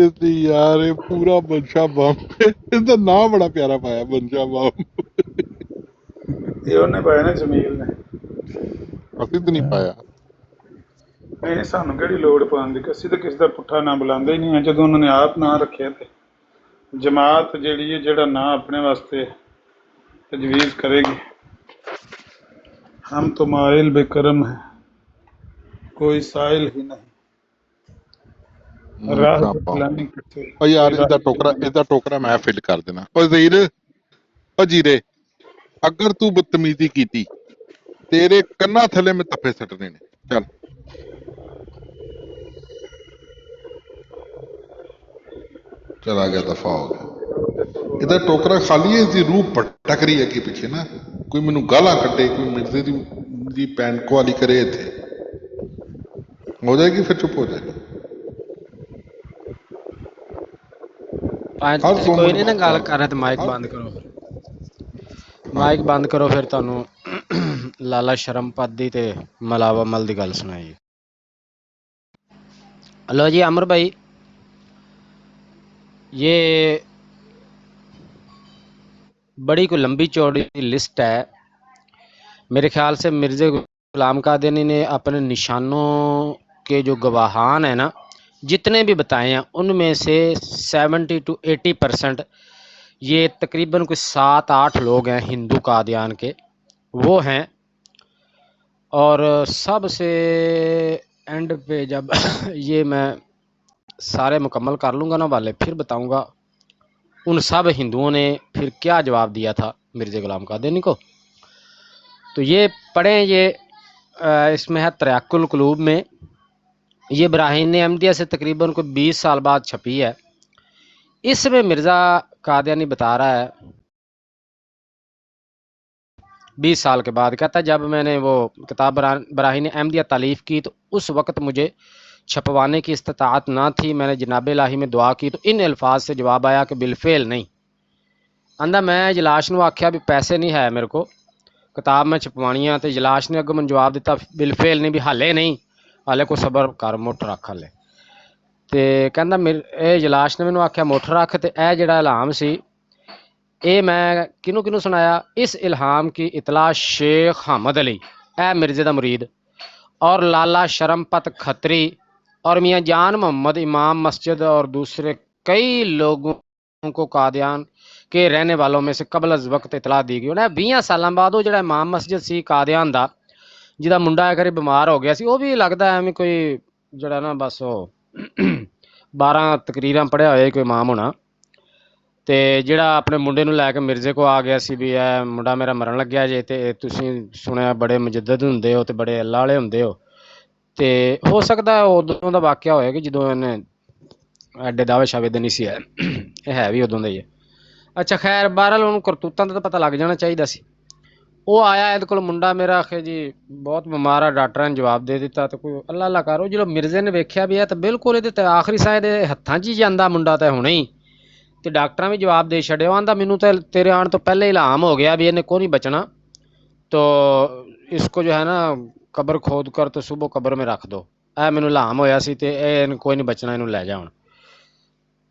यार ये पूरा बंशा बम इसका नाम बड़ा प्यारा पाया बंशा बम। ਇਹ ਉਹਨੇ ਪਾਇਆ ਨਾ ਜਮੀਲ ਨੇ। ਅਸੀਂ ਤਾਂ ਨਹੀਂ ਪਾਇਆ। ਨਹੀਂ ਸਾਨੂੰ ਕਿਹੜੀ ਲੋੜ ਪਾਉਣ ਦੀ, ਅਸੀਂ ਤਾਂ ਕਿਸੇ ਦਾ ਪੁੱਠਾ ਨਾਂ ਬੁਲਾਉਂਦੇ ਹੀ ਨਹੀਂ ਹੈ। ਜਦੋਂ ਉਹਨਾਂ ਨੇ ਆਪ ਨਾਂ ਰੱਖਿਆ ਤੇ ਜਮਾਤ ਜਿਹੜੀ ਹੈ ਜਿਹੜਾ ਨਾਂ ਆਪਣੇ ਵਾਸਤੇ ਤਜਵੀਜ਼ ਕਰੇਗੀ। ਹਮ तो माइल बेकरम है कोई साइल ही नहीं। ਰਾਹ ਮੁਰਗਾ ਤੇ ਪਾਓ ਪਲਾਨਿੰਗ ਕਿੱਥੇ ਓ ਯਾਰ ਕੋਈ ਰਾਹ ਇਹਦਾ ਟੋਕਰਾ ਮੈਂ ਫਿਲ ਕਰ ਦੇਣਾ। ਓ ਜ਼ਹੀਰ ਓ ਜੀਰੇ ਅਗਰ ਤੂੰ ਬਦਤਮੀਜ਼ੀ ਕੀਤੀ ਤੇਰੇ ਕੰਨਾਂ ਥੱਲੇ ਮੈਂ ਤੱਫੇ ਸੱਟਣੇ ਨੇ। ਚੱਲ चला गया दफा हो गया। ਇਹਦਾ ਟੋਕਰਾ ਖਾਲੀ ਹੈ, ਇਸਦੀ ਰੂਹ ਭਟਕ ਰਹੀ ਹੈ ਅੱਗੇ ਪਿੱਛੇ ਨਾ। ਕੋਈ ਮੈਨੂੰ ਗਾਲਾਂ ਕੱਢੇ, ਕੋਈ ਮਿਰਜ਼ੇ ਦੀ ਪੈਨ ਕੁਆਲੀ ਕਰੇ, ਇੱਥੇ ਹੋ ਜਾਏਗੀ ਫਿਰ ਚੁੱਪ ਹੋ ਜਾਏਗੀ। कोई नहीं ना गल कर रहे तो माइक बंद करो, माइक बंद करो। फिर तुहानू लाला शरमपत दी ते मलावा मल दी गल सुनाई। हेलो जी अमर भाई, ये बड़ी कोई लंबी चौड़ी लिस्ट है। मेरे ख्याल से मिर्ज़ा गुलाम कादियानी ने अपने निशानों के जो गवाहान हैं ना, जितने भी बताए हैं, उनमें से 70 to 80% ये तकरीबन कोई 7-8 लोग हैं हिंदू कादियान के, वो हैं। और सबसे एंड पे जब ये मैं सारे मुकम्मल कर लूँगा ना वाले, फिर बताऊँगा उन सब हिंदुओं ने फिर क्या जवाब दिया था मिर्ज़ा गुलाम कादियानी को। तो ये पढ़ें, ये इसमें है तराकुल कुलूब में। ये बराहीन अहमदिया से तकरीबन कोई 20 साल बाद छपी है। इसमें मिर्ज़ा कादियानी बता रहा है 20 साल के बाद, कहता है जब मैंने वो किताब बराहीन अहमदिया तालीफ़ की तो उस वक़्त मुझे छपवाने की इस्तिताअत ना थी। मैंने जनाब इलाही में दुआ की तो इन अल्फाज से जवाब आया कि बिलफेल नहीं। आंदा मैं जलाश नूं आख्या भी पैसे नहीं है मेरे को, किताब मैं छपवानी है। तो जलाश ने अगों मैनूं जवाब दिता बिलफेल नहीं, भी हाले नहीं, हाले को सबर कर, मुठ रख हाले। तो कहंदा मेरे जलाश ने मैनूं आख्या मुठ रख। तो यह जिहड़ा इल्हाम सी ये मैं किनू किनू सुनाया। इस इल्हाम की इतला शेख हमद अली, ए मिर्ज़े दा मुरीद, और लाला शरमपत खत्री और मियाँ जान मोहम्मद इमाम मस्जिद और दूसरे कई लोगों को कादियान के रहने वालों में से कबल अज वक्त इतला दी गई। उन्हें 20 साल बाद वो जिहड़ा इमाम मस्जिद सी कादियान दा, जिहदा मुंडा एक बारी बीमार हो गया सी, वो भी लगदा एवें कोई जिहड़ा ना बस वो 12 तकरीरां पढ़िया होया कोई इमाम होना। तो जिहड़ा अपने मुंडे नूं लैके मिर्जे को आ गया सी भी ए मुंडा मेरा मरन लग्या जे, ते तुसीं सुनिया बड़े मुजद्दद हुंदे हो ते बड़े अल्लाह वाले हुंदे हो। तो हो सकदा है उदों दा वाकिया होया कि जदों इन्हें एडे दावे शावे नहीं सी है भी उदों दा ही है। अच्छा खैर बहरहाल उन्होंने करतूतां दा पता लग जाना चाहिए सी। वो आया इहदे कोल मुंडा मेरा, आखे जी बहुत बीमार है, डॉक्टर ने जवाब दे दिता। तो कोई अल्लाह अल्लाह करो, जो मिर्जे ने वेख्या भी है तो बिल्कुल ये आखिरी साह के हत्थां 'च ही जांदा मुंडा तो हुणे ही। तो डॉक्टर भी जवाब दे छड्या, आंदा मैनू तो तेरे आने तो पहले इल्हाम हो गया भी इन्हें को नहीं बचना, तो इसको जो है ना कब्र खोद कर तो सुबह कब्र में रख दो। ऐ मैनू इल्हाम होया सी ते कोई नहीं बचना, इन्हू लै जा हुण।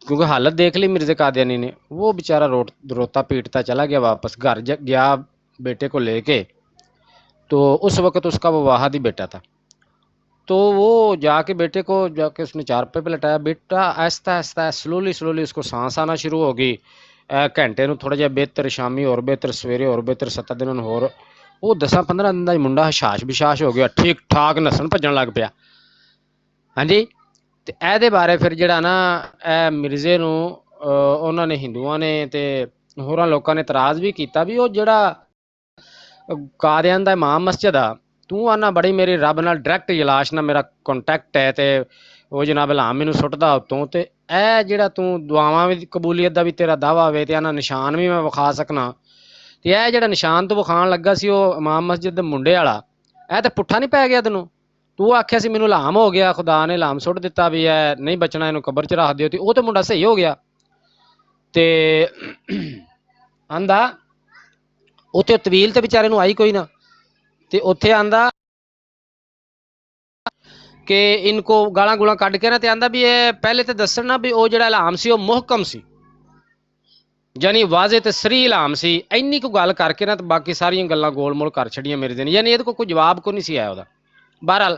क्योंकि हालत देख ली मिर्ज़ा कादियानी ने, वो बेचारा रोता पीटता चला गया वापस घर गया बेटे को लेके। तो उस वक़्त उसका वो वाहद ही बेटा था। तो वो जाके बेटे को जाके उसने चारपे पे लटाया। बेटा आहिस्ता आहिस्ता स्लोली स्लोली उसको सांस आना शुरू हो गई। घंटे नूं थोड़ा जिहा बेहतर, शामी और बेहतर, सवेरे और बेहतर, 7 दिनों नूं होर। वो 10-15 दिन का मुंडा हशाश बिशाश हो गया, ठीक ठाक नसन भजन लग पिया। हाँ जी। तो ਇਹਦੇ बारे फिर ਜਿਹੜਾ ना मिर्जे नूं ਉਹਨਾਂ ने हिंदुओं ने ते होरां लोकां ने इतराज़ भी किया भी वो ਜਿਹੜਾ कादियान दा इमाम मस्जिद आ, तू आना बड़ी मेरी रब नाल डायरैक्ट जलाश नाल मेरा कॉन्टैक्ट है, तो वो जनाब इल्हाम मैनूं सुट्टदा उत्तों। तो यह जिहड़ा तू दुआवां भी कबूलीयत दा भी तेरा दावा होवे ते आना निशान भी मैं विखा सकना। तो यह जिहड़ा निशान तू विखाण लगा सी वो इमाम मस्जिद दे मुंडे वाला, यह तो पुट्ठा नहीं पै गया तैनूं? तू आख्या सी मैनूं इल्हाम हो गया, खुदा ने इल्हाम सुट दिता भी है नहीं बचना, इहनूं कब्र च रख दिओ। तो वो तो मुंडा सही हो गया। तो आंदा उत्थे तवील तो बेचारे नूं आई कोई ना। तो उत्थे आंदा کہ ان کو گاਲਾਂ گولاں کڈ کے نا تے آندا بھی یہ پہلے تے دسنا بھی او جڑا الہام سی او محکم سی، یعنی واضح تے صریح الہام سی، اینی کو گل کر کے نا تے باقی ساری گلاں گول مول کر چھڑیاں میرے دین، یعنی یہ کوئی جواب کو نہیں سی آیا دا۔ بہرحال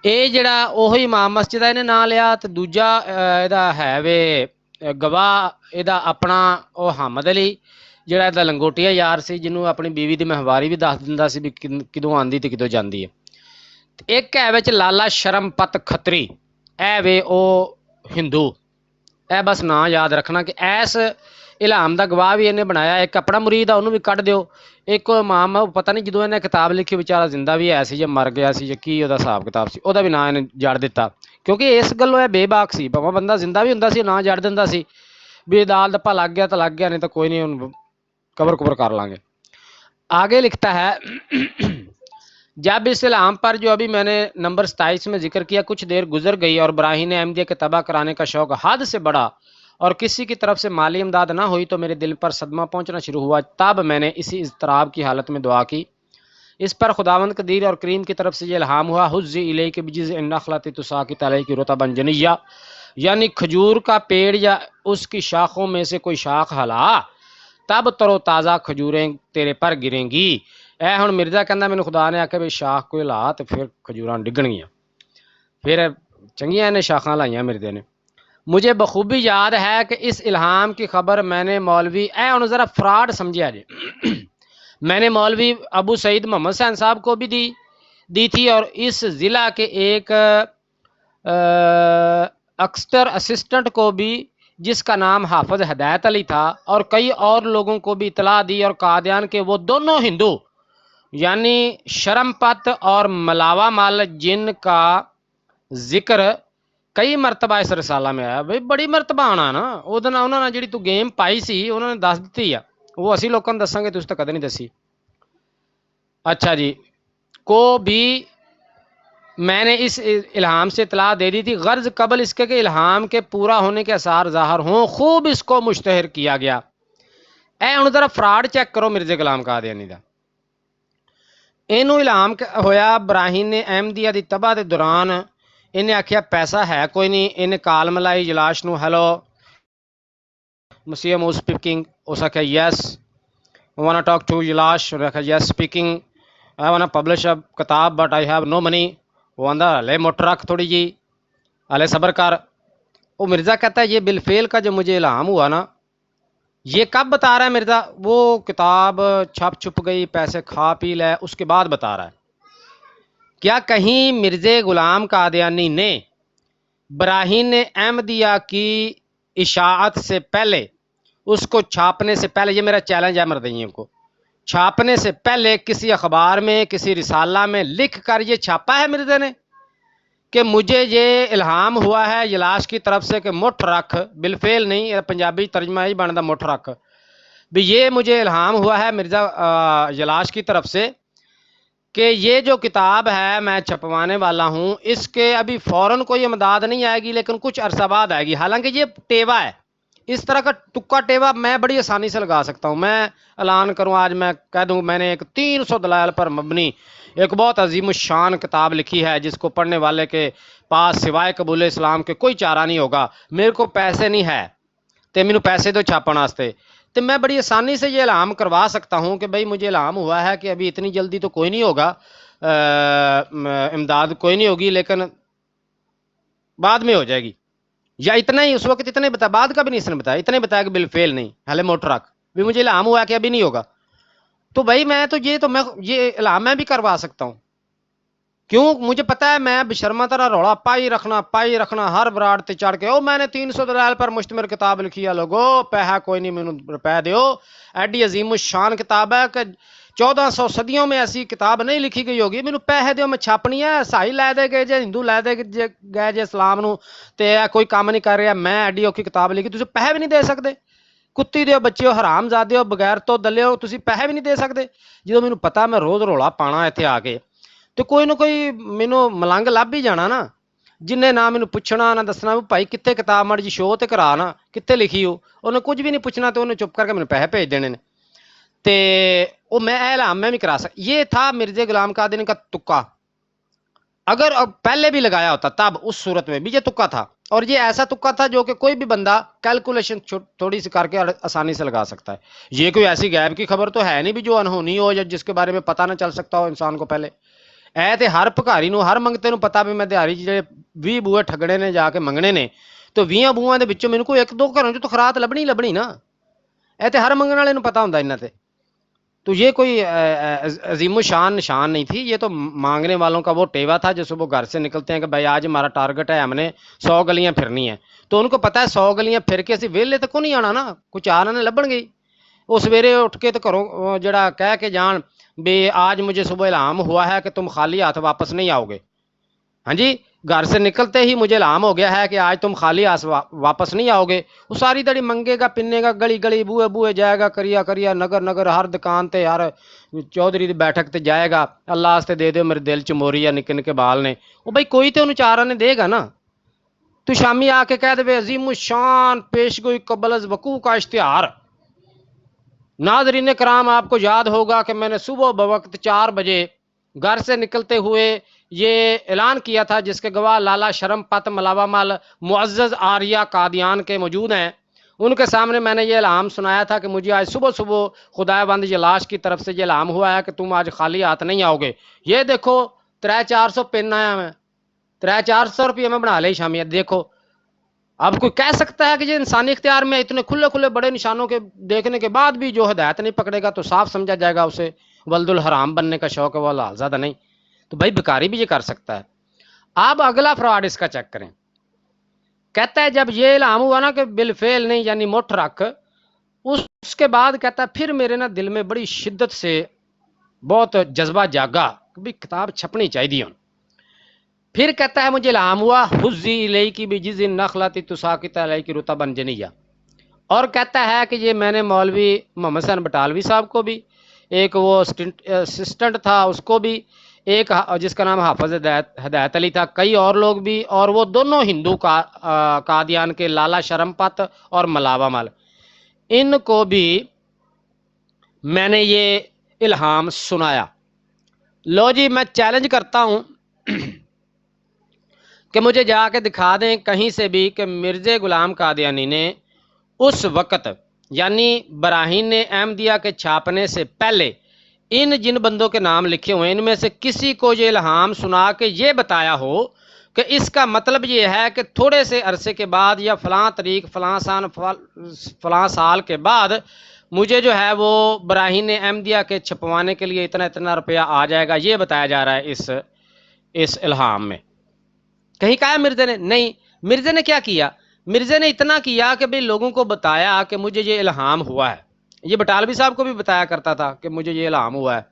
اے جڑا اوہی امام مسجد ہے نے نام لیا، تے دوجا ایدا ہے وے گواہ ایدا اپنا او حامد علی جڑا ایدا لنگوٹیا یار سی، جنوں اپنی بیوی دی مہواری بھی دس دیندا سی بھی کدوں آندی تے کدوں جاندی ہے۔ ایک ہے وچ لالا شرم پت کھتری، اے وے او ہندو، اے بس نا یاد رکھنا کہ ایس الہام دا گواہ بھی انہیں بنایا، ایک اپنا مرید ہے انہوں بھی کٹ دیو، ایک امام پتہ نہیں جدوں انہیں کتاب لکھی بیچارہ زندہ بھی ہے سی یا مر گیا سی یا کی او دا حساب کتاب سی، او دا بھی نا انہیں جاڑ دیتا، کیونکہ اس گلوں اے بے باک سی، بابا بندہ زندہ بھی ہوندا سی نا جاڑ دیندا سی بھی دال دپا لگ گیا تو لگ گیا، نہیں تو کوئی نہیں کور کر لیں گے۔ آگے لکھتا ہے جب اس الہام پر جو ابھی میں نے نمبر 27 میں ذکر کیا کچھ دیر گزر گئی اور براہین احمدیہ کے تباہ کرانے کا شوق حد سے بڑھا اور کسی کی طرف سے مالی امداد نہ ہوئی تو میرے دل پر صدمہ پہنچنا شروع ہوا، تب میں نے اسی اضطراب کی حالت میں دعا کی۔ اس پر خداوند قدیر اور کریم کی طرف سے یہ الہام ہوا، حزی الیک بجذع النخلۃ تساقط علیک رطبا جنیا، یعنی کھجور کا پیڑ یا اس کی شاخوں میں سے کوئی شاخ ہلا تب تر و تازہ کھجوریں تیرے پر گریں گی۔ اے ہن مرزا کہندا مینوں خدا نے آکھیا بھی شاخ کوئی لا تے پھر کھجوراں ڈگن گیاں، پھر چنگیاں نے شاخاں لائیاں مرزے نے۔ مجھے بخوبی یاد ہے کہ اس الہام کی خبر میں نے مولوی اے ہن ذرا فراڈ سمجھیا جی میں نے مولوی ابو سعید محمد حسین صاحب کو بھی دی تھی اور اس ضلع کے ایک اکثر اسسٹنٹ کو بھی جس کا نام حافظ ہدایت علی تھا، اور کئی اور لوگوں کو بھی اطلاع دی اور قادیان کے وہ دونوں ہندو یعنی شرم پت اور ملاوا مال جن کا ذکر کئی مرتبہ اس رسالہ میں آیا، بھئی بڑی مرتبہ آنا نا انہوں نے جڑی تو گیم پائی سی انہوں نے دس دیتی ہے، وہ اسی لوگوں نے دساں گے تو اس تک کدے نہیں دسی۔ اچھا جی کو بھی میں نے اس الہام سے اطلاع دے دی تھی، غرض قبل اس کے کہ الہام کے پورا ہونے کے آثار ظاہر ہوں خوب اس کو مشتہر کیا گیا۔ اے ہن ذرا فراڈ چیک کرو مرزا غلام قادیانی دا۔ اینو الہام ہویا براہین نے احمدیہ دی تباہ دے دوران، انہیں آکھیا پیسہ ہے کوئی نہیں، انہیں کال ملائی جلاش نو، ہیلو مسیح موز سپیکنگ، اس آکھیا یس وانا ٹاک ٹو جلاش، انہیں آکھیا یس سپیکنگ، آئی وانا پبلش اب کتاب بٹ آئی ہیو نو منی، وہ آندہ لے موٹر رکھ تھوڑی جی الے صبر کر۔ وہ مرزا کہتا ہے یہ بالفعل کا جو مجھے الہام ہوا نا یہ کب بتا رہا ہے مرزا؟ وہ کتاب چھپ چھپ گئی پیسے کھا پی لے اس کے بعد بتا رہا ہے۔ کیا کہیں مرزا غلام قادیانی نے براہین احمدیہ کی اشاعت سے پہلے، اس کو چھاپنے سے پہلے، یہ میرا چیلنج ہے مردیوں کو، چھاپنے سے پہلے کسی اخبار میں کسی رسالہ میں لکھ کر یہ چھاپا ہے مرزا نے کہ مجھے یہ الہام ہوا ہے یلاش کی طرف سے کہ مٹھ رکھ، بالفعل نہیں، پنجابی ترجمہ ہی بنتا مٹھ رکھ، بھی یہ مجھے الہام ہوا ہے مرزا یلاش کی طرف سے کہ یہ جو کتاب ہے میں چھپوانے والا ہوں، اس کے ابھی فوراً کوئی امداد نہیں آئے گی لیکن کچھ عرصہ بعد آئے گی۔ حالانکہ یہ ٹیوا ہے، اس طرح کا تکا ٹیوا میں بڑی آسانی سے لگا سکتا ہوں۔ میں اعلان کروں آج میں کہہ دوں میں نے ایک 300 دلائل پر مبنی ایک بہت عظیم الشان کتاب لکھی ہے جس کو پڑھنے والے کے پاس سوائے قبول اسلام کے کوئی چارہ نہیں ہوگا، میرے کو پیسے نہیں ہے تے مینوں پیسے دو چھاپن واسطے، تو میں بڑی آسانی سے یہ الہام کروا سکتا ہوں کہ بھئی مجھے الہام ہوا ہے کہ ابھی اتنی جلدی تو کوئی نہیں ہوگا، امداد کوئی نہیں ہوگی لیکن بعد میں ہو جائے گی، یا اتنا ہی اس وقت اتنے بتا، بعد کا بھی نہیں اس نے بتایا، اتنے بتایا کہ بالفعل نہیں، ہلے موٹر رکھ بھی مجھے الہام ہوا کہ ابھی نہیں ہوگا، تو بھائی میں یہ الہام میں بھی کروا سکتا ہوں، کیوں؟ مجھے پتا ہے میں بشرما طرح روڑا پائی رکھنا ہر براڑ تے چڑھ کے، او میں نے 300 دلائل پر مشتمل کتاب لکھی ہے، لوگو پیسہ کوئی نہیں مینوں روپے دیو، ایڈی عظیم الشان کتاب ہے کہ 1400 صدیوں میں ایسی کتاب نہیں لکھی گئی ہوگی، مینوں پیسے دیو میں چھاپنی ہے، عیسائی لے دے گئے جے ہندو لے دے گئے جے اسلام نو تے کوئی کام نہیں کر رہا، میں ایڈی اوکھی کتاب لکھی، تسی پیسے بھی نہیں دے سکتے، کتی دیو بچے ہو، حرام زادے ہو، بغیر تو دلے ہو، تسی پیسے بھی نہیں دے سکتے۔ جدوں مینوں پتا میں روز رولا پانا ایتھے آ کے تو کوئی نہ کوئی مینوں ملنگ لب ہی جانا نا، جن نے نہ مینوں پوچھنا نہ دسنا بھی بھائی کتے کتاب مڑ جی شو تے کرا نا کتے لکھی ہو، انہیں کچھ بھی نہیں پوچھنا تو انہیں چپ کر کے مینوں پیسے بھیج دینے نے، تے وہ میں الہام میں بھی کرا سکتا۔ یہ تھا مرزا غلام قادیانی کا تکا، اگر اب پہلے بھی لگایا ہوتا تب اس صورت میں بھی یہ تکا تھا، اور یہ ایسا تکا تھا جو کہ کوئی بھی بندہ کیلکولیشن تھوڑی سی کر کے آسانی سے لگا سکتا ہے. یہ کوئی ایسی غیب کی خبر تو ہے نہیں بھی جو انہونی ہو یا جس کے بارے میں پتہ نہ چل سکتا ہو انسان کو پہلے. اے تے ہر بھکاری نو ہر منگتے نو پتا بھی میں دیہڑی جڑے 20 بوئے ٹھگڑے نے جا کے منگنے نے، تو 20 بوئاں دے وچوں مینوں کوئی ایک دو گھروں چ تو خرات لبنی نا. اے تے ہر منگن والے نو پتا ہوندا انہاں تے. تو یہ کوئی عظیم الشان نشان نہیں تھی، یہ تو مانگنے والوں کا وہ ٹیوا تھا جو صبح گھر سے نکلتے ہیں کہ بھائی آج ہمارا ٹارگٹ ہے، ہم نے 100 گلیاں پھرنی ہیں. تو ان کو پتا ہے 100 گلیاں پھر کے اسی ویلے تک نہیں آنا نا، کچھ آنا نے لبن گئی. وہ سویرے اٹھ کے تو گھروں جڑا کہہ کے جان بھی آج مجھے صبح الہام ہوا ہے کہ تم خالی ہاتھ واپس نہیں آؤ گے. ہاں جی، گھر سے نکلتے ہی مجھے الہام ہو گیا ہے کہ آج تم خالی ہاتھ واپس نہیں آؤ گے. وہ ساری دڑی منگے گا، پنے گا، گلی گلی بوئے بوئے جائے گا، کریا نگر نگر، ہر دکان تے، ہر چودھری دی بیٹھک تے جائے گا. اللہ واسطے دے دیو میرے دل چ موری یا نکے نکے بال نے. وہ بھائی کوئی تو انہوں چار آنے دے گا نا. تو شامی آ کے کہہ دے عظیم الشان پیش گوئی قبل از وقوع کا اشتہار. ناظرین کرام، آپ کو یاد ہوگا کہ میں نے صبح بوقت 4 بجے گھر سے نکلتے ہوئے یہ اعلان کیا تھا، جس کے گواہ لالا شرم پت ملاوا مل معزز آریہ قادیان کے موجود ہیں. ان کے سامنے میں نے یہ الہام سنایا تھا کہ مجھے آج صبح صبح خدا بند جلاش کی طرف سے یہ الہام ہوا ہے کہ تم آج خالی ہاتھ نہیں آؤ گے. یہ دیکھو 300-400 پن آیا، میں 300-400 روپیے میں بنا لے شامی. دیکھو اب کوئی کہہ سکتا ہے کہ یہ انسانی اختیار میں اتنے کھلے کھلے بڑے نشانوں کے دیکھنے کے بعد بھی جو ہدایت نہیں پکڑے گا تو صاف سمجھا جائے گا اسے ولد الحرام بننے کا شوق ہے، وہ حلال زیادہ نہیں. تو بھائی بھکاری بھی یہ کر سکتا ہے. اب اگلا فراڈ اس کا چیک کریں. کہتا ہے جب یہ الہام ہوا نا کہ بالفعل نہیں یعنی مٹھ رکھ، اس کے بعد کہتا ہے پھر میرے نا دل میں بڑی شدت سے بہت جذبہ جاگا کہ بھی کتاب چھپنی چاہیے. پھر کہتا ہے مجھے الہام ہوا حزی الیکی بجز النخلۃ تساقط علیک رطبا جنیا. اور کہتا ہے کہ یہ میں نے مولوی محمد حسین بٹالوی صاحب کو بھی، ایک وہ اسسٹنٹ تھا اس کو بھی، ایک جس کا نام حافظ ہدایت علی تھا، کئی اور لوگ بھی، اور وہ دونوں ہندو قادیان کے لالا شرم پت اور ملاوا مل، ان کو بھی میں نے یہ الہام سنایا. لو جی میں چیلنج کرتا ہوں کہ مجھے جا کے دکھا دیں کہیں سے بھی کہ مرزا غلام قادیانی نے اس وقت یعنی براہین احمدیہ کے چھاپنے سے پہلے ان جن بندوں کے نام لکھے ہوئے ان میں سے کسی کو یہ الہام سنا کے یہ بتایا ہو کہ اس کا مطلب یہ ہے کہ تھوڑے سے عرصے کے بعد یا فلاں تاریخ فلاں سال کے بعد مجھے جو ہے وہ براہین احمدیہ کے چھپوانے کے لیے اتنا روپیہ آ جائے گا. یہ بتایا جا رہا ہے اس الہام میں. کہیں کہا ہے مرزا نے؟ نہیں. مرزا نے کیا کیا؟ مرزا نے اتنا کیا کہ بھئی لوگوں کو بتایا کہ مجھے یہ الہام ہوا ہے. یہ بٹالوی صاحب کو بھی بتایا کرتا تھا کہ مجھے یہ الہام ہوا ہے.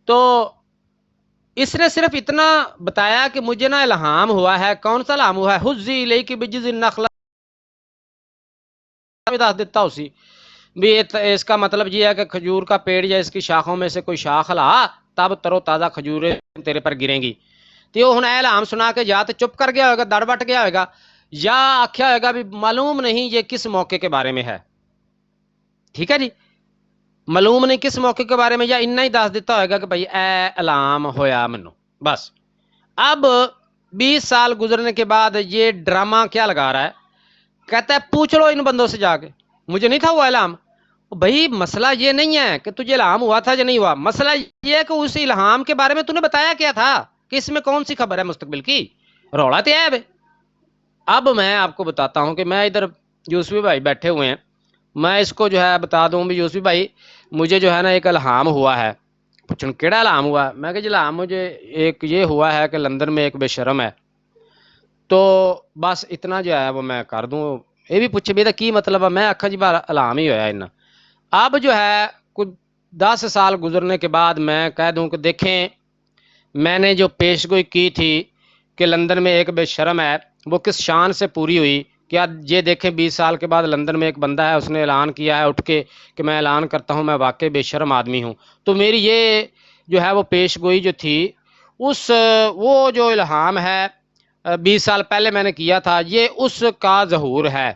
تو اس نے صرف اتنا بتایا کہ مجھے نا الہام ہوا ہے. کون سا الہام ہوا ہے؟ حزی الیک بجز النخلۃ. دس دیتا اسی بھی اس کا مطلب یہ ہے کہ کھجور کا پیڑ یا اس کی شاخوں میں سے کوئی شاخ ہلا تب تر و تازہ کھجوریں تیرے پر گریں گی. تو ہن الہام سنا کے یا تو چپ کر گیا ہوگا، دڑ بٹ گیا ہوگا، یا آخیا ہوگا بھی معلوم نہیں یہ کس موقع کے بارے میں ہے. ٹھیک ہے جی، معلوم نہیں کس موقع کے بارے میں، یا اتنا ہی دس دیتا ہوگا کہ بھائی اے الہام ہویا منو بس. اب 20 سال گزرنے کے بعد یہ ڈرامہ کیا لگا رہا ہے؟ کہتا ہے پوچھ لو ان بندوں سے جا کے، مجھے نہیں تھا ہوا الہام. بھائی مسئلہ یہ نہیں ہے کہ تجھے الہام ہوا تھا یا نہیں ہوا، مسئلہ یہ ہے کہ اس الہام کے بارے میں تو نے بتایا کیا تھا کہ اس میں کون سی خبر ہے مستقبل کی. رولا تو ہے. اب میں آپ کو بتاتا ہوں کہ میں ادھر یوسفی بھائی بیٹھے ہوئے ہیں، میں اس کو جو ہے بتا دوں بھی یوسفی بھائی مجھے جو ہے نا ایک الہام ہوا ہے. پوچھن کیڑا الہام ہوا ہے؟ میں کہ جی الہام مجھے ایک یہ ہوا ہے کہ لندن میں ایک بے شرم ہے. تو بس اتنا جو ہے وہ میں کر دوں. یہ بھی پوچھے بھی کی مطلب ہے؟ میں آخا جی بار الہام ہی ہویا اتنا. اب جو ہے کچھ 10 سال گزرنے کے بعد میں کہہ دوں کہ دیکھیں میں نے جو پیش گوئی کی تھی کہ لندن میں ایک بے شرم ہے وہ کس شان سے پوری ہوئی. کیا یہ دیکھیں 20 سال کے بعد لندن میں ایک بندہ ہے، اس نے اعلان کیا ہے اٹھ کے کہ میں اعلان کرتا ہوں میں واقعی بے شرم آدمی ہوں. تو میری یہ جو ہے وہ پیش گوئی جو تھی وہ جو الہام ہے 20 سال پہلے میں نے کیا تھا یہ اس کا ظہور ہے.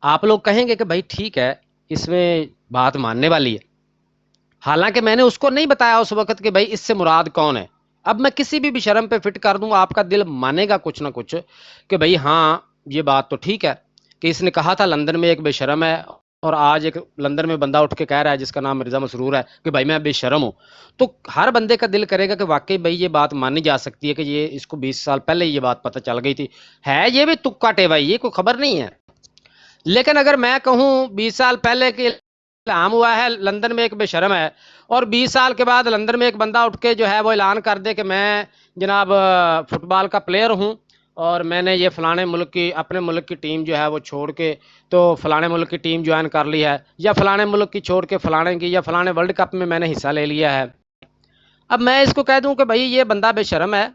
آپ لوگ کہیں گے کہ بھائی ٹھیک ہے اس میں بات ماننے والی ہے، حالانکہ میں نے اس کو نہیں بتایا اس وقت کہ بھائی اس سے مراد کون ہے. اب میں کسی بھی شرم پہ فٹ کر دوں آپ کا دل مانے گا کچھ نہ کچھ کہ بھائی ہاں یہ بات تو ٹھیک ہے کہ اس نے کہا تھا لندن میں ایک بے شرم ہے، اور آج ایک لندن میں بندہ اٹھ کے کہہ رہا ہے جس کا نام مرزا مسرور ہے کہ بھائی میں بے شرم ہوں. تو ہر بندے کا دل کرے گا کہ واقعی بھائی یہ بات مانی جا سکتی ہے کہ یہ اس کو 20 سال پہلے یہ بات پتہ چل گئی تھی. ہے یہ بھی تکا ٹیوائی، یہ کوئی خبر نہیں ہے. لیکن اگر میں کہوں 20 سال پہلے کہ اعلان ہوا ہے لندن میں ایک بے شرم ہے، اور 20 سال کے بعد لندن میں ایک بندہ اٹھ کے جو ہے وہ اعلان کر دے کہ میں جناب فٹ بال کا پلیئر ہوں اور میں نے یہ فلانے ملک کی اپنے ملک کی ٹیم جو ہے وہ چھوڑ کے تو فلانے ملک کی ٹیم جوائن کر لی ہے، یا فلانے ملک کی چھوڑ کے فلانے کی، یا فلانے ورلڈ کپ میں نے حصہ لے لیا ہے. اب میں اس کو کہہ دوں کہ بھائی یہ بندہ بے شرم ہے،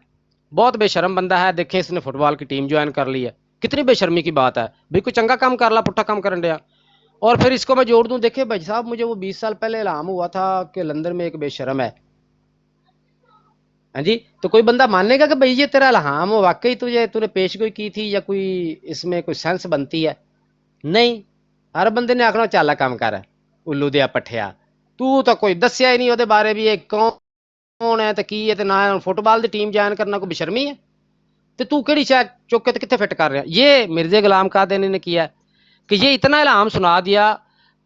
بہت بے شرم بندہ ہے، دیکھیں اس نے فٹ بال کی ٹیم جوائن کر لی ہے، کتنی بے شرمی کی بات ہے. بھائی کوئی چنگا کام کر لا، پٹھا کام کرن دیا. اور پھر اس کو میں جوڑ دوں، دیکھیں بھائی صاحب مجھے وہ 20 سال پہلے اعلان ہوا تھا کہ لندن میں ایک بے شرم ہے. ہاں جی، تو کوئی بندہ مانے گا کہ بھائی یہ تیرا الہام ہو، واقعی تو نے پیش گوئی کی تھی یا کوئی اس میں کوئی سینس بنتی ہے؟ نہیں. ہر بندے نے آخنا چالا کام کر الو دیا پٹھیا، تو کوئی دسیا ہی نہیں وہ بارے بھی کون ہے تو کی ہے تو نہ فٹ بال دی ٹیم جوائن کرنا کوئی بشرمی ہے. تو کہڑی شاید چوک کے کتنے فٹ کر رہا. یہ مرزا غلام قادیانی نے کیا کہ یہ اتنا الہام سنا دیا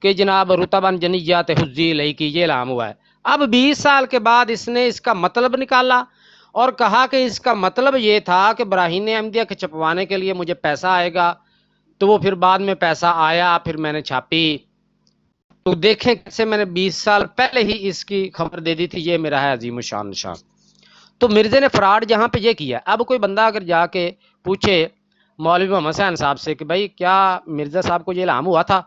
کہ جناب رتبان جنیات حجی لئی کی یہ الہام ہوا ہے. اب 20 سال کے بعد اس نے اس کا مطلب نکالا اور کہا کہ اس کا مطلب یہ تھا کہ براہین احمدیہ کے چھپوانے کے لیے مجھے پیسہ آئے گا. تو وہ پھر بعد میں پیسہ آیا، پھر میں نے چھاپی. تو دیکھیں کیسے میں نے 20 سال پہلے ہی اس کی خبر دے دی تھی. یہ میرا ہے عظیم الشان نشان. تو مرزا نے فراڈ جہاں پہ یہ کیا. اب کوئی بندہ اگر جا کے پوچھے مولوی محمد حسین صاحب سے کہ بھائی کیا مرزا صاحب کو یہ الہام ہوا تھا،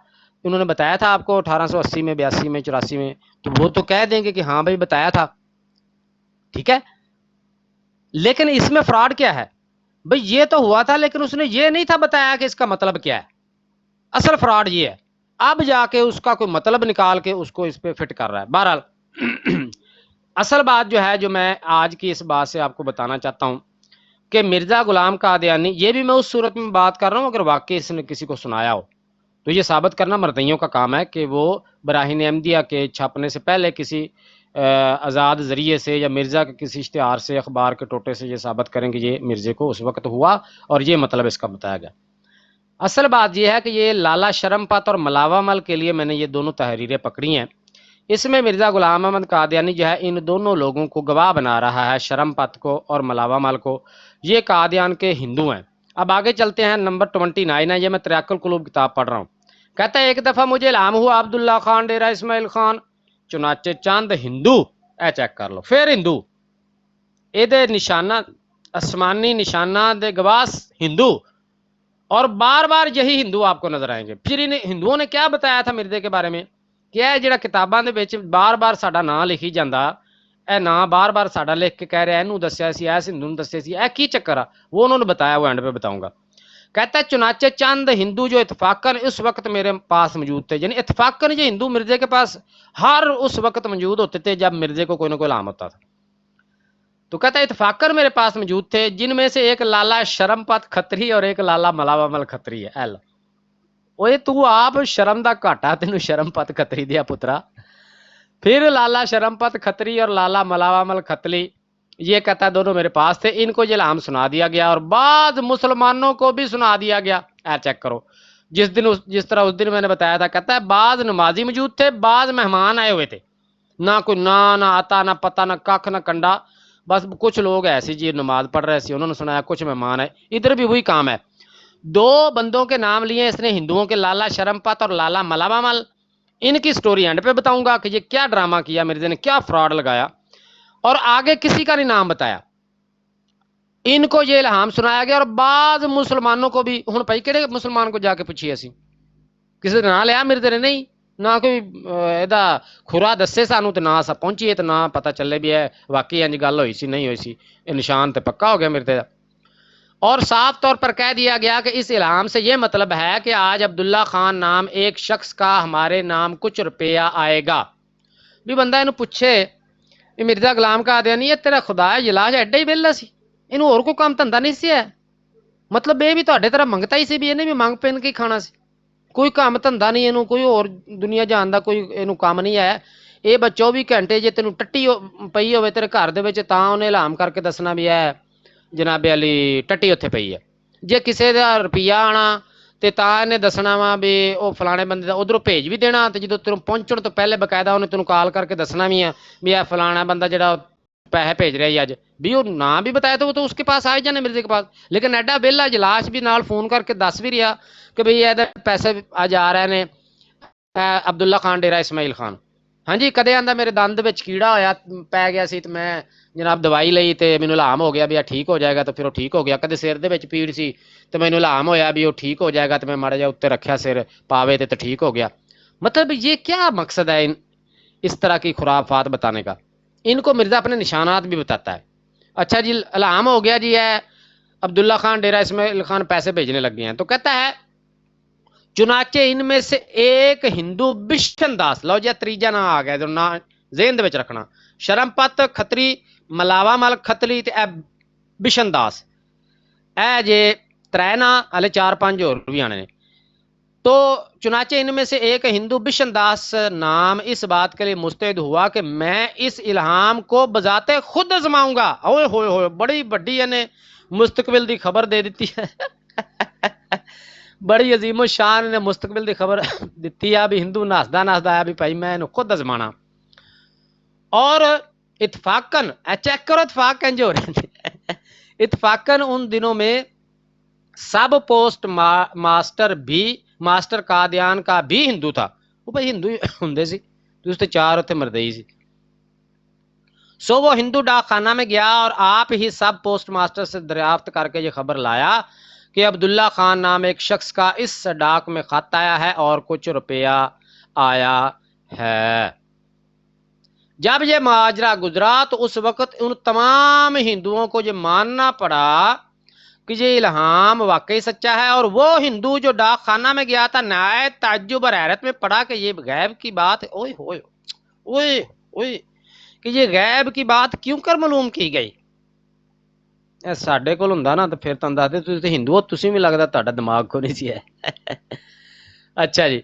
انہوں نے بتایا تھا آپ کو 1880 میں 82 میں 84 میں، تو وہ تو کہہ دیں گے کہ ہاں بھائی بتایا تھا، ٹھیک ہے. لیکن اس میں فراڈ کیا ہے؟ بھائی یہ تو ہوا تھا لیکن اس نے یہ نہیں تھا بتایا کہ اس کا مطلب کیا ہے. اصل فراڈ یہ ہے. اب جا کے اس کا کوئی مطلب نکال کے اس کو اس پہ فٹ کر رہا ہے. بہرحال اصل بات جو ہے جو میں آج کی اس بات سے آپ کو بتانا چاہتا ہوں کہ مرزا غلام قادیانی، یہ بھی میں اس صورت میں بات کر رہا ہوں اگر واقعی اس نے کسی کو سنایا ہو تو یہ ثابت کرنا مردیوں کا کام ہے کہ وہ براہین احمدیہ کے چھپنے سے پہلے کسی آزاد ذریعے سے یا مرزا کے کسی اشتہار سے اخبار کے ٹوٹے سے یہ ثابت کریں کہ یہ مرزے کو اس وقت ہوا اور یہ مطلب اس کا بتایا گیا. اصل بات یہ ہے کہ یہ لالا شرم پت اور ملاوا مل کے لیے میں نے یہ دونوں تحریریں پکڑی ہیں. اس میں مرزا غلام احمد قادیانی جو ہے ان دونوں لوگوں کو گواہ بنا رہا ہے، شرم پت کو اور ملاوا مل کو. یہ قادیان کے ہندو ہیں. اب آگے چلتے ہیں، نمبر 29 ہے، یہ میں تریاق القلوب کتاب پڑھ رہا ہوں. کہتا ہے ایک دفعہ مجھے الہام ہوا عبداللہ خان ڈیرہ اسماعیل خان چنانچہ چند ہندو، اے چیک کر لو، پھر ہندو یہ نشانہ آسمانی نشانہ دے گواس ہندو، اور بار بار یہی ہندو آپ کو نظر آئیں گے. پھر ان ہندوؤں نے کیا بتایا تھا مرزے کے بارے میں کہ اے جڑا کتاباں دے وچ بار بار ساڈا نام لکھی جاندا، اے نام بار بار ساڈا لکھ کے کہہ رہے اینو دسیا سی، ایس ہندو نے دسیا سی، اے کی چکر آ؟ وہ انہوں نے بتایا، وہ اینڈ پہ بتاؤں گا. کہتا ہے چنانچہ چند ہندو جو اتفاقاً اس وقت میرے پاس موجود تھے، یعنی اتفاقاً یہ ہندو مرزے کے پاس ہر اس وقت موجود ہوتے تھے جب مرزے کو کوئی نہ کوئی الہام ہوتا تھا. تو کہتا ہے اتفاقاً میرے پاس موجود تھے، جن میں سے ایک لالا شرم پت کھتری اور ایک لالا ملاوا مل کھتری ہے. ایل اوے تو آپ شرم دا گھاٹا تینوں شرم پت کھتری دیا پترا. پھر لالا شرم پت کھتری اور لالا ملاوا مل کھتری، یہ کہتا ہے دونوں میرے پاس تھے، ان کو یہ الہام سنا دیا گیا اور بعض مسلمانوں کو بھی سنا دیا گیا. اے چیک کرو، جس طرح اس دن میں نے بتایا تھا. کہتا ہے بعض نمازی موجود تھے، بعض مہمان آئے ہوئے تھے، نہ کوئی نہ آتا نہ پتہ نہ ککھ نہ کنڈا، بس کچھ لوگ ایسی جی نماز پڑھ رہے سی، انہوں نے سنایا، کچھ مہمان ہے. ادھر بھی وہی کام ہے. دو بندوں کے نام لیے اس نے ہندوؤں کے، لالا شرم پت اور لالا ملاوا مل. ان کی سٹوری اینڈ پہ بتاؤں گا کہ یہ کیا ڈرامہ کیا مرزا نے، کیا فراڈ لگایا، اور آگے کسی کا نہیں نام بتایا. ان کو یہ الہام سنایا گیا اور بعض مسلمانوں کو بھی. ہن بھائی کہڑے مسلمان کو جا کے پوچھیے اسی، کسی نے نام لیا مرزا نے؟ نہیں، نہ کوئی ایدا کھرا دسے سانو تے نہ سا پہنچیے تے نہ پتہ چلے بھی ہے واقعی انج گل ہوئی سی نہیں ہوئی سی. نشان تے پکا ہو گیا مرزا دا. اور صاف طور پر کہہ دیا گیا کہ اس الہام سے یہ مطلب ہے کہ آج عبداللہ خان نام ایک شخص کا ہمارے نام کچھ روپیہ آئے گا. بھی بندہ انہوں پوچھے مرزا غلام قادیانی تیرا خدا ہے جلاج ایڈا ہی ویلا سی، انہوں اور کوئی کام دھندا نہیں سی ہے؟ مطلب یہ بھی تہاڈے طرح منگتا ہی سی بھی انہیں بھی منگ پین کے کھانا سی، کوئی کام دھندا نہیں، انہوں کوئی اور دنیا جان دا کوئی انہوں کام نہیں ہے. ਇਹ ਬਸ 24 ਘੰਟੇ ਜੇ ਤੈਨੂੰ ਟੱਟੀ ਪਈ ਹੋਵੇ ਤੇਰੇ ਘਰ ਦੇ ਵਿੱਚ ਤਾਂ ਉਹਨੇ ਐਲਾਨ ਕਰਕੇ ਦੱਸਣਾ ਵੀ ਇਹ ਜਨਾਬ ਅਲੀ ਟੱਟੀ ਉੱਥੇ ਪਈ ਹੈ। ਜੇ ਕਿਸੇ ਦਾ ਰੁਪਈਆ ਆਣਾ ਤੇ ਤਾਂ ਇਹਨੇ ਦੱਸਣਾ ਵਾ ਵੀ ਉਹ ਫਲਾਣੇ ਬੰਦੇ ਦਾ ਉਧਰੋਂ ਭੇਜ ਵੀ ਦੇਣਾ, ਤੇ ਜਦੋਂ ਤੈਨੂੰ ਪਹੁੰਚਣ ਤੋਂ ਪਹਿਲੇ ਬਕਾਇਦਾ ਉਹਨੇ ਤੈਨੂੰ ਕਾਲ ਕਰਕੇ ਦੱਸਣਾ ਵੀ ਆ ਵੀ ਇਹ ਫਲਾਣਾ ਬੰਦਾ ਜਿਹੜਾ पैसे भेज रहा है अज भी वो ना भी बताया तो वो तो उसके पास आ ही जाने मिर्जे के पास, लेकिन एडा बेला जलाश भी नाल फोन करके दस भी रहा कि भाई ये पैसे अज आ रहे ने अब्दुल्ला खान डेरा इस्माइल खान। हाँ जी, कदे आंदा मेरे दंद विच कीड़ा होया पै गया सी ते मैं जनाब दवाई लई ते मैनूं इल्हाम हो गया भी ठीक हो जाएगा, तो फिर वो ठीक हो गया। कदे सिर दे विच पीड़ सी ते मैनूं इल्हाम होया भी वो ठीक हो जाएगा, तो मैं माड़ा जिहा उत्ते रखिया सिर पावे ते ठीक हो गया। मतलब ये क्या मकसद है इस तरह की खुराफात बताने का? इनको मिर्ज़ा अपने निशानात भी बताता है। अच्छा जी, इल्हाम हो गया जी है अब्दुल्ला खान डेरा इस्माइल खान पैसे भेजने लग गए हैं, तो कहता है चुनाचे इनमें से एक हिंदू बिशन दास, लो जी त्रीजा ना आ गया जो ना ज़हन दे विच रखना, शर्मपत खत्री मलावा मल खतरी ते बिशन दास, ए जे त्रै ना हले 4-5 होर भी आने ने। तो चुनाचे इनमें से एक हिंदू बिशन दास नाम इस बात के लिए मुस्तैद हुआ कि मैं इस इल्हाम को बजाते खुद आजमाऊंगा। ओए होए होए, बड़ी बड़ी ने मुस्तकबिल दी खबर दे दी है बड़ी अजीमो शान ने मुस्तकबिल दी खबर दी है भी हिंदू नसदा नसदा है भी भाई मैं इन्हू खुद आजमाना। और इतफाकन चेक करो इतफाक इंज हो रहे इतफाकन उन दिनों में सब पोस्ट मास्टर भी मास्टर कादियान का भी हिंदू था। वो भाई हिंदू होंगे सी, तो 4 उत्थे मरदई सी। सो वो हिंदू डाक खाना में गया और आप ही सब पोस्ट मास्टर से दरियाफ्त करके ये खबर लाया कि अब्दुल्ला खान नाम एक शख्स का इस डाक में खत आया है और कुछ रुपया आया है। जब ये माजरा गुजरा तो उस वक्त उन तमाम हिंदुओं को ये मानना पड़ा कि ये इल्हाम वाकई सच्चा है। और वो हिंदू जो डाक खाना में गया था नायत ताज्जुब और हैरत में पड़ा कि ये गैब की बात है। ओए होए ओए ओए, कि ये गैब की बात क्यों कर मालूम की गई। साडे कोल हुंदा ना तो फिर तुहानूं दसदे, तुसीं ते हिंदू हो, तुसीं भी लगदा तुहाडा दिमाग को नहीं सी है अच्छा जी,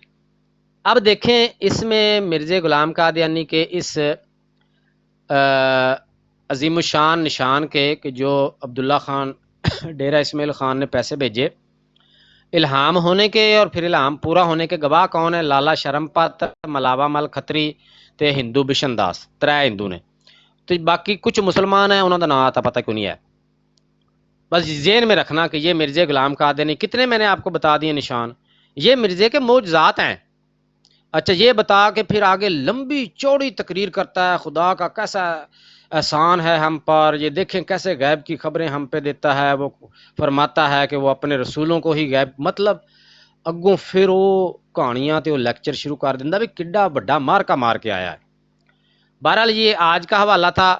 अब देखें इसमें मिर्जे गुलाम कादियानी के इस अजीमुशान निशान के कि जो अब्दुल्ला खान डेरा इस्माइल खान ने पैसे भेजे इल्हाम होने के, और फिर इल्हाम पूरा होने के गवाह कौन है? लाला शर्मपत, मलावा मल खत्री ते हिंदू बिशन दास, 3 हिंदू ने। तो बाकी कुछ मुसलमान हैं, उन्होंने नाम आता पता क्यों नहीं है। बस ज़हन में रखना कि ये मिर्जे गुलाम कादियानी, कितने मैंने आपको बता दिए निशान, ये मिर्जे के मौजज़ात हैं। अच्छा, ये बता के फिर आगे लंबी चौड़ी तकरीर करता है खुदा का कैसा एहसान है हम पर, ये देखें कैसे गैब की खबरें हम पे देता है। वो फरमाता है कि वो अपने रसूलों को ही गैब, मतलब अगों फिर वो कहानियाँ तो लैक्चर शुरू कर दिंदा भी किड्डा बड़ा मार का मार के आया है। बहरहाल ये आज का हवाला था,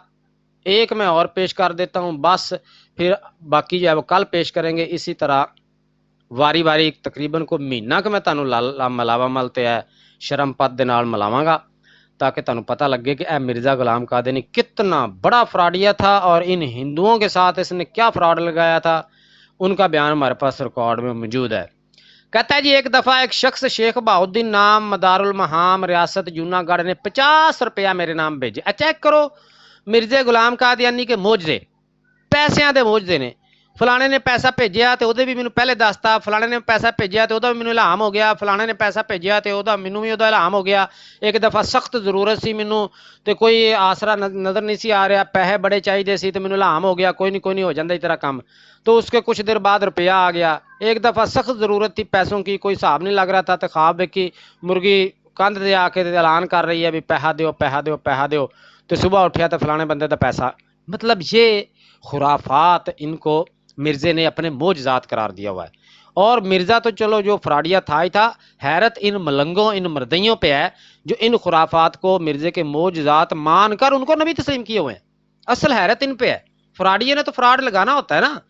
एक मैं और पेश कर देता हूँ, बस फिर बाकी जो है वो कल पेश करेंगे। इसी तरह वारी वारी तकरीबन को महीना कि मैं तुहानूं मलावा मल ते है शर्मपत दे नाल मिलावांगा, ताकि तुहानूं पता लगे कि यह मिर्ज़ा गुलाम कादियानी कितना बड़ा फ्रॉडिया था और इन हिंदुओं के साथ इसने क्या फ्रॉड लगाया था, उनका बयान हमारे पास रिकॉर्ड में मौजूद है। कहता है जी, एक दफ़ा एक शख्स शेख बहाउद्दीन नाम मदारुल महाम रियासत जूनागढ़ ने 50 रुपया मेरे नाम भेजे। चेक करो मिर्जे गुलाम कादियानी के मौजदे, पैसों के मौजदे ने। फलाने ने पैसा भेजा तो वह भी मैनू पहले दसता, फलाने ने पैसा भेजा तो वह भी मैनू इल्हाम हो गया, फलाने ने पैसा भेजा तो वह मैनू भी वह इल्हाम हो गया। एक दफ़ा सख्त जरूरत सी मैनू तो कोई आसरा नज़र नहीं सी आ रहा, पैसे बड़े चाहिए सी तो मैनू इल्हाम हो गया, कोई नहीं हो जाता तेरा काम। तो उसके कुछ देर बाद रुपया आ गया। एक दफ़ा सख्त ज़रूरत थी पैसों की, कोई हिसाब नहीं लग रहा था, तो ख्वाब देखी मुर्गी कंध से आके ऐलान कर रही है भी पैसा दो पैसा दो पैसा दो। तो सुबह उठा तो फलाने बंदे का पैसा। मतलब ये खुराफात इनको मिर्जे ने अपने मौजज़ात करार दिया हुआ है। और मिर्ज़ा तो चलो जो फ्राडिया था ही था, हैरत इन मलंगों इन मर्दियों पे है जो इन खुराफात को मिर्जे के मौजज़ात मान कर उनको नबी तस्लीम किए हुए हैं। असल हैरत इन पे है। फ्राडिया ने तो फ्रॉड लगाना होता है ना,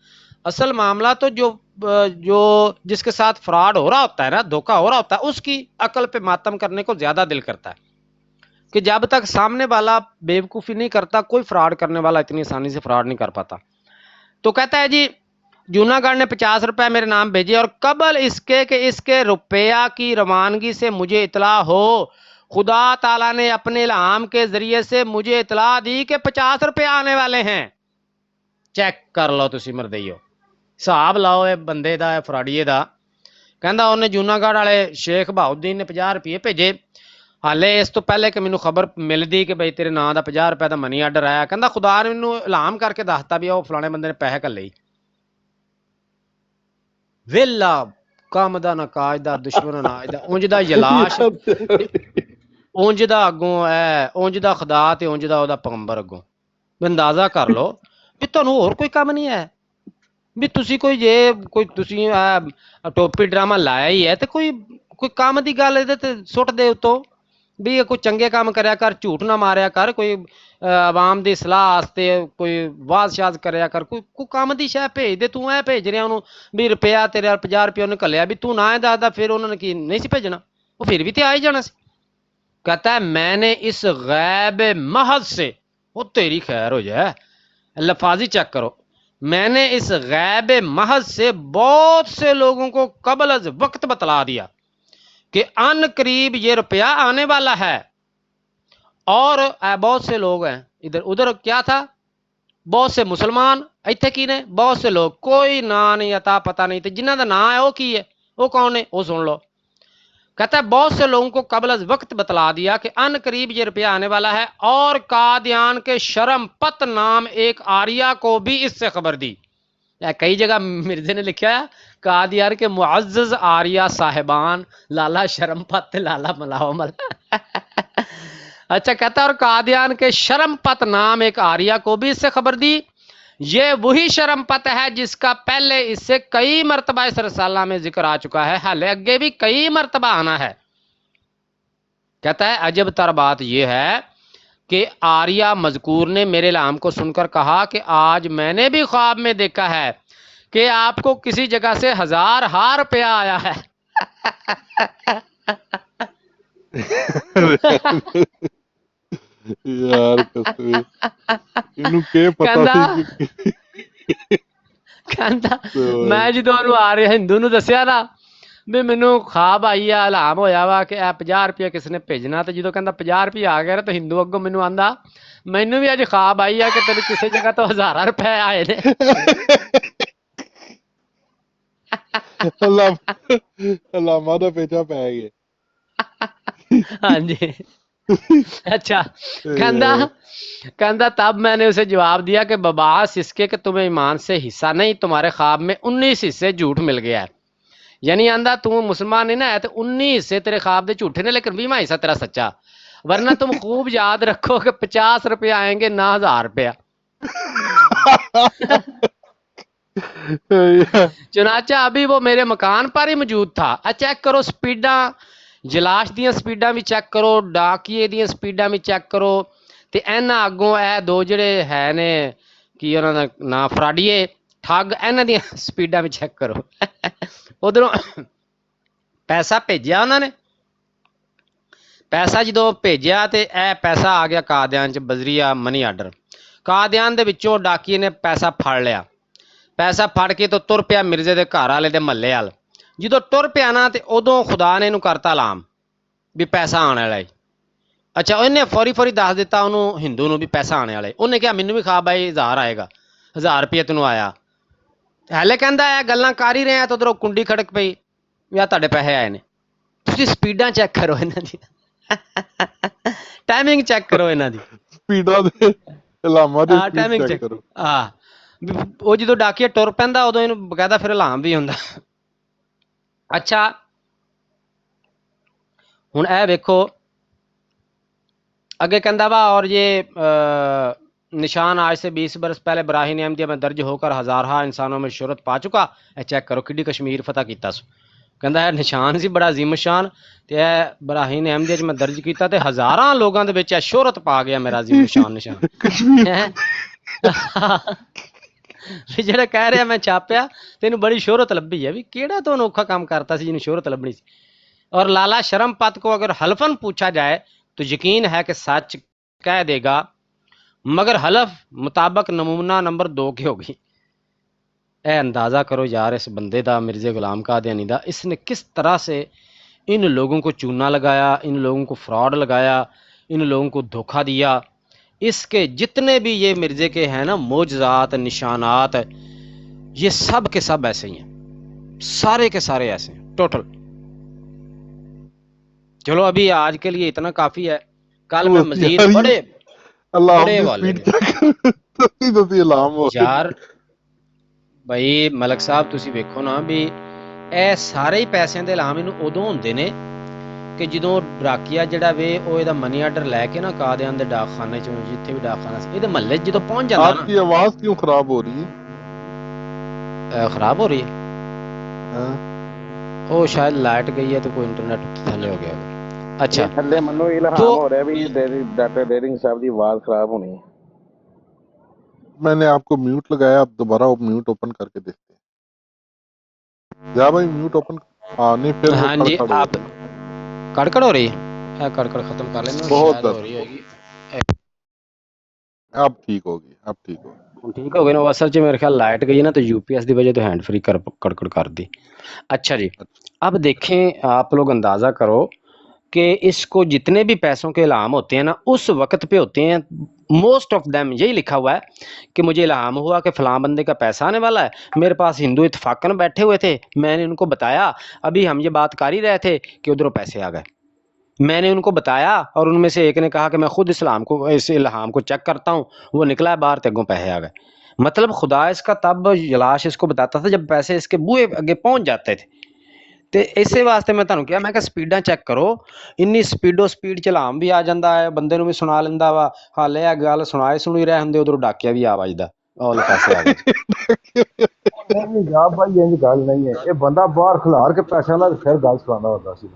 असल मामला तो जो जिसके साथ फ्रॉड हो रहा होता है ना, धोखा हो रहा होता है, उसकी अकल पे मातम करने को ज़्यादा दिल करता है कि जब तक सामने वाला बेवकूफ़ी नहीं करता, कोई फ्रॉड करने वाला इतनी आसानी से फ्रॉड नहीं कर पाता। तो कहता है जी, जूनागढ़ ने 50 रुपये मेरे नाम भेजे और कबल इसके कि इसके रुपया की रवानगी से मुझे इतला हो خدا تعالیٰ نے اپنے الہام کے ذریعے سے مجھے اطلاع دی کہ 50 روپے آنے والے ہیں. چیک کر لو تسی مردیو، حساب لاؤ اے بندے دا، اے فراڈیے دا. کہندا انہیں جوناگڑھ والے شیخ بہاؤدین نے 50 روپے بھیجے. حالے اس تو پہلے کہ مینوں خبر ملدی کہ بھئی تیرے نام دا 50 روپے دا منی آرڈر آیا، کہندا خدا نے مینوں الہام کر کے دستا بھی او فلانے بندے نے پیسے کلے. ویلا کام دا نہ کاج دا، دشمن ناج دا، اونج دا یلاش، اونج دا اگوں اے، اونج دا خدا تے اونج دا او دا پیغمبر اگوں. اندازہ کر لو بھی تانوں ہور کوئی کام نہیں ہے بھی تسی کوئی جے کوئی تسی ٹوپی ڈرامہ لایا ہی ہے تے کوئی کام دی گل ادھر تے سٹ دے اتوں بھی یہ کوئی چنگے کام کریا کر، جھوٹ نہ ماریا کر، کوئی عوام دی اصلاح واسطے کوئی واز شاز کریا کر، کوئی کام دی شے بھیج دے. تو اے بھیج رہا انہوں بھی روپیہ تیرے 50 روپیہ انہیں کلیا بھی تو نہ دسدا پھر انہوں نے کی نہیں سی بھیجنا، وہ پھر بھی تے آ ہی جانا سی. کہتا ہے میں نے اس غیب محض سے، وہ تیری خیر ہو جائے لفاظی چیک کرو، میں نے اس غیب محض سے بہت سے لوگوں کو قبل از وقت بتلا دیا کہ ان قریب یہ روپیہ آنے والا ہے. اور بہت سے لوگ ہیں ادھر ادھر کیا تھا، بہت سے مسلمان ایتھے کی نے، بہت سے لوگ کوئی نا نہیں عطا پتہ نہیں تے جنہ دا نا ہے وہ کی ہے، وہ کون ہے، وہ سن لو. کہتا ہے بہت سے لوگوں کو قبل از وقت بتلا دیا کہ ان قریب یہ روپیہ آنے والا ہے، اور قادیان کے شرم پت نام ایک آریہ کو بھی اس سے خبر دی. کئی جگہ مرزے نے لکھا ہے قادیان کے معزز آریہ صاحبان لالا شرم پت لالا ملاو مل. اچھا کہتا ہے اور قادیان کے شرم پت نام ایک آریہ کو بھی اس سے خبر دی. یہ وہی شرم پت ہے جس کا پہلے اس سے کئی مرتبہ اس رسالہ میں ذکر آ چکا ہے، حالے اگے بھی کئی مرتبہ آنا ہے. کہتا ہے عجب تر بات یہ ہے کہ آریہ مذکور نے میرے الہام کو سن کر کہا کہ آج میں نے بھی خواب میں دیکھا ہے کہ آپ کو کسی جگہ سے 1000 روپیہ آیا ہے. ਯਾਰ ਕਸਵੇ ਇਹਨੂੰ ਕੀ ਪਤਾ ਸੀ ਕਹਿੰਦਾ ਮੈਂ ਜਦੋਂ ਉਹਨੂੰ ਆ ਰਿਹਾ ਹਿੰਦੂ ਨੂੰ ਦੱਸਿਆ ਨਾ ਵੀ ਮੈਨੂੰ ਖਾਬ ਆਈ ਆ ਇਲਹਾਮ ਹੋਇਆ ਵਾ ਕਿ ਇਹ 50 ਰੁਪਏ ਕਿਸ ਨੇ ਭੇਜਣਾ, ਤੇ ਜਦੋਂ ਕਹਿੰਦਾ 50 ਰੁਪਏ ਆ ਗਿਆ ਤਾਂ ਹਿੰਦੂ ਅੱਗੋਂ ਮੈਨੂੰ ਆਂਦਾ ਮੈਨੂੰ ਵੀ ਅੱਜ ਖਾਬ ਆਈ ਆ ਕਿ ਤੈਨੂੰ ਕਿਸੇ ਜਗ੍ਹਾ ਤੋਂ 1000 ਰੁਪਏ ਆਏ ਨੇ. ਅਲਾਮਾ ਦਾ ਪੇਚਾ ਪੈ ਗਿਆ. ਹਾਂਜੀ. اچھا کہندا تب میں نے اسے جواب دیا کہ بباس اس کے کہ تمہیں ایمان سے حصہ نہیں، تمہارے خواب میں 19 حصے جھوٹ مل گیا ہے. یعنی آندہ تم مسلمان نہیں نا ہے تو 19 حصے تیرے خواب دے جھوٹے نے، لیکن 20واں حصہ تیرا سچا. ورنہ تم خوب یاد رکھو کہ 50 روپے آئیں گے نہ 1000 روپیہ. چنانچہ ابھی وہ میرے مکان پر ہی موجود تھا. چیک کرو سپیڈاں، جلاش دیاں سپیڈاں بھی چیک کرو، ڈاکیے دیاں سپیڈاں بھی چیک کرو، تے اینا اگوں اے دو جڑے ہے نے کی انہاں دا نام فراڈیے ٹھگ، اینا دیاں سپیڈاں بھی چیک کرو. ادھروں پیسہ بھیجیا انہوں نے، پیسہ جدوں بھیجیا تے اے پیسہ آ گیا قادیان چ بذریعہ منی آرڈر. قادیان دے وچوں ڈاکیے نے پیسہ پھڑ لیا، پیسہ پھڑ کے تو تر پیا مرزے دے گھر والے دے محلے وال. جدوں ٹر پیا نا تے ادوں خدا نے انہوں کرتا لام بھی پیسہ آنے والا ہے. اچھا انہیں فوری دس دیتا انہوں ہندو نو بھی پیسہ آنے والا ہے. انہیں کہا مینوں بھی خواب آئی 1000 آئے گا، 1000 روپیہ تینوں آیا. ہلے کہندا ہے گلاں کر ہی رہے ہیں تو ادھروں کنڈی کھڑک پئی یا تہاڈے پیسے آئے نے. تسی سپیڈاں چیک کرو انہاں دی، ٹائمنگ چیک کرو انہاں دی، سپیڈاں دے الاما دی ٹائمنگ چیک کرو. ہاں وہ جدوں ڈاکیا ٹر پیندا ادوں اینوں بقاعدہ پھر الہام بھی ہوندا. اچھا ہن اے ویکھو اگے کہندا وا اور یہ نشان آج سے 20 برس پہلے براہین احمدیہ میں درج ہو کر ہزارہا انسانوں میں شہرت پا چکا. اے چیک کرو کڈی کشمیر فتح کیتا سو. کہندا ہے نشان سی بڑا عظیم شان تے اے براہین احمدیہ میں درج کیتا تے ہزاراں لوگاں دے وچ شہرت پا گیا میرا عظیم شان نشان. جڑا کہہ رہا میں چھاپیا تینوں بڑی شہرت لبھی ہے، بھی کیڑا تو انوکھا کام کرتا سی جنوں شہرت لبنی سی. اور لالا شرم پت کو اگر حلفاً پوچھا جائے تو یقین ہے کہ سچ کہہ دے گا، مگر حلف مطابق نمونہ نمبر 2 کی ہوگی. اے اندازہ کرو یار اس بندے دا، مرزا غلام قادیانی دا، اس نے کس طرح سے ان لوگوں کو چونا لگایا، ان لوگوں کو فراڈ لگایا، ان لوگوں کو دھوکہ دیا. اس کے جتنے بھی یہ مرزے کے ہیں نا معجزات، نشانات، یہ سب کے سب ایسے ہی ہیں، سارے کے سارے ایسے ہیں ٹوٹل. چلو ابھی آج کے لیے اتنا کافی ہے، کل میں مزید یار یہ بڑے الارم بڑے دی والے سپیڈ چیک تصدیق الارم ہو رہی یار بھائی ملک صاحب ਤੁਸੀਂ ਵੇਖੋ ਨਾ ਵੀ ਇਹ ਸਾਰੇ ਹੀ ਪੈਸਿਆਂ ਦੇ ਐਲਾਨ ਇਹਨੂੰ ਉਦੋਂ ਹੁੰਦੇ ਨੇ ਕਿ ਜਦੋਂ ਡਾਕੀਆ ਜਿਹੜਾ ਵੇ ਉਹ ਇਹਦਾ ਮਨੀ ਆਰਡਰ ਲੈ ਕੇ ਨਾ ਕਾਦਿਆਂ ਦੇ ਡਾਕਖਾਨੇ ਚੋਂ ਜਿੱਥੇ ਵੀ ਡਾਕਖਾਨਾ ਸੀ ਇਹਦੇ ਮਹੱਲੇ 'ਚ ਜਦੋਂ ਪਹੁੰਚ ਜਾਂਦਾ آپ ਨਾ. کی آواز کیوں خراب ہو رہی ہے؟ خراب ہو رہی ہے ہاں ਉਹ ਸ਼ਾਇਦ ਲਾਈਟ ਗਈ ਹੈ تو کوئی انٹرنیٹ ਥੱਲੇ ਹੋ ਗਿਆ ਹੋਵੇ. ਅੱਛਾ ਇਹ ਥੱਲੇ ਮੈਨੂੰ ਇਲਹਾਮ تو ਹੋ ਰਿਹਾ ਵੀ ਡਾਕਟਰ ਡੇਰਿੰਗ ਸਾਹਿਬ ਦੀ ਆਵਾਜ਼ ਖਰਾਬ ਹੋਣੀ ਹੈ. میں نے آپ کو میوٹ لگایا، آپ دوبارہ میوٹ اوپن کر کے دیکھتے ہیں. جا بھائی میوٹ اوپن. ہاں نہیں پھر وہ ہاں کڑ جی کڑ ہو آپ رہی ہے، کڑکڑ ہو رہی ہے، کڑکڑ ختم کر لینا بہت شاید ہو زیادہ. رہی ہوئے گی. اب ٹھیک ہوگی، اب ٹھیک ہوگی. ਹੁਣ ਠੀਕ ਹੋ ਗਏ ਨਾ. ਉਹ ਅਸਲ 'ਚ ਮੇਰੇ ਖਿਆਲ ਲਾਈਟ गई है ना तो यूपीएस की वजह तो हैंड फ्री कड़कड़ कर दी. अच्छा जी, अब देखें आप लोग अंदाज़ा करो कि इसको जितने भी पैसों के इल्हाम होते हैं ना उस वक्त पे होते हैं. मोस्ट ऑफ देम यही लिखा हुआ है कि मुझे इल्हाम हुआ कि फ़लाँ बंदे का पैसा आने वाला है. मेरे पास हिंदू इत्तफाकन बैठे हुए थे, मैंने उनको बताया, अभी हम ये बात कर ही रहे थे कि उधरों पैसे आ गए. मैंने उनको बताया और उनमें से एक ने कहा कि मैं खुद इस इल्हाम को चेक करता हूँ. वो निकला है बाहर, तेगों पैसे आ गए. मतलब खुदा इसका तब जलाश इसको बताता था जब पैसे इसके बूहे अगे पहुँच जाते थे. ਤੇ ਇਸੇ ਵਾਸਤੇ ਮੈਂ ਤੁਹਾਨੂੰ ਕਿਹਾ, ਮੈਂ ਕਿਹਾ ਸਪੀਡਾਂ ਚੈੱਕ ਕਰੋ. ਇੰਨੀ ਸਪੀਡ ਚਲਾਮ ਵੀ ਆ ਜਾਂਦਾ ਹੈ, ਬੰਦੇ ਨੂੰ ਵੀ ਸੁਣਾ ਲੈਂਦਾ ਵਾ. ਹਾਲੇ ਇਹ ਗੱਲ ਸੁਣੀ ਰਹੇ ਹੁੰਦੇ, ਉਧਰੋਂ ਡਾਕਿਆ ਵੀ ਆ ਵੱਜਦਾ, ਉਹ ਲੈ ਪੈਸੇ ਆ ਗਏ. ਨਹੀਂ ਜਾ ਭਾਈ ਇੰਜ ਗੱਲ ਨਹੀਂ ਹੈ, ਇਹ ਬੰਦਾ ਬਾਹਰ ਖਿਲਾਰ ਕੇ ਪੈਸਿਆਂ ਨਾਲ ਫਿਰ ਗੱਲ ਸੁਣਾਉਂਦਾ ਹੁੰਦਾ ਸੀ.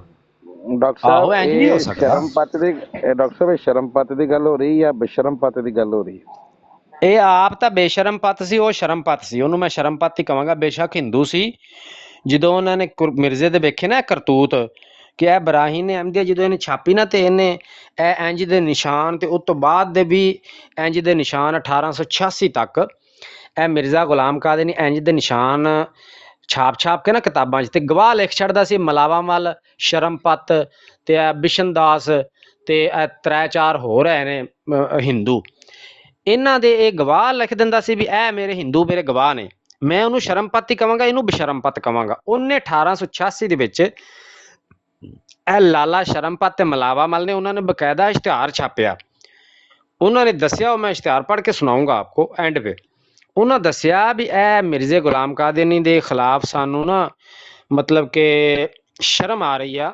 ਡਾਕਟਰ ਆਹੋ ਸਾਹਿਬ ਇੰਜ ਨਹੀਂ ਹੋ ਇਹ ਸਕਦਾ. ਸ਼ਰਮਪੱਤ ਦੀ ਡਾਕਟਰ ਸਾਹਿਬ ਇਹ ਸ਼ਰਮਪੱਤ ਦੀ ਗੱਲ ਹੋ ਰਹੀ ਜਾਂ ਬਸ਼ਰਮਪੱਤ ਦੀ ਗੱਲ ਹੋ ਰਹੀ ਹੈ? ਇਹ ਆਪ ਤਾਂ ਬੇਸ਼ਰਮ ਪੱਤ ਸੀ, ਉਹ ਸ਼ਰਮ ਪੱਤ ਸੀ. ਉਹਨੂੰ ਮੈਂ ਸ਼ਰਮ ਪੱਤ ਹੀ ਕਹਾਂਗਾ. ਬੇਸ਼ੱਕ ਹਿੰਦੂ ਸੀ. ਜਦੋਂ ਉਹਨਾਂ ਨੇ ਮਿਰਜ਼ੇ ਦੇ ਵੇਖੇ ਨਾ ਕਰਤੂਤ ਕਿ ਇਹ ਬਰਾਹੀਨ ਨੇ ਅਹਿਮਦੀਆ ਜਦੋਂ ਇਹਨੇ ਛਾਪੀ ਨਾ ਤੇ ਇਹਨੇ ਇਹ ਇੰਜ ਦੇ ਨਿਸ਼ਾਨ ਤੇ ਉਸ ਤੋਂ ਬਾਅਦ ਦੇ ਵੀ ਇੰਜ ਦੇ ਨਿਸ਼ਾਨ 1886 ਤੱਕ ਇਹ ਮਿਰਜ਼ਾ ਗੁਲਾਮ ਕਾਦਰ ਨੇ ਇੰਜ ਦੇ ਨਿਸ਼ਾਨ ਛਾਪ ਕੇ ਨਾ ਕਿਤਾਬਾਂ 'ਚ ਤੇ ਗਵਾਹ ਲਿਖ ਛੱਡਦਾ ਸੀ. ਮਲਾਵਾ ਮਲ, ਸ਼ਰਮਪੱਤ ਤੇ ਇਹ ਬਿਸ਼ਨ ਦਾਸ ਤੇ ਇਹ 3-4 ਹੋਰ ਹੈ ਨੇ ਹਿੰਦੂ. ਇਹਨਾਂ ਦੇ ਇਹ ਗਵਾਹ ਲਿਖ ਦਿੰਦਾ ਸੀ ਵੀ ਇਹ ਮੇਰੇ ਹਿੰਦੂ ਮੇਰੇ ਗਵਾਹ ਨੇ. ਮੈਂ ਉਹਨੂੰ ਸ਼ਰਮਪੱਤ ਹੀ ਕਹਾਂਗਾ, ਇਹਨੂੰ ਬਸ਼ਰਮਪੱਤ ਕਹਾਂਗਾ. ਉਹਨੇ 1886 ਦੇ ਵਿੱਚ ਇਹ ਲਾਲਾ ਸ਼ਰਮਪੱਤ ਤੇ ਮਲਾਵਾ ਮਲ ਨੇ ਉਹਨਾਂ ਨੇ ਬਕਾਇਦਾ ਇਸ਼ਤਿਹਾਰ ਛਾਪਿਆ. ਉਹਨਾਂ ਨੇ ਦੱਸਿਆ, ਉਹ ਮੈਂ ਇਸ਼ਤਿਹਾਰ ਪੜ੍ਹ ਕੇ ਸੁਣਾਉਂਗਾ ਆਪਕੋ ਐਂਡ ਪੇ. ਉਹਨਾਂ ਦੱਸਿਆ ਵੀ ਇਹ ਮਿਰਜ਼ੇ ਗੁਲਾਮ ਕਾਦਿਆਨੀ ਦੇ ਖਿਲਾਫ ਸਾਨੂੰ ਨਾ ਮਤਲਬ ਕਿ ਸ਼ਰਮ ਆ ਰਹੀ ਆ,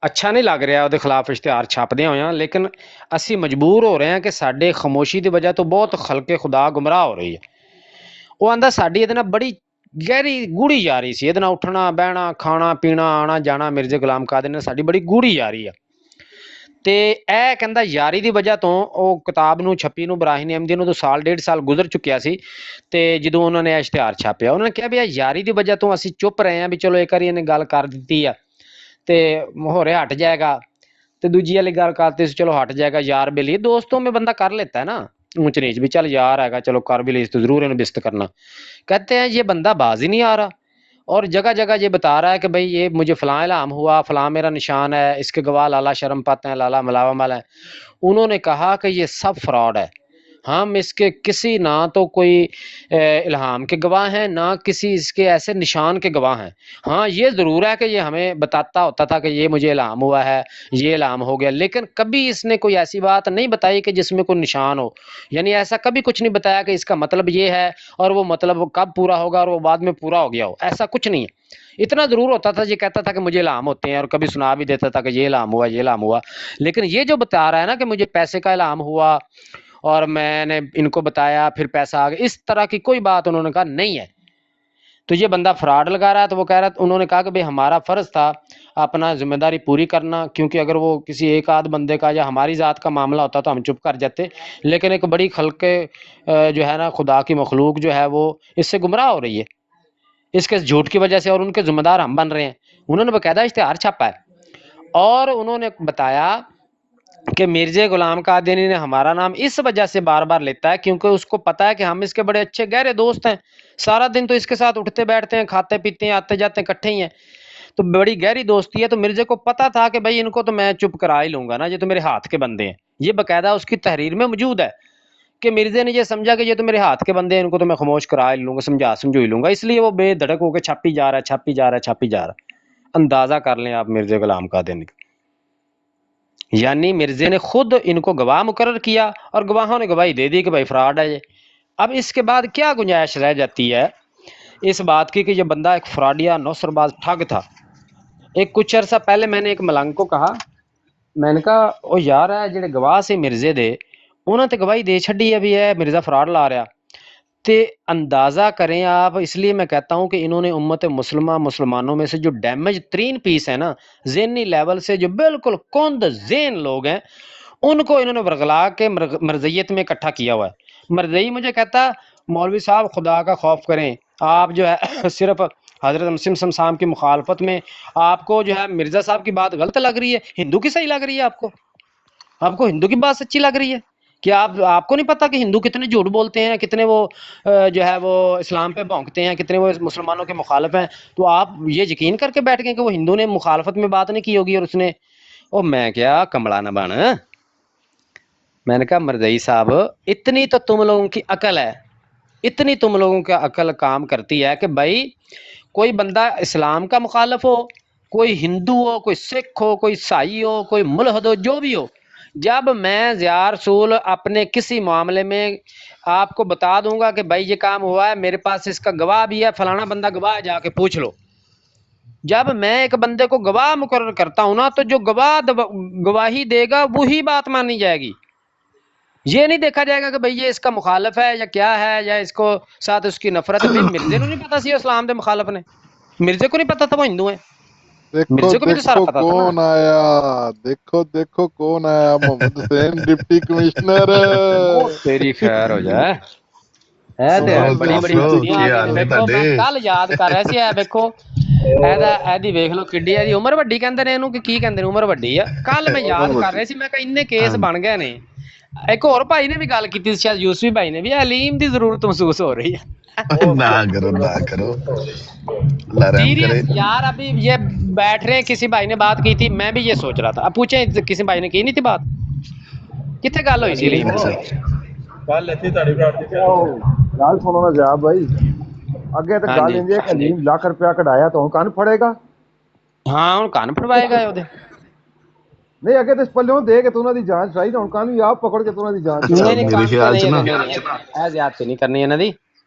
ਅੱਛਾ ਨਹੀਂ ਲੱਗ ਰਿਹਾ ਉਹਦੇ ਖਿਲਾਫ ਇਸ਼ਤਿਹਾਰ ਛਾਪਦੇ ਹੋਇਆਂ, ਲੇਕਿਨ ਅਸੀਂ ਮਜਬੂਰ ਹੋ ਰਹੇ ਹਾਂ ਕਿ ਸਾਡੇ ਖਾਮੋਸ਼ੀ ਦੀ ਵਜ੍ਹਾ ਤੋਂ ਬਹੁਤ ਖਲਕੇ ਖੁਦਾ ਗੁੰਮਰਾਹ ਹੋ ਰਹੀ ਹੈ. ਉਹ ਆਂਦਾ ਸਾਡੀ ਇਹਦੇ ਨਾਲ ਬੜੀ ਗਹਿਰੀ ਗੂੜੀ ਯਾਰੀ ਸੀ, ਇਹਦੇ ਨਾਲ ਉੱਠਣਾ ਬਹਿਣਾ ਖਾਣਾ ਪੀਣਾ ਆਣਾ ਜਾਣਾ ਮਿਰਜ਼ੇ ਗੁਲਾਮ ਕਾਦਰ ਨਾਲ ਸਾਡੀ ਬੜੀ ਗੂੜੀ ਯਾਰੀ ਆ. ਤੇ ਇਹ ਕਹਿੰਦਾ ਯਾਰੀ ਦੀ ਵਜ੍ਹਾ ਤੋਂ ਉਹ ਕਿਤਾਬ ਨੂੰ ਛਪੀ ਨੂੰ ਬਰਾਹੀਨ ਅਹਿਮਦੀ ਨੂੰ ਤਾਂ 1.5 ਸਾਲ ਗੁਜ਼ਰ ਚੁੱਕਿਆ ਸੀ. ਤੇ ਜਦੋਂ ਉਹਨਾਂ ਨੇ ਇਸ਼ਤਿਹਾਰ ਛਾਪਿਆ ਉਹਨਾਂ ਨੇ ਕਿਹਾ ਵੀ ਇਹ ਯਾਰੀ ਦੀ ਵਜ੍ਹਾ ਤੋਂ ਅਸੀਂ ਚੁੱਪ ਰਹੇ ਹਾਂ ਵੀ ਚਲੋ ਇੱਕ ਵਾਰੀ ਇਹਨੇ ਗੱਲ ਕਰ ਦਿੱਤੀ ਆ ਤੇ ਹੋਰੇ ਹਟ ਜਾਏਗਾ. ਤੇ ਦੂਜੀ ਵਾਲੀ ਗੱਲ ਕਰਤੇ ਸੀ ਚਲੋ ਹਟ ਜਾਏਗਾ, ਯਾਰ ਬੇਲੀ ਦੋस्तों में बंदा कर लेता है ना ऊंच नीच भी, चल यार हैगा चलो कर भी ली तो जरूर इन्हें बिस्त करना. कहते हैं ये बंदा बाज ही नहीं आ रहा और जगह जगह ये बता रहा है कि भाई ये मुझे फलां इल्हाम हुआ, फलां मेरा निशान है, इसके गवाह लाला शरमपत हैं, लाला मलावा मल हैं. उन्होंने कहा कि ये सब फ्रॉड है, हम इसके किसी ना तो कोई इल्हाम के गवाह हैं ना किसी इसके ऐसे निशान के गवाह हैं. हाँ ये ज़रूर है कि ये हमें बताता होता था कि ये मुझे इल्हाम हुआ है, ये इल्हाम हो गया, लेकिन कभी इसने कोई ऐसी बात नहीं बताई कि जिसमें कोई निशान हो. यानी ऐसा कभी कुछ नहीं बताया कि इसका मतलब ये है और वो मतलब कब पूरा होगा और वो बाद में पूरा हो गया हो, ऐसा कुछ नहीं है. इतना ज़रूर होता था, ये कहता था कि मुझे इल्हाम होते हैं और कभी सुना भी देता था कि ये इल्हाम हुआ, ये इल्हाम हुआ. लेकिन ये जो बता रहा है ना कि मुझे पैसे का इल्हाम हुआ और मैंने इनको बताया फिर पैसा आ गया, इस तरह की कोई बात उन्होंने कहा नहीं है. तो ये बंदा फ्रॉड लगा रहा है. तो वो कह रहा था, उन्होंने कहा कि भाई हमारा फ़र्ज़ था अपना ज़िम्मेदारी पूरी करना, क्योंकि अगर वो किसी एक आध बंदे का या हमारी ज़ात का मामला होता तो हम चुप कर जाते, लेकिन एक बड़ी खल्के जो है ना खुदा की मखलूक जो है वो इससे गुमराह हो रही है, इसके झूठ की वजह से, और उनके ज़िम्मेदार हम बन रहे हैं. उन्होंने बाकायदा इश्तिहार छापा है और उन्होंने बताया कि मिर्ज़े गुलाम कादियानी ने हमारा नाम इस वजह से बार बार लेता है क्योंकि उसको पता है कि हम इसके बड़े अच्छे गहरे दोस्त हैं, सारा दिन तो इसके साथ उठते बैठते हैं, खाते पीते हैं, आते जाते हैं, इकट्ठे ही हैं. तो बड़ी गहरी दोस्ती है। तो मिर्जे को पता था कि भाई इनको तो मैं चुप करा ही लूंगा ना, ये तो मेरे हाथ के बंदे हैं। ये बकायदा उसकी तहरीर में मौजूद है कि मिर्जे ने ये समझा कि ये तो मेरे हाथ के बंदे हैं, इनको तो मैं खामोश करा ही लूंगा, समझो ही लूंगा, इसलिए वो बेधड़क होकर छापी जा रहा है, छापी जा रहा है, छापी जा रहा है। अंदाजा कर लें आप मिर्जे गुलाम कादिर, यानी मिर्जे ने खुद इनको गवाह मुकर्रर किया और गवाहों ने गवाही दे दी कि भाई फ्रॉड है ये। अब इसके बाद क्या गुंजाइश रह जाती है इस बात की कि ये बंदा एक फ्रॉडिया नौसरबाज ठग था। एक कुछ अरसा पहले मैंने एक मलंग को कहा, मैंने कहा ओ यार है जेडे गवाह से मिर्जे दे उन्होंने तो गवाही दे छड़ी है भी है मिर्जा फ्रॉड ला रहा। ते अंदाज़ा करें आप, इसलिए मैं कहता हूँ कि इन्होंने उम्मत मुसलमानों में से जो डैमेज तरीन पीस है ना, ज़हनी लेवल से जो बिल्कुल कुंद ज़हन लोग हैं, उनको इन्होंने वरगला के मरज़ियत में इकट्ठा किया हुआ है। मरज़ई मुझे कहता मौलवी साहब खुदा का खौफ करें, आप जो है सिर्फ हज़रत मुस्लिम साहब की मुखालफत में आपको जो है मिर्ज़ा साहब की बात गलत लग रही है, हिंदू की सही लग रही है, आपको हिंदू की बात सच्ची लग रही है। क्या आपको नहीं पता कि हिंदू कितने झूठ बोलते हैं, कितने वो जो है वो इस्लाम पे भौंकते हैं, कितने वो मुसलमानों के मुखालिफ हैं। तो आप ये यकीन करके बैठ गए कि वो हिंदू ने मुखालफत में बात नहीं की होगी और उसने ओ मैं क्या कमला ना बन। मैंने कहा मरज़ई साहब इतनी तो तुम लोगों की अकल है, इतनी तुम लोगों की अकल काम करती है कि भाई कोई बंदा इस्लाम का मुखालिफ हो, कोई हिंदू हो, कोई सिख हो, कोई ईसाई हो, कोई मुल्हद हो, जो भी हो, जब मैं ज़िया रसूल अपने किसी मामले में आपको बता दूंगा कि भाई ये काम हुआ है, मेरे पास इसका गवाह भी है, फलाना बंदा गवाह है, जाके पूछ लो। जब मैं एक बंदे को गवाह मुकर्रर करता हूं ना, तो जो गवाह गवाही देगा वही बात मानी जाएगी। ये नहीं देखा जाएगा कि भाई ये इसका मुखालिफ है या क्या है या इसको साथ उसकी नफरत है। भाई मिर्जे को नहीं पता सी इस्लाम के मुखालिफ ने, मिर्जे को नहीं पता था वो हिंदू है, देखो मिर्जे को भी तो सारा देखो पता था कौन ना। आया, देखो देखो कौन आया, मोहम्मद हुसैन डिप्टी कमिश्नर। ओ तेरी खैर हो जाए। है ते सुभान बड़ी बड़ी अल्लाह। दुनिया आ गई। देखो मैं कल याद कर रहा सी है, देखो ਇਹਦੀ ਵੇਖ ਲਓ ਕਿੱਡੀ ਇਹਦੀ ਉਮਰ ਵੱਡੀ ਕਹਿੰਦੇ ਨੇ ਇਹਨੂੰ ਕਿ ਕੀ ਕਹਿੰਦੇ ਨੇ, ਉਮਰ ਵੱਡੀ ਆ। ਕੱਲ ਮੈਂ ਯਾਦ ਕਰ ਰਿਹਾ ਸੀ, ਮੈਂ ਕਿਹਾ ਇੰਨੇ ਕੇਸ ਬਣ ਗਏ ਨੇ। ਇੱਕ ਹੋਰ ਭਾਈ ਨੇ ਵੀ ਗੱਲ ਕੀਤੀ ਸੀ, ਸ਼ਾਇਦ ਯੂਸਫੀ ਭਾਈ ਨੇ ਵੀ, ਹਲੀਮ ਦੀ ਜ਼ਰੂਰਤ ਮਹਿਸੂਸ ਹੋ ਰਹੀ है। ना करो अल्लाह रहम करे। सीरियस यार, अभी ये बैठ रहे हैं, किसी भाई ने बात की थी, मैं भी ये सोच रहा था। अब पूछे किसी भाई ने की नहीं थी बात, कितने गल हुई सी हलीम ਗੱਲ ਸੁਣੋ ਨਾ ਜਨਾਬ ਭਾਈ, ਅੱਗੇ ਤਾਂ ਗੱਲ ਇੰਜ ਹੈ ਕਿ ਹਲੀਮ ਲੱਖ ਰੁਪਇਆ ਕਢਾਇਆ ਤਾਂ ਹੁਣ ਕੰਨ ਫੜੇਗਾ। हाँ हुण कान फड़वाएगा ਉਹਦੇ। ਨਹੀਂ ਅੱਗੇ ਤੇ ਪੱਲਿਓਂ ਦੇ ਕੇ ਤੂੰ ਉਹਨਾਂ ਦੀ ਜਾਂਚ ਕਰਾਈ ਤਾਂ ਹੁਣ ਕੰਨ ਵੀ ਆਪ ਪਕੜ ਕੇ ਤੂੰ ਉਹਨਾਂ ਦੀ ਜਾਂਚ ਨਹੀਂ ਕਰਾ। ਨਹੀਂ ਮੇਰੇ ਖਿਆਲ ਚ ਨਾ ਇਹ ਜ਼ਿਆਦਤੀ ਨਹੀਂ ਕਰਨੀ ਇਹਨਾਂ ਦੀ।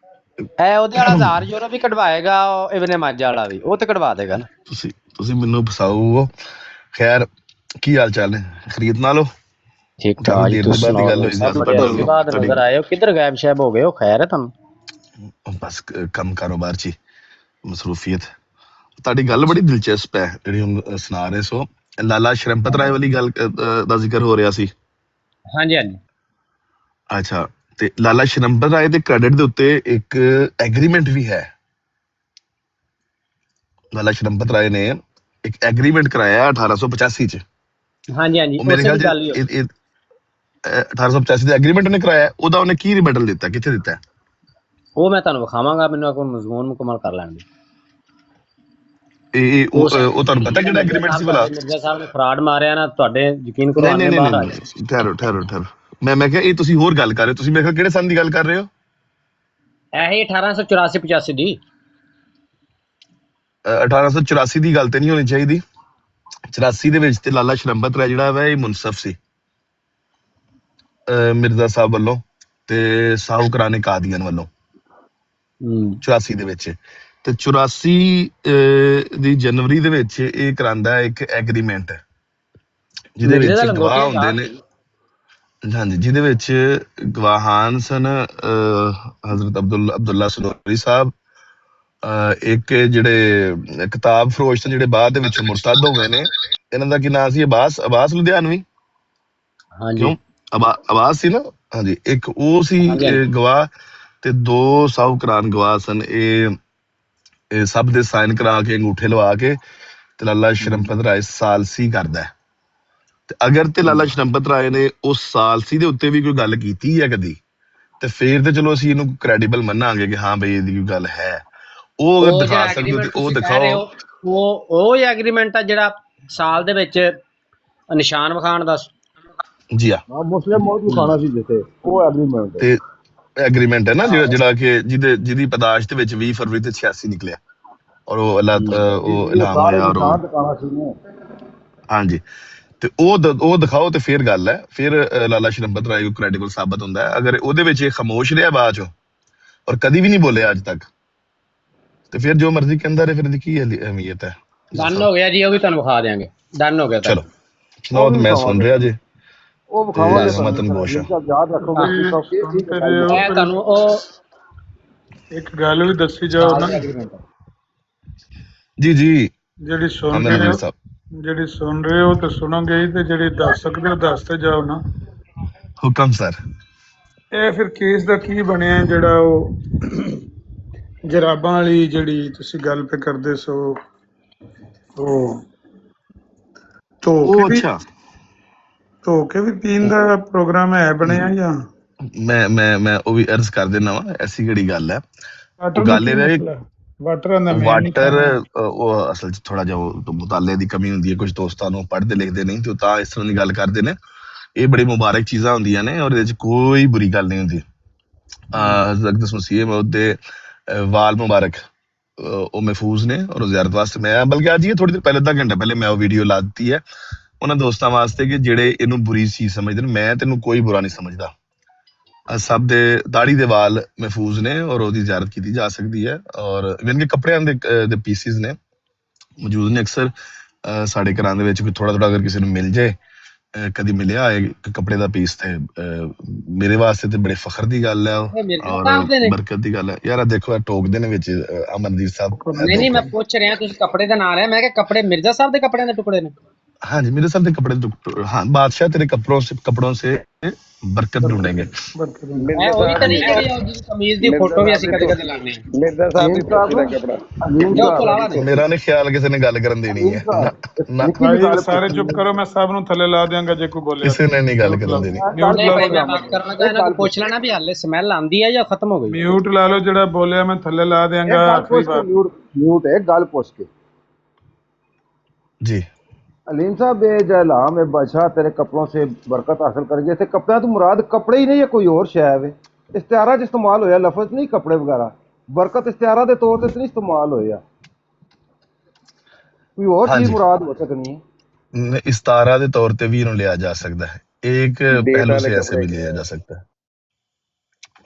ਇਹ ਉਹਦੇ ਵਾਲਾ 1000 ਯੂਰੋ ਵੀ ਕਢਵਾਏਗਾ, ਉਹ ਇਬਨ ਮਾਜਾ ਵਾਲਾ ਵੀ, ਉਹ ਤੇ ਕਢਵਾ ਦੇਗਾ ਨਾ। ਤੁਸੀਂ ਮੈਨੂੰ ਫਸਾਓ। ਖੈਰ ਕੀ ਹਾਲ ਚਾਲ ਹੈ, ਖਰੀਦ ਨਾ ਲੋ। ठीक ठाक जी, तुम सुनाओ। बड़े बाद नजर आए हो, किधर गायब शैब हो गए हो? खैर है तुम? बस ਕੰਮ ਕਾਰੋਬਾਰ ਚ ਮਸਰੂਫੀਅਤ। ਤੁਹਾਡੀ ਗੱਲ ਬੜੀ ਦਿਲਚਸਪ ਹੈ ਜਿਹੜੀ ਹੁਣ ਸੁਣਾ ਰਹੇ ਸੋ। ਲਾਲਾ ਸ਼ਰਮਪਤ ਰਾਏ ਵਾਲੀ ਗੱਲ ਦਾ ਜ਼ਿਕਰ ਹੋ ਰਿਹਾ ਸੀ। ਹਾਂਜੀ ਹਾਂਜੀ। ਅੱਛਾ, ਤੇ ਲਾਲਾ ਸ਼ਰਮਪਤ ਰਾਏ ਦੇ ਕ੍ਰੈਡਿਟ ਦੇ ਉੱਤੇ ਇੱਕ ਐਗਰੀਮੈਂਟ ਵੀ ਹੈ। ਲਾਲਾ ਸ਼ਰਮਪਤ ਰਾਏ ਨੇ ਇੱਕ ਐਗਰੀਮੈਂਟ ਕਰਾਇਆ 1885 ਚ। ਹਾਂਜੀ ਹਾਂਜੀ, ਮੇਰੇ ਖਿਆਲ ਚ 1885 ਦਾ ਐਗਰੀਮੈਂਟ ਉਹਨੇ ਕਰਾਇਆ। ਉਹਦਾ ਉਹਨੇ ਕੀ ਰਿਬਟਲ ਦਿੱਤਾ, ਕਿੱਥੇ ਦਿੱਤਾ? ਉਹ ਮੈਂ ਤੁਹਾਨੂੰ ਵਿਖਾਵਾਂਗਾ, ਮੈਨੂੰ ਕੋਈ ਮਜ਼ਮੂਨ ਮੁਕੰਮਲ ਕਰ ਲੈਣ ਦਿਓ। ਉਹ ਤੁਹਾਨੂੰ ਪਤਾ ਕਿਹੜਾ ਐਗਰੀਮੈਂਟ ਸੀ ਭਲਾ? ਮਿਰਜ਼ਾ ਸਾਹਿਬ ਨੇ ਫਰਾਡ ਮਾਰਿਆ ਨਾ, ਤੁਹਾਡੇ ਯਕੀਨ ਕਰੋ ਆਨੇ ਬਾਹਰ ਆ ਜਾਏ। ਠਹਿਰੋ। ਮੈਂ ਕਿਹਾ ਇਹ ਤੁਸੀਂ ਹੋਰ ਗੱਲ ਕਰ ਰਹੇ ਹੋ। ਤੁਸੀਂ ਮੇਰੇ ਖਿਆਲ ਕਿਹੜੇ ਸੰਨ ਦੀ ਗੱਲ ਕਰ ਰਹੇ ਹੋ? ਇਹ 1884-85 ਦੀ। 1884 ਦੀ ਗੱਲ ਤੇ ਨਹੀਂ ਹੋਣੀ ਚਾਹੀਦੀ। 84 ਦੇ ਵਿੱਚ ਤੇ ਲਾਲਾ ਸ਼ਰਮਪਤ ਰਾਏ ਜਿਹੜਾ ਵਾ ਇਹ ਮੁਨਸਫ ਸੀ ਮਿਰਜ਼ਾ ਸਾਹਿਬ ਵੱਲੋਂ ਤੇ ਸਾਹੂਕਰਾਨੇ ਕਾਦੀਅਨ ਵੱਲੋਂ 84 ਦੇ ਵਿੱਚ। ਤੇ 84 ਦੀ ਜਨਵਰੀ ਦੇ ਵਿੱਚ ਇਹ ਕਰਾਂਦਾ ਇੱਕ ਐਗਰੀਮੈਂਟ ਜਿਹਦੇ ਵਿੱਚ ਗਵਾਹ ਹੁੰਦੇ ਨੇ। ਹਾਂਜੀ, ਜਿਹਦੇ ਵਿੱਚ ਗਵਾਹਾਨ ਸਨ ਹਜ਼ਰਤ ਅਬਦੁੱਲਾ ਸਲੋਰੀ ਸਾਹਿਬ, ਇੱਕ ਜਿਹੜੇ ਕਿਤਾਬ ਫਰੋਸ਼ ਸਨ ਜਿਹੜੇ ਬਾਅਦ ਦੇ ਵਿੱਚ ਮੁਰਤਦ ਹੋ ਗਏ ਨੇ। ਇਹਨਾਂ ਦਾ ਕੀ ਨਾਂ ਸੀ? ਅਬਾਸ ਲੁਧਿਆਣਵੀ। ਕਿਉਂ ਆਵਾਜ਼ ਸੀ ਨਾ? ਹਾਂਜੀ, ਇੱਕ ਉਹ ਸੀ ਗਵਾਹ ਤੇ 2 ਸਾਹੂਕਰਾਨ ਗਵਾਹ ਸਨ। ਇਹ ਸਭ ਦੇ ਸਾਈਨ ਕਰਾ ਕੇ ਅੰਗੂਠੇ ਲਵਾ ਕੇ ਤੇ ਲਾਲਾ ਸ਼ਰਮਪਤ ਰਾਏ ਸਾਲਸੀ ਕਰਦਾ। ਤੇ ਅਗਰ ਤੇ ਲਾਲਾ ਸ਼ਰਮਪਤ ਰਾਏ ਨੇ ਉਸ ਸਾਲਸੀ ਦੇ ਉੱਤੇ ਵੀ ਕੋਈ ਗੱਲ ਕੀਤੀ ਹੈ ਕਦੀ, ਤੇ ਫੇਰ ਤੇ ਚਲੋ ਅਸੀਂ ਇਹਨੂੰ ਕ੍ਰੈਡੀਬਲ ਮੰਨਾਂਗੇ ਕਿ ਹਾਂ ਬਈ ਇਹਦੀ ਕੋਈ ਗੱਲ ਹੈ। ਉਹ ਅਗਰ ਉਹ ਦਿਖਾ ਜਿਹੜਾ ਸਕਦੇ ਹੋ ਐਗਰੀਮੈਂਟ ਤੇ ਉਹ ਤੁਸੀਂ ਕਹਿ ਰਹੇ ਦਿਖਾਓ। ਹੋ ਉਹ ਹੀ ਐਗਰੀਮੈਂਟ ਆ ਜਿਹੜਾ ਸਾਲ ਦੇ ਵਿੱਚ ਨਿਸ਼ਾਨ ਵਿਖਾਉਣ ਦਾ। ਜੀ ਆ, ਹਾਂ ਮੁਸਲਿਮ ਮੌਤ ਨੂੰ ਖਾਣਾ ਸੀ ਜਿੱਥੇ ਉਹ ਐਗਰੀਮੈਂਟ ਹੈ। ਤੇ ਐਗਰੀਮੈਂਟ ਹੈ ਨਾ ਜਿਹੜਾ ਕਿ ਜਿਹਦੀ ਪਦਾਸ਼ ਦੇ ਵਿੱਚ 20 ਫਰਵਰੀ ਤੇ 86 ਨਿਕਲਿਆ ਔਰ ਉਹ ਉਹ ਇਹ ਇਨਾਮ ਸਾਰੇ ਹੋਇਆ ਔਰ ਉਹ ਨਿਸ਼ਾਨ ਦਿਖਾਣਾ ਸੀ ਨੇ। ਹਾਂਜੀ। ਤੇ ਉਹ ਦਿਖਾਓ ਤੇ ਫਿਰ ਗੱਲ ਹੈ, ਫਿਰ ਲਾਲਾ ਸ਼ਰਮਪਤ ਰਾਏ ਕ੍ਰੈਡੀਬਲ ਸਾਬਤ ਹੁੰਦਾ ਹੈ। ਅਗਰ ਉਹਦੇ ਵਿੱਚ ਇਹ ਖਾਮੋਸ਼ ਰਿਹਾ ਬਾਅਦ ਚੋਂ ਔਰ ਕਦੀ ਵੀ ਨਹੀਂ ਬੋਲਿਆ ਅੱਜ ਤੱਕ, ਤੇ ਫਿਰ ਜੋ ਮਰਜ਼ੀ ਕਹਿੰਦਾ ਰਹੇ, ਫਿਰ ਇਹਦੀ ਕੀ ਅਹਿਮੀਅਤ ਹੈ? ਡਨ ਹੋ ਗਿਆ ਜੀ, ਉਹ ਵੀ ਤੁਹਾਨੂੰ ਵਿਖਾ ਦੇਾਂਗੇ। ਡਨ ਹੋ ਗਿਆ ਚਲੋ ਸੁਣਾਓ, ਤੇ ਮੈਂ ਸੁਣ ਰਿਹਾ ਜੀ। ਉਹ ਵਿਖਾਵਾਂਗੇ ਤੇ ਮਤਨ ਗੋਸ਼ ਆ। ਯਾਦ ਰੱਖੋਗੇ ਤੁਸੀਂ ਕਿ ਇਹ ਚੀਜ਼ ਸੁਣਦੇ ਰਹੇ ਹੋ। ਇਹ ਤੁਹਾਨੂੰ ਉਹ ਇੱਕ ਗੱਲ ਵੀ ਦੱਸੀ ਜਾਓ ਸਾਲ ਨਾ, ਦਾ ਐਗਰੀਮੈਂਟ ਹੈ। ਜੀ ਜੀ ਜਿਹੜੀ ਸੁਣ ਆਮਦ ਰਹੇ ਮੀਰ ਹੋ ਸਾਹਿਬ, ਜਿਹੜੀ ਸੁਣ ਰਹੇ ਹੋ ਤੇ ਸੁਣੋਗੇ ਹੀ, ਤੇ ਜਿਹੜੀ ਦੱਸ ਸਕਦੇ ਹੋ ਦੱਸਦੇ ਜਾਓ ਨਾ। ਹੁਕਮ ਸਰ। ਇਹ ਫਿਰ ਕੇਸ ਦਾ ਕੀ ਬਣਿਆ ਜਿਹੜਾ ਉਹ ਜਰਾਬਾਂ ਵਾਲੀ ਜਿਹੜੀ ਤੁਸੀਂ ਗੱਲ ਪੇ ਕਰਦੇ ਸੋ, ਉਹ ਉਹ ਅੱਛਾ, ਧੋ ਕੇ ਵੀ ਪੀਣ ਦਾ ਪ੍ਰੋਗਰਾਮ ਹੈ ਬਣਿਆ ਜਾਂ ਮੈਂ ਉਹ ਵੀ ਅਰਜ਼ ਕਰ ਦੇਣਾ ਵਾ, ਐਸੀ ਕਿਹੜੀ ਗੱਲ ਹੈ। ਵਾਟਰ ਗੱਲ ਇਹ ਹੈ ਵਾਟਰ ਦਾ ਵਾਟਰ ਉਹ ਅਸਲ ਚ ਥੋੜਾ ਜਿਹਾ ਉਹ ਮੁਤਾਲੇ ਦੀ ਕਮੀ ਹੁੰਦੀ ਹੈ, ਕੁਝ ਦੋਸਤਾਂ ਨੂੰ ਪੜ੍ਹਦੇ ਲਿਖਦੇ ਨਹੀਂ ਤੇ ਉਹ ਤਾਂ ਇਸ ਤਰ੍ਹਾਂ ਦੀ ਗੱਲ ਕਰਦੇ ਨੇ। ਇਹ ਬੜੀ ਮੁਬਾਰਕ ਚੀਜ਼ਾਂ ਹੁੰਦੀਆਂ ਨੇ ਔਰ ਇਹਦੇ ਚ ਕੋਈ ਬੁਰੀ ਗੱਲ ਨਹੀਂ ਹੁੰਦੀ। ਹਜ਼ਰਤ ਮਸੀਹ ਮੌਦ ਦੇ ਵਾਲ ਮੁਬਾਰਕ ਉਹ ਮਹਿਫੂਜ਼ ਨੇ ਔਰ ਜ਼ਿਆਰਤ ਵਾਸਤੇ ਮੈਂ ਬਲਕਿ ਅੱਜ ਹੀ ਥੋੜੀ ਦੇਰ ਪਹਿਲੇ, ਅੱਧਾ ਘੰਟਾ ਪਹਿਲੇ ਮੈਂ ਉਹ ਵੀਡੀਓ ਲਾ ਦਿੱਤੀ ਹੈ ਉਹਨਾਂ ਦੋਸਤਾਂ ਵਾਸਤੇ ਕਿ ਜਿਹੜੇ ਇਹਨੂੰ ਬੁਰੀ ਚੀਜ਼ ਸਮਝਦੇ ਨੇ। ਮੈਂ ਤੈਨੂੰ ਕੋਈ ਬੁਰਾ ਨਹੀਂ ਸਮਝਦਾ। ਸਭ ਦੇ ਦਾੜੀ ਦੇ ਵਾਲ ਮਹਿਫੂਜ਼ ਨੇ ਔਰ ਉਹਦੀ ਜ਼ਿਆਰਤ ਕੀਤੀ ਜਾ ਸਕਦੀ ਹੈ। ਔਰ ਇਵਨ ਕਿ ਕੱਪੜਿਆਂ ਦੇ ਪੀਸਿਸ ਨੇ ਮੌਜੂਦ ਨੇ ਅਕਸਰ ਸਾਡੇ ਘਰਾਂ ਦੇ ਵਿੱਚ। ਕੋਈ ਥੋੜਾ ਅਗਰ ਕਿਸੇ ਨੂੰ ਮਿਲ ਜਾਏ, ਕਦੀ ਮਿਲਿਆ ਹੋਏ ਕੱਪੜੇ ਦਾ ਪੀਸ, ਤੇ ਮੇਰੇ ਵਾਸਤੇ ਤੇ ਬੜੇ ਫਖਰ ਦੀ ਗੱਲ ਹੈ ਔਰ ਬਰਕਤ ਦੀ ਗੱਲ ਹੈ। ਯਾਰ ਦੇਖੋ ਇਹ ਟੋਕਦੇ ਨੇ ਵਿੱਚ ਅਮਨਦੀਪ ਸਾਹਿਬ। ਨਹੀਂ ਮੈਂ ਪੁੱਛ ਰਿਹਾ, ਤੁਸੀਂ ਕੱਪੜੇ ਦਾ ਨਾਂ ਲਿਆ, ਮੈਂ ਕਿਹਾ ਕੱਪੜੇ ਮਿਰਜ਼ਾ ਸਾਹਿਬ ਦੇ ਕੱਪੜਿਆਂ ਦੇ ਟੁਕੜੇ ਨੇ? हाँ जी, मेरे साथ कपड़े हाँ बादशाह तेरे कपड़ों से बरकत ढूंढेंगे। ਮੈਂ ਉਹੀ ਤਾਂ ਨਹੀਂ ਜਿਹੜੀ ਉਹਦੀ ਕਮੀਜ਼ ਦੀ ਫੋਟੋ ਵੀ ਅਸੀਂ ਕਦੇ ਕਦੇ ਲਾਉਂਦੇ ਹਾਂ। ਮਿਰਜ਼ਾ ਸਾਹਿਬ ਦੀ ਟੋਪੀ ਦਾ ਕੱਪੜਾ ਜੋ ਪੁਲਾਵਾ ਦੇ मेरा नहीं ख्याल किसी ने गल करन देनी है ना, ਭਾਈ ਸਾਰੇ ਚੁੱਪ ਕਰੋ, ਮੈਂ ਸਭ ਨੂੰ ਥੱਲੇ ਲਾ ਦਿਆਂਗਾ ਜੇ ਕੋਈ ਬੋਲੇ। किसी ने नहीं गल करन देनी। ਨਹੀਂ ਭਾਈ ਮੈਂ ਬਾਤ ਕਰਨਾ ਚਾਹਨਾ ਕਿ ਪੁੱਛ ਲੈਣਾ ਵੀ ਹਾਲੇ ਸਮੈਲ ਆਂਦੀ ਹੈ ਜਾਂ ਖਤਮ ਹੋ ਗਈ? ਮਿਊਟ ਲਾ ਲਓ, ਜਿਹੜਾ ਬੋਲਿਆ ਮੈਂ ਥੱਲੇ ਲਾ ਦਿਆਂਗਾ। ਆਖਰੀ ਵਾਰ ਮਿਊਟ ਹੈ ਗੱਲ ਪੁੱਛ ਕੇ। जी अलीम साहब ये जलाम है बादशाह तेरे कपड़ों से बरकत हासिल कर गए थे। कपड़ा तो मुराद कपड़े ही नहीं है, कोई और शय है। इस्तियारा च इस्तेमाल होया लफज नहीं कपड़े वगैरह। बरकत इस्तियारा के तौर पर नहीं इस्तेमाल होया, कोई और चीज मुराद हो सकनी है। इस्तारा के तौर पे भी इन्हों लिया जा सकता है, एक पहलू से ऐसे भी लिया जा सकता है।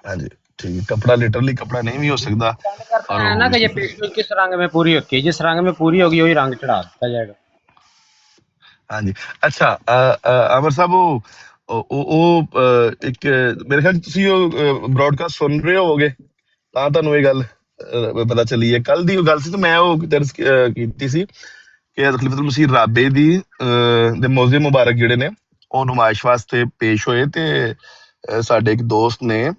हाँ जी ठीक है, कपड़ा लिटरली कपड़ा नहीं भी हो सकता। और ना कि ये पेशकश किस रंग में पूरी होती है, जिस रंग में पूरी होगी वही रंग चढ़ा दिया जाएगा। हाँ जी अच्छा अमर साहब ਉਹ ਇੱਕ ਮੇਰੇ ਖਿਆਲ ਤੁਸੀਂ ਉਹ ਬ੍ਰੌਡਕਾਸਟ ਸੁਣ ਰਹੇ ਹੋਵੋਗੇ ਤਾਂ ਤੁਹਾਨੂੰ ਇਹ ਗੱਲ ਪਤਾ ਚੱਲੀ ਹੈ। ਕੱਲ ਦੀ ਉਹ ਗੱਲ ਸੀ ਤੇ ਮੈਂ ਉਹ ਦਰਜ ਕੀਤੀ ਸੀ ਕਿ ਖਲੀਫਤੁਲ ਮਸੀਹ ਰਾਬੇ ਦੇ ਮੌਜ਼ੇ ਮੁਬਾਰਕ ਜਿਹੜੇ ਨੇ ਉਹ ਨੁਮਾਇਸ਼ ਵਾਸਤੇ ਪੇਸ਼ ਹੋਏ ਤੇ ਸਾਡੇ ਇੱਕ ਦੋਸਤ ਨੇ,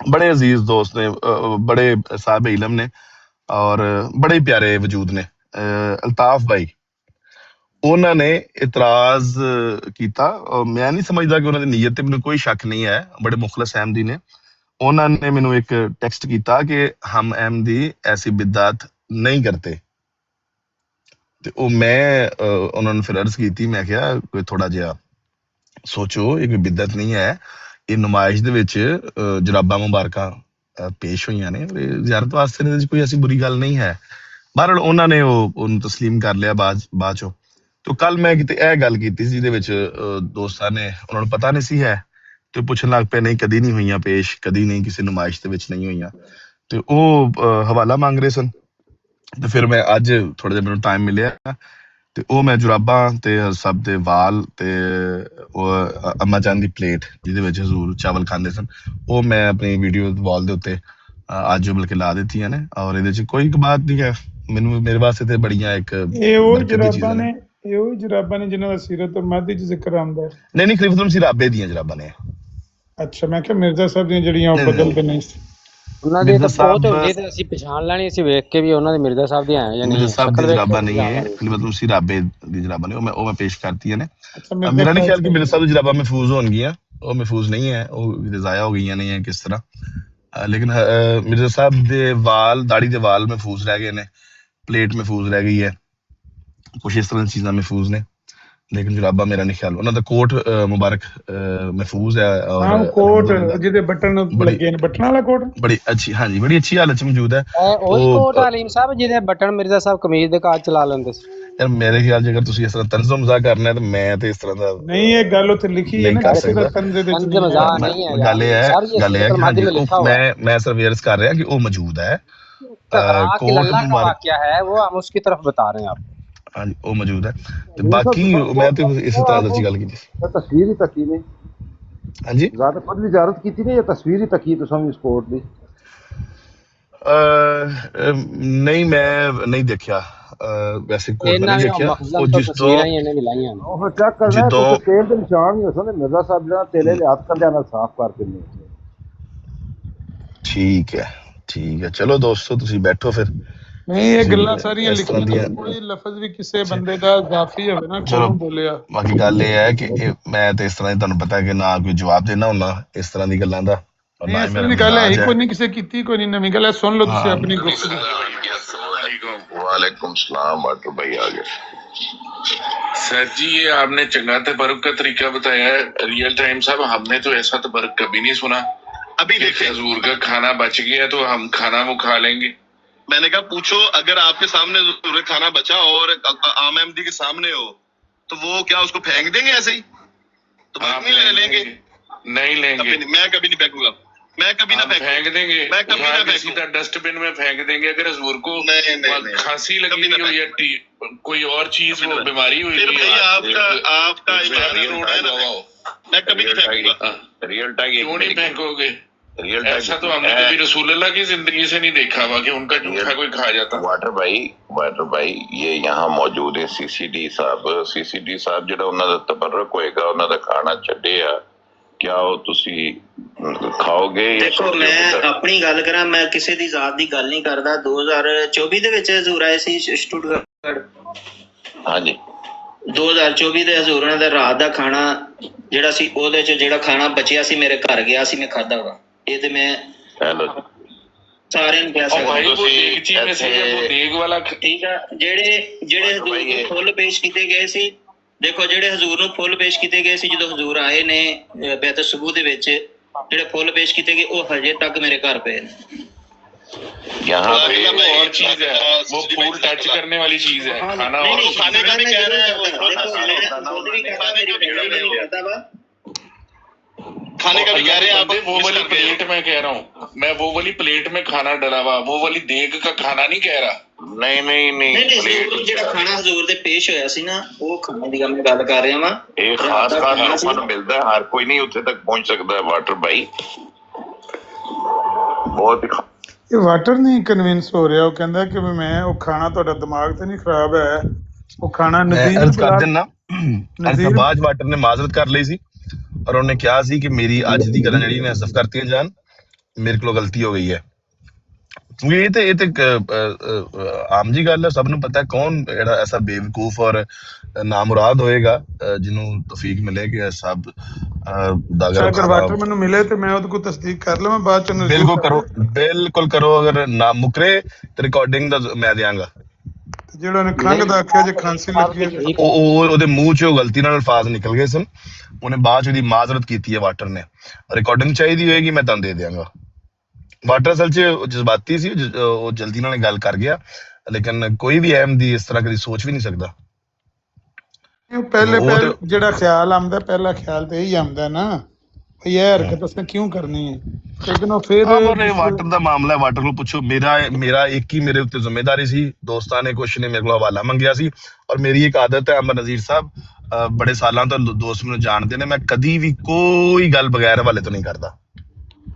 ਬੜੇ ਅਜ਼ੀਜ਼ ਦੋਸਤ ਨੇ, ਬੜੇ ਸਾਹਿਬ ਇਲਮ ਨੇ ਔਰ ਬੜੇ ਪਿਆਰੇ ਵਜੂਦ ਨੇ, ਅਲਤਾਫ ਭਾਈ, ਉਹਨਾਂ ਨੇ ਇਤਰਾਜ਼ ਕੀਤਾ। ਮੈਂ ਨਹੀਂ ਸਮਝਦਾ ਕਿ ਉਹਨਾਂ ਦੀ ਨੀਅਤ ਤੇ ਮੈਨੂੰ ਕੋਈ ਸ਼ੱਕ ਨਹੀਂ ਹੈ, ਬੜੇ ਮੁਖਲਸ ਅਹਿਮਦੀ ਨੇ। ਉਹਨਾਂ ਨੇ ਮੈਨੂੰ ਇੱਕ ਟੈਕਸਟ ਕੀਤਾ ਕਿ ਹਮ ਅਹਿਮਦੀ ਐਸੀ ਬਿਦਾਤ ਨਹੀਂ ਕਰਤੇ। ਤੇ ਉਹ ਮੈਂ ਉਹਨਾਂ ਨੂੰ ਫਿਰ ਅਰਜ਼ ਕੀਤੀ, ਮੈਂ ਕਿਹਾ ਕੋਈ ਥੋੜਾ ਜਿਹਾ ਸੋਚੋ, ਇਹ ਕੋਈ ਬਿਦਤ ਨਹੀਂ ਹੈ। ਇਹ ਨੁਮਾਇਸ਼ ਦੇ ਵਿੱਚ ਜਰਾਬਾਂ ਮੁਬਾਰਕਾਂ ਪੇਸ਼ ਹੋਈਆਂ ਨੇ, ਜ਼ਿਆਰਤ ਵਾਸਤੇ ਇਹਦੇ ਵਿੱਚ ਕੋਈ ਐਸੀ ਬੁਰੀ ਗੱਲ ਨਹੀਂ ਹੈ। ਬਹਰਹਾਲ ਉਹਨਾਂ ਨੇ ਉਹਨੂੰ ਤਸਲੀਮ ਕਰ ਲਿਆ ਬਾਅਦ ਚੋਂ। ਤੇ ਕੱਲ ਮੈਂ ਕਿਤੇ ਇਹ ਗੱਲ ਕੀਤੀ ਸੀ ਜਿਹਦੇ ਵਿੱਚ ਦੋਸਤਾਂ ਨੇ, ਉਹਨਾਂ ਨੂੰ ਪਤਾ ਨਹੀਂ ਸੀ ਹੈ ਤੇ ਪੁੱਛਣ ਲੱਗ ਪਏ ਨਹੀਂ ਕਦੀ ਨਹੀਂ ਹੋਈਆਂ ਪੇਸ਼, ਕਦੀ ਨਹੀਂ ਕਿਸੇ ਨੁਮਾਇਸ਼ ਦੇ ਵਿੱਚ ਨਹੀਂ ਹੋਈਆਂ। ਤੇ ਉਹ ਹਵਾਲਾ ਮੰਗ ਰਹੇ ਸਨ। ਤੇ ਫਿਰ ਮੈਂ ਅੱਜ ਥੋੜਾ ਜਿਹਾ ਮੈਨੂੰ ਟਾਈਮ ਮਿਲਿਆ ਤੇ ਉਹ ਮੈਂ ਜੁਰਾਬਾਂ ਤੇ ਸਭ ਦੇ ਵਾਲ ਤੇ ਉਹ ਅੰਮਾ ਜਾਨ ਦੀ ਪਲੇਟ ਜਿਹਦੇ ਵਿੱਚ ਹਜ਼ੂਰ ਚਾਵਲ ਖਾਂਦੇ ਸਨ, ਉਹ ਮੈਂ ਆਪਣੀ ਵੀਡੀਓ ਵਾਲ ਦੇ ਉੱਤੇ ਅੱਜ ਬਲਕਿ ਲਾ ਦਿੱਤੀਆਂ ਨੇ। ਔਰ ਇਹਦੇ ਚ ਕੋਈ ਬਾਤ ਨਹੀਂ ਹੈ, ਮੈਨੂੰ ਮੇਰੇ ਵਾਸਤੇ ਤੇ ਬੜੀਆਂ ਇੱਕ ਜਰਾਬਾਂ ਨੇ, ਇਹ ਉਹ ਜਰਾਬਾਂ ਨੇ ਜਿਨ੍ਹਾਂ ਦਾ ਸੀਰਤ ਮਾਦੀ ਚ ਜ਼ਿਕਰ ਆਉਂਦਾ ਹੈ। ਨਹੀਂ ਖਲੀਫਤੁਲ ਮਸੀਹ ਰਾਬੇ ਦੀਆਂ ਜਰਾਬਾਂ ਨੇ। ਅੱਛਾ, ਮੈਂ ਕਿਹਾ ਮਿਰਜ਼ਾ ਸਾਹਿਬ ਦੀਆਂ ਜਿਹੜੀਆਂ ਉਹ ਬਦਲਦੇ ਨਹੀਂ ਸੀ। ਉਹਨਾਂ ਦੀ ਤਾਂ ਬਹੁਤ ਹੁੰਦੀ ਤੇ ਅਸੀਂ ਪਛਾਣ ਲੈਣੀ, ਅਸੀਂ ਵੇਖ ਕੇ ਵੀ ਉਹਨਾਂ ਦੇ ਮਿਰਜ਼ਾ ਸਾਹਿਬ ਦੀਆਂ ਹੈ ਜਾਂ ਨਹੀਂ। ਸਾਹਿਬ ਦੀ ਜਰਾਬਾਂ ਨਹੀਂ ਹੈ, ਖਲੀਫਤੁਲ ਮਸੀਹ ਰਾਬੇ ਦੀ ਜਰਾਬਾਂ ਨੇ, ਉਹ ਮੈਂ ਪੇਸ਼ ਕਰਤੀਆਂ ਨੇ। ਮੇਰਾ ਨਹੀਂ ਖਿਆਲ ਕਿ ਮਿਰਜ਼ਾ ਸਾਹਿਬ ਦੀ ਜਰਾਬਾਂ ਮਹਿਫੂਜ਼ ਹੋਣਗੀਆਂ, ਉਹ ਮਹਿਫੂਜ਼ ਨਹੀਂ ਹੈ, ਉਹ ਜ਼ਾਇਆ ਹੋ ਗਈਆਂ ਨੇ ਜਾਂ ਕਿਸ ਤਰ੍ਹਾਂ। ਲੇਕਿਨ ਮਿਰਜ਼ਾ ਸਾਹਿਬ ਦੇ ਵਾਲ, ਦਾੜੀ ਦੇ ਵਾਲ ਮਹਿਫੂਜ਼ ਰਹਿ ਗਏ ਨੇ, ਪਲੇਟ ਮਹਿਫੂਜ਼ ਰਹਿ ਗਈ ਹੈ, ਕੁਛ ਇਸ ਤਰ੍ਹਾਂ ਦੀਆਂ ਚੀਜ਼ਾਂ ਮਹਿਫੂਜ਼ ਨੇ, ਲੇਕਿਨ ਜੁਰਾਬਾ ਮੇਰਾ ਨਹੀਂ ਖਿਆਲ। ਉਹਨਾਂ ਦਾ ਕੋਟ ਮੁਬਾਰਕ ਮਹਿਫੂਜ਼ ਹੈ ਹਾਂ ਔਰ ਕੋਟ ਅਲਹਮਦੁਲਿਲਾ ਜਿਹਦੇ ਬਟਨ ਬੜੀ ਲੱਗੇ ਨੇ, ਬਟਨ ਵਾਲਾ ਕੋਟ। ਬੜੀ ਅੱਛੀ, ਹਾਂਜੀ ਬੜੀ ਅੱਛੀ ਹਾਲਤ ਚ ਮੌਜੂਦ ਹੈ ਉਹੀ ਉਹ। ਕੋਟ ਹਲੀਮ ਸਾਹਿਬ ਜਿਹਦੇ ਬਟਨ ਮਿਰਜ਼ਾ ਸਾਹਿਬ ਕਮੀਜ਼ ਦੇ ਕਾਜ ਚਲਾ ਲੈਂਦੇ ਸੀ। ਯਾਰ ਮੇਰੇ ਖਿਆਲ ਜੇਕਰ ਤੁਸੀਂ ਇਸ ਤਰ੍ਹਾਂ ਤੰਜ਼ੋ ਮਜ਼ਾਕ ਕਰਨਾ ਹੈ ਤਾਂ ਮੈਂ ਤੇ ਇਸ ਤਰ੍ਹਾਂ ਦਾ ਨਹੀਂ ਇਹ ਗੱਲ ਉੱਥੇ ਲਿਖੀ ਹੈ ਨਹੀਂ ਨਾ ਕਰ ਕਿਸੇ ਦਾ ਸਕਦਾ। ਤੰਜ਼ੇ ਦੇ ਚ तंज ਨਹੀਂ ਹੈ। मजाक नहीं है ਗੱਲ ਇਹ यार, ਹੈ, सारी ये ਗੱਲ ਇਹ है कि समाधि ਹਾਂਜੀ में लिखा हुआ है। ਮੈਂ सिर्फ अर्ज कर रहा कि वो मौजूद है आकिल कोट अल्लाह का मुबारक, वाकया है, वो हम उसकी तरफ बता रहे हैं आपको। हाँ जी वो मौजूद है। तो ये बाकी सब मैं तो इसी तरह सच्ची गल की थी। ਤਾਂ ਤਸਵੀਰ ਹੀ ਤੱਕੀ ਨੇ, हाँ जी ਜ਼ਿਆਦਾ ਖੁਦ ਵੀ ਜ਼ਿਆਰਤ ਕੀਤੀ ਨੇ ਜਾਂ ਤਸਵੀਰ ਹੀ ਤੱਕੀ ਤੁਸੀਂ ਇਸ ਕੋਟ ਦੀ? नहीं मैं नहीं देखा वैसे कोट में ਇਹਨਾਂ नहीं ਵੀ देखा ਮਖਜ਼ਲ वो ਤੋਂ जिस तो ਤਸਵੀਰਾਂ ਹੀ ਇਹਨੇ ਵੀ ਲਾਈਆਂ ਨੇ। ਉਹ ਫਿਰ ਚੈੱਕ ਕਰਨਾ ਹੈ, ਜਦੋਂ- ਕੁਝ ਤੇਲ ਦੇ ਨਿਸ਼ਾਨ ਵੀ ਹੋ ਸਕਦੇ। ਮਿਰਜ਼ਾ ਸਾਹਿਬ ਜਿਹੜਾ ਤੇਲੇ ਦੇ ਹੱਥ ਕੰਧਿਆਂ ਨਾਲ ਸਾਫ਼ ਕਰਕੇ ਨੇ। ठीक है चलो दोस्तों ਤੁਸੀਂ ਬੈਠੋ ਫਿਰ। ਨਹੀਂ ਇਹ ਤੁਸੀਂ ਗੱਲਾਂ ਸਾਰੀਆਂ ਇਸ ਤਰ੍ਹਾਂ ਲਿਖੀਆਂ, ਦੀਆਂ- ਕੋਈ ਲਫ਼ਜ਼ ਵੀ ਕਿਸੇ ਬੰਦੇ ਦਾ ਇਜ਼ਾਫੀ ਹੋਵੇ ਨਾ, ਚਲੋ ਕੌਣ ਬੋਲਿਆ। ਬਾਕੀ ਗੱਲ ਇਹ ਹੈ ਕਿ ਮੈਂ ਤੇ ਇਸ ਤਰ੍ਹਾਂ ਦੀ ਤੁਹਾਨੂੰ ਪਤਾ ਕਿ ਨਾ ਕੋਈ ਜਵਾਬ ਦੇਣਾ ਹੁੰਦਾ ਇਸ ਤਰ੍ਹਾਂ ਦੀ ਗੱਲਾਂ ਦਾ, ਔਰ ਨਹੀਂ ਨਾ ਹੀ ਇਸ ਮੇਰਾ ਦੀ ਗੱਲ ਹੈ ਮਿਜ਼ਾਜ ਕੋਈ ਨਹੀਂ, ਕਿਸੇ ਕੀਤੀ ਕੋਈ ਨਹੀਂ, ਨਵੀਂ ਗੱਲ ਹੈ। ਸੁਣ ਲਓ ਤੁਸੀਂ हाँ। ਆਪਣੀ ਗੁਫ਼ਤਗੂ। वालेकुम सलाम वाटर भाई आ गए। सर जी ये आपने चंगा तबरुक का तरीका बताया है रियल टाइम साहब, हमने तो ऐसा तबरुक कभी नहीं सुना। अभी कि देखें हजूर का खाना बच गया तो हम खाना वो खा लेंगे। मैंने कहा पूछो अगर आपके सामने ज़रूर खाना बचा और आम अहमदी के सामने हो तो वो क्या उसको फेंक देंगे ऐसे ही? तो बाद आप में ले लेंगे? नहीं लेंगे, मैं कभी नहीं फेंकूंगा, मैं कभी ना हम फेंक देंगे, मैं कभी उठा ना के फेंकूं। सीधा डस्टबिन में फेंक देंगे। अगर हजूर को नहीं, खांसी कभी लगी ना हुई है या कोई और चीज वो बीमारी हुई फिर हुई भाई है, आपका ईमान रियल रोड है ना, टाइम मैं कभी नहीं फेंकूंगा। रियल टाइम क्यों नहीं फेंकोगे? रियल ऐसा तो हमने कभी रसूलुल्लाह की जिंदगी से नहीं देखा हुआ कि उनका जूठा कोई खा जाता। वाटर भाई ये यहाँ मौजूद है सीसीडी साहब ਜਿਹੜਾ ਉਹਨਾਂ ਦਾ ਤਬਰਕ ਹੋਏਗਾ, ਉਹਨਾਂ ਦਾ ਖਾਣਾ ਛੱਡਿਆ, क्या हो ਤੁਸੀਂ ਖਾਓਗੇ? ਦੇਖੋ ਮੈਂ ਆਪਣੀ ਗੱਲ ਕਰਾਂ, ਮੈਂ ਕਿਸੇ ਦੀ ਜ਼ਾਤ ਦੀ ਗੱਲ ਨਹੀਂ ਕਰਦਾ। 2024 ਦੇ ਵਿੱਚ ਹਜ਼ੂਰ ਆਏ ਸੀ ਸਟੂਟਗਾਰਟ। ਹਾਂਜੀ 2024 ਦੇ ਹਜ਼ੂਰ ਉਹਨਾਂ ਦਾ ਰਾਤ ਦਾ ਖਾਣਾ ਜਿਹੜਾ ਸੀ, ਉਹਦੇ ਚ ਜਿਹੜਾ ਖਾਣਾ ਬਚਿਆ ਸੀ ਮੇਰੇ ਘਰ ਗਿਆ ਸੀ, ਮੈਂ ਖਾਧਾ ਵਾ। ਇਹ ਤੇ ਮੈਂ ਹੈਲੋ ਸਾਰਿਆਂ ਨੂੰ ਕਹਿ और ਸਕਦਾ। भाई वो ਤੁਸੀਂ देगची में से जब वो देग वाला ਠੀਕ ਆ, ਜਿਹੜੇ ਹਜ਼ੂਰ ਨੂੰ ਫੁੱਲ ਪੇਸ਼ ਕੀਤੇ ਗਏ ਸੀ, ਦੇਖੋ ਜਿਹੜੇ ਹਜ਼ੂਰ ਨੂੰ ਫੁੱਲ ਪੇਸ਼ ਕੀਤੇ ਗਏ ਸੀ ਜਦੋਂ ਹਜ਼ੂਰ ਆਏ ਨੇ ਬੈਤ ਸੁਬੂ ਦੇ ਵਿੱਚ, ਜਿਹੜੇ ਫੁੱਲ ਪੇਸ਼ ਕੀਤੇ ਗਏ ਉਹ ਹਜੇ ਤੱਕ ਮੇਰੇ ਘਰ ਪਏ ਨੇ। यहाँ पे वो और चीज है, वो फूल टच करने वाली चीज है, खाना और खाने का भी कह रहे हैं। देखो मैं खुद भी खाता, मेरी फैमिली में भी खाता वा। खाने का भी कह रहे हैं आप, वो वाली प्लेट में कह रहा हूँ, मैं वो वाली प्लेट में खाना डला हुआ, वो वाली देग का खाना नहीं कह रहा। नहीं ਨਹੀਂ ਹਜ਼ੂਰ ਨੂੰ ਜਿਹੜਾ ਖਾਣਾ ਹਜ਼ੂਰ ਦੇ ਪੇਸ਼ ਹੋਇਆ ਸੀ ਨਾ, ਉਹ ਖਾਣੇ ਦੀ ਮੈਂ ਗੱਲ ਕਰ ਰਿਹਾ ਵਾਂ। ਇਹ ਖਾਸ ਲੋਕਾਂ ਨੂੰ ਮਿਲਦਾ ਹੈ, ਹਰ ਕੋਈ ਨਹੀਂ ਉੱਥੇ ਤੱਕ ਪਹੁੰਚ ਸਕਦਾ ਵਾਟਰ ਭਾਈ। ਬਹੁਤ ਹੀ ਇਹ ਵਾਟਰ ਨਹੀਂ ਕਨਵਿੰਸ ਹੋ ਰਿਹਾ, ਉਹ ਕਹਿੰਦਾ ਕਿ ਵੀ ਮੈਂ ਉਹ ਖਾਣਾ, ਤੁਹਾਡਾ ਦਿਮਾਗ ਤੇ ਨਹੀਂ ਖਰਾਬ ਹੈ, ਉਹ ਖਾਣਾ ਮੈਂ ਨਜ਼ੀਰ ਅਰਜ਼ ਕਰ ਬੁਲਾ- ਦਿੰਨਾ ਨਜ਼ੀਰ- ਬਾਜ ਵਾਟਰ ਨੇ ਮਾਜ਼ਰਤ ਕਰ ਲਈ ਸੀ ਔਰ ਉਹਨੇ ਕਿਹਾ ਸੀ ਕਿ ਮੇਰੀ ਅੱਜ ਦੀ ਗੱਲਾਂ ਜਿਹੜੀ ਮੈਂ ਹਜ਼ਫ ਕਰਤੀਆਂ ਜਾਣ, ਮੇਰੇ ਕੋਲੋਂ ਗਲਤੀ ਹੋ ਗਈ ਹੈ। ਕਿਉਂਕਿ ਇਹ ਤੇ ਆਮ ਜੀ ਗੱਲ ਹੈ, ਸਭ ਨੂੰ ਪਤਾ ਹੈ ਕੌਣ ਜਿਹੜਾ ਐਸਾ ਬੇਵਕੂਫ ਔਰ ਨਾਮੁਰਾਦ ਹੋਏਗਾ ਜਿਹਨੂੰ ਤੌਫੀਕ ਮਿਲੇ ਕਿ ਸਭ ਦਾਗਰ ਅਗਰ ਵਾਟਰ ਮੈਨੂੰ ਮਿਲੇ ਤੇ ਮੈਂ ਉਹਦੇ ਕੋਲ ਤਸਦੀਕ ਕਰ ਲਵਾਂ ਬਾਅਦ ਚ। ਬਿਲਕੁਲ ਕਰੋ, ਅਗਰ ਨਾ ਮੁਕਰੇ ਤੇ ਰਿਕਾਰਡਿੰਗ ਦਾ ਮੈਂ ਦਿਆਂਗਾ। ਜਿਹੜਾ ਨੇ ਖੰਘ ਦਾ ਆਖਿਆ, ਜੇ ਖਾਂਸੀ ਲੱਗੀ ਹੈ, ਉਹਦੇ ਮੂੰਹ ਚੋਂ ਗਲਤੀ ਨਾਲ ਅਲਫਾਜ਼ ਨਿਕਲ ਗਏ ਸਨ, ਉਹਨੇ ਬਾਅਦ ਚ ਉਹਦੀ ਮਾਜ਼ਰਤ ਕੀਤੀ ਹੈ ਵਾਟਰ ਨੇ। ਰਿਕਾਰਡਿੰਗ ਚਾਹੀਦੀ ਹੋਏਗੀ ਮੈਂ ਤੁਹਾਨੂੰ ਦੇ ਦਿਆਂਗਾ। ਵਾਟਰ ਅਸਲ ਚ ਜਜ਼ਬਾਤੀ ਸੀ, ਉਹ ਜਲਦੀ ਨਾਲ ਗੱਲ ਕਰ ਗਿਆ, ਲੇਕਿਨ ਕੋਈ ਵੀ ਅਹਿਮਦੀ ਇਸ ਤਰ੍ਹਾਂ ਕਦੀ ਸੋਚ ਵੀ ਨਹੀਂ ਸਕਦਾ। ਪਹਿਲੇ ਜਿਹੜਾ ਖਿਆਲ ਆਉਂਦਾ, ਪਹਿਲਾ ਖਿਆਲ ਤੇ ਇਹੀ ਆਉਂਦਾ ਨਾ, ਇਹ ਹਰਕਤ ਅਸੀਂ ਕਿਉਂ ਕਰਨੀ ਹੈ। ਲੇਕਿਨ ਫਿਰ ਵਾਟਰ ਦਾ ਮਾਮਲਾ ਹੈ, ਵਾਟਰ ਕੋਲ ਪੁੱਛੋ। ਮੇਰਾ ਇੱਕ ਹੀ ਮੇਰੇ ਉੱਤੇ ਜ਼ਿੰਮੇਦਾਰੀ ਸੀ, ਦੋਸਤਾਂ ਨੇ ਕੁਛ ਨੇ ਮੇਰੇ ਕੋਲ ਹਵਾਲਾ ਮੰਗਿਆ ਸੀ, ਔਰ ਮੇਰੀ ਇੱਕ ਆਦਤ ਹੈ, ਅਮਰ ਨਜ਼ੀਰ ਸਾਹਿਬ ਬੜੇ ਸਾਲਾਂ ਤੋਂ ਦੋਸਤ ਮੈਨੂੰ ਜਾਣਦੇ ਨੇ, ਮੈਂ ਕਦੀ ਵੀ ਕੋਈ ਗੱਲ ਬਗੈਰ ਹਵਾਲੇ ਤੋਂ ਨਹੀਂ ਕਰਦਾ।